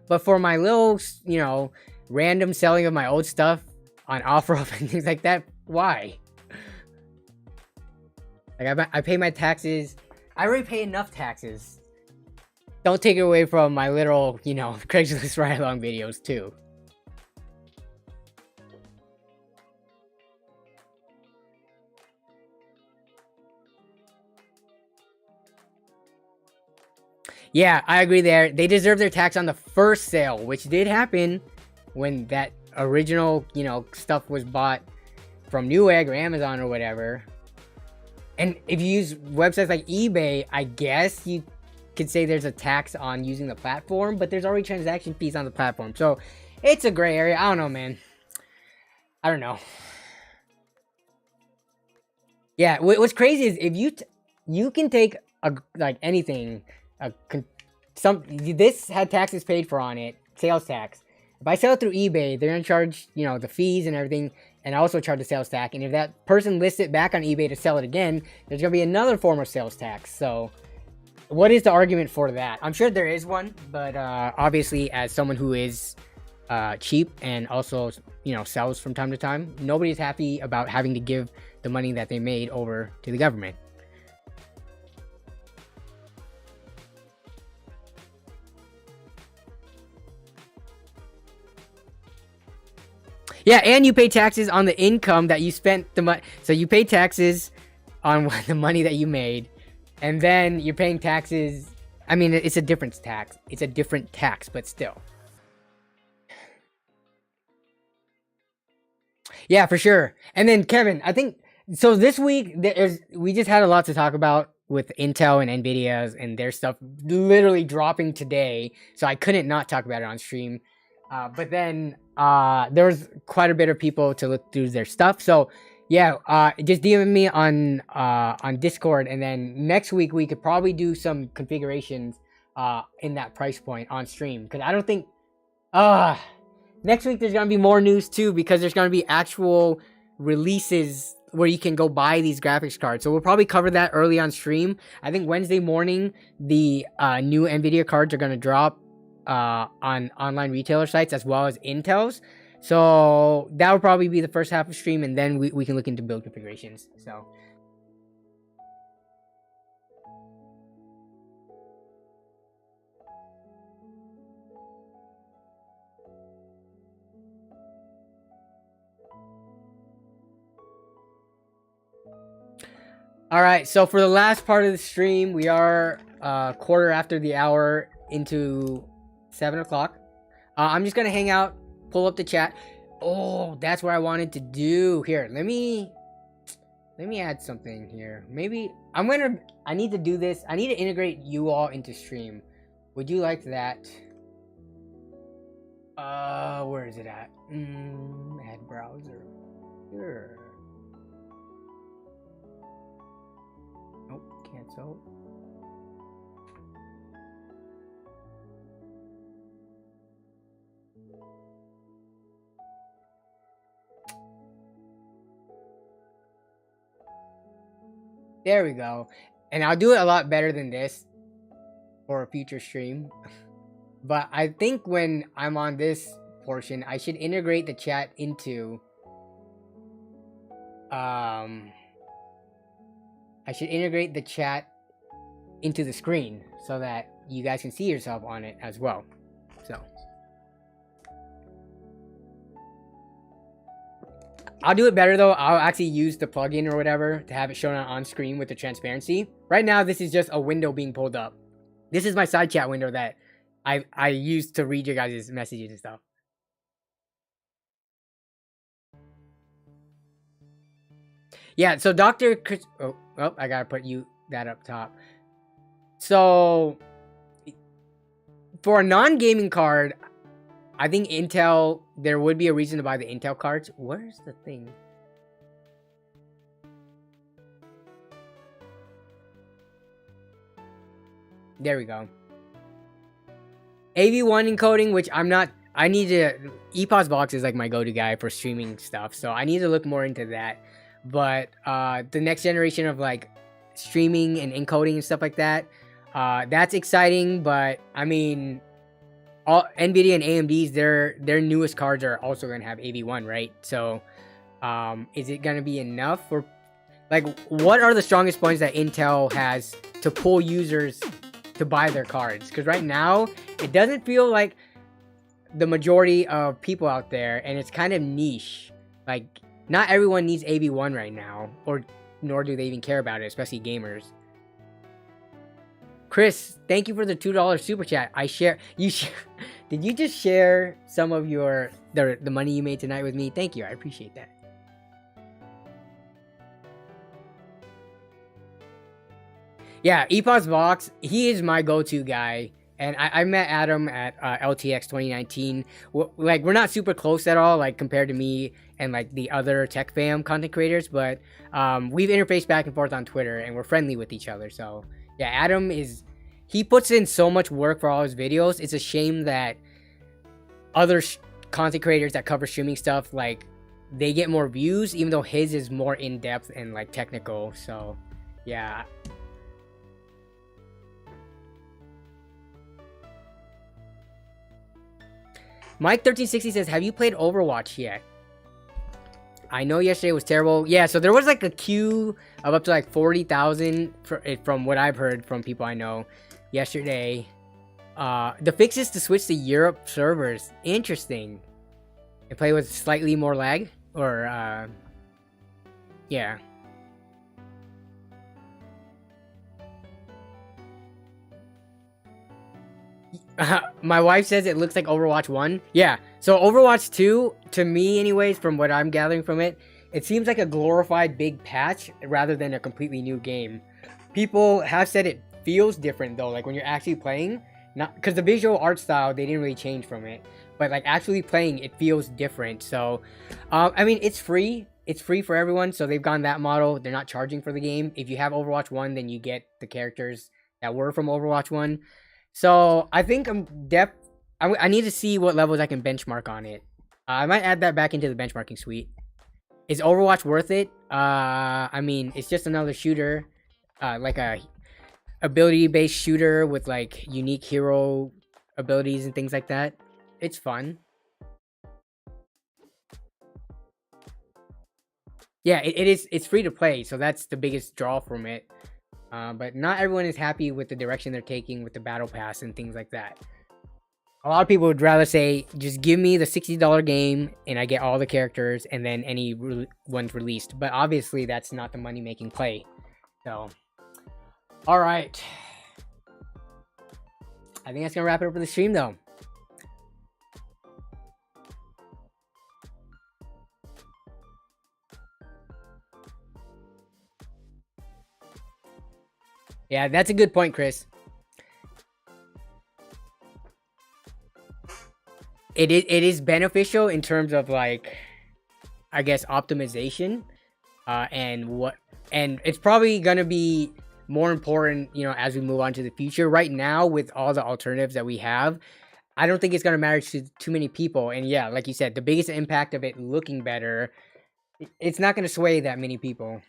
But for my little, you know, random selling of my old stuff on OfferUp and things like that, why? Like, I pay my taxes. I already pay enough taxes. Don't take it away from my little, you know, Craigslist ride-along videos, too. Yeah, I agree there. They deserve their tax on the first sale, which did happen when that original, you know, stuff was bought from Newegg or Amazon or whatever. And if you use websites like eBay, I guess you could say there's a tax on using the platform, but there's already transaction fees on the platform. So it's a gray area. I don't know, man. I don't know. Yeah, what's crazy is if you can take like anything. This had taxes paid for on it, sales tax. If I sell it through eBay, they're gonna charge, you know, the fees and everything, and also charge a sales tax. And if that person lists it back on eBay to sell it again, there's gonna be another form of sales tax. So what is the argument for that? I'm sure there is one, but obviously, as someone who is cheap and also, you know, sells from time to time, nobody's happy about having to give the money that they made over to the government. Yeah, and you pay taxes on the income that you spent the money. So you pay taxes on the money that you made, and then you're paying taxes. I mean, it's a different tax. It's a different tax, but still. Yeah, for sure. And then Kevin, I think so. This week, we just had a lot to talk about with Intel and Nvidia's and their stuff literally dropping today. So I couldn't not talk about it on stream. But then there's quite a bit of people to look through their stuff. So yeah, just DM me on Discord, and then next week we could probably do some configurations in that price point on stream, because I don't think next week there's gonna be more news too, because there's gonna be actual releases where you can go buy these graphics cards. So we'll probably cover that early on stream. I think Wednesday morning the new Nvidia cards are gonna drop on online retailer sites as well as Intel's. So that will probably be the first half of stream, and then we can look into build configurations. So all right, so for the last part of the stream, we are quarter after the hour into 7 o'clock. I'm just gonna hang out, pull up the chat. Oh, that's what I wanted to do. Here, let me add something here. Maybe I need to do this. I need to integrate you all into stream. Would you like that? Where is it at? Add browser. Sure. Oh, cancel. There we go. And I'll do it a lot better than this for a future stream. But I think when I'm on this portion, I should integrate the chat into the screen so that you guys can see yourself on it as well. So I'll do it better though. I'll actually use the plugin or whatever to have it shown on screen with the transparency. Right now, this is just a window being pulled up. This is my side chat window that I use to read your guys' messages and stuff. Yeah, so Dr. Chris... Oh, I gotta put that up top. So, for a non-gaming card, I think Intel, there would be a reason to buy the Intel cards. Where's the thing? There we go. AV1 encoding, which I need to... EPOS Box is like my go-to guy for streaming stuff, so I need to look more into that. But the next generation of like streaming and encoding and stuff like that, that's exciting. But I mean, all Nvidia and AMD's their newest cards are also going to have AV1, right? So is it going to be enough for, like, what are the strongest points that Intel has to pull users to buy their cards? Because right now it doesn't feel like the majority of people out there, and it's kind of niche. Like, not everyone needs AV1 right now, or nor do they even care about it, especially gamers. Chris, thank you for the $2 super chat. Did you just share some of the money you made tonight with me? Thank you, I appreciate that. Yeah, EPOS Vox, he is my go-to guy. And I met Adam at LTX 2019. Like, we're not super close at all, like, compared to me and, like, the other tech fam content creators. But we've interfaced back and forth on Twitter, and we're friendly with each other. So, yeah, Adam he puts in so much work for all his videos. It's a shame that other content creators that cover streaming stuff, like, they get more views, even though his is more in-depth and like technical. So yeah. Mike1360 says, have you played Overwatch yet? I know yesterday was terrible. Yeah, so there was like a queue of up to like 40,000 from what I've heard from people I know yesterday. The fix is to switch to Europe servers. Interesting. And play with slightly more lag? Or, yeah. My wife says it looks like Overwatch 1. Yeah, so Overwatch 2, to me anyways, from what I'm gathering from it, it seems like a glorified big patch rather than a completely new game. People have said it feels different though, like when you're actually playing, not because the visual art style, they didn't really change from it, but like actually playing, it feels different. So, I mean, it's free. It's free for everyone, so they've gone that model. They're not charging for the game. If you have Overwatch 1, then you get the characters that were from Overwatch 1. So I think I need to see what levels I can benchmark on it. I might add that back into the benchmarking suite. Is Overwatch worth it? I mean, it's just another shooter, like a ability-based shooter with like unique hero abilities and things like that. It's fun. Yeah, it's free to play, so that's the biggest draw from it. But not everyone is happy with the direction they're taking with the battle pass and things like that. A lot of people would rather say, just give me the $60 game and I get all the characters and then any ones released. But obviously that's not the money-making play. So, all right. I think that's going to wrap it up for the stream though. Yeah, that's a good point, Chris. It is beneficial in terms of like, I guess, optimization, and it's probably gonna be more important, you know, as we move on to the future. Right now, with all the alternatives that we have, I don't think it's gonna matter to too many people. And yeah, like you said, the biggest impact of it looking better, it's not gonna sway that many people.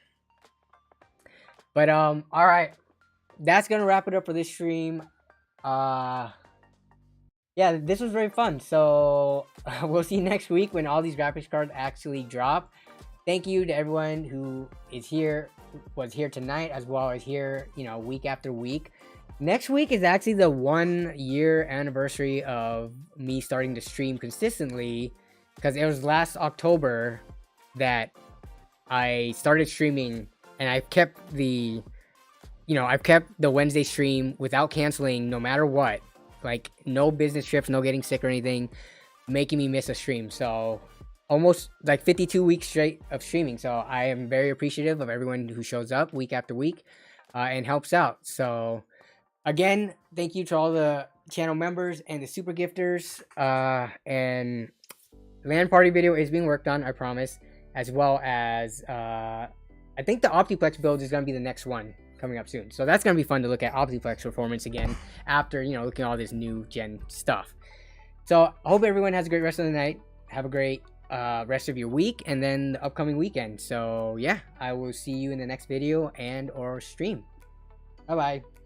But all right. That's gonna wrap it up for this stream. Yeah, this was very fun. So we'll see you next week when all these graphics cards actually drop. Thank you to everyone who is here, was here tonight, as well as here, you know, week after week. Next week is actually the 1 year anniversary of me starting to stream consistently, because it was last October that I started streaming, and I've kept the Wednesday stream without canceling no matter what. Like, no business trips, no getting sick or anything, making me miss a stream. So, almost like 52 weeks straight of streaming. So, I am very appreciative of everyone who shows up week after week and helps out. So, again, thank you to all the channel members and the super gifters. And LAN party video is being worked on, I promise. As well as, I think the Optiplex build is going to be the next one coming up soon. So that's going to be fun to look at Optiplex performance again after, you know, looking at all this new gen stuff. So I hope everyone has a great rest of the night. Have a great rest of your week and then the upcoming weekend. So yeah, I will see you in the next video and or stream. Bye-bye.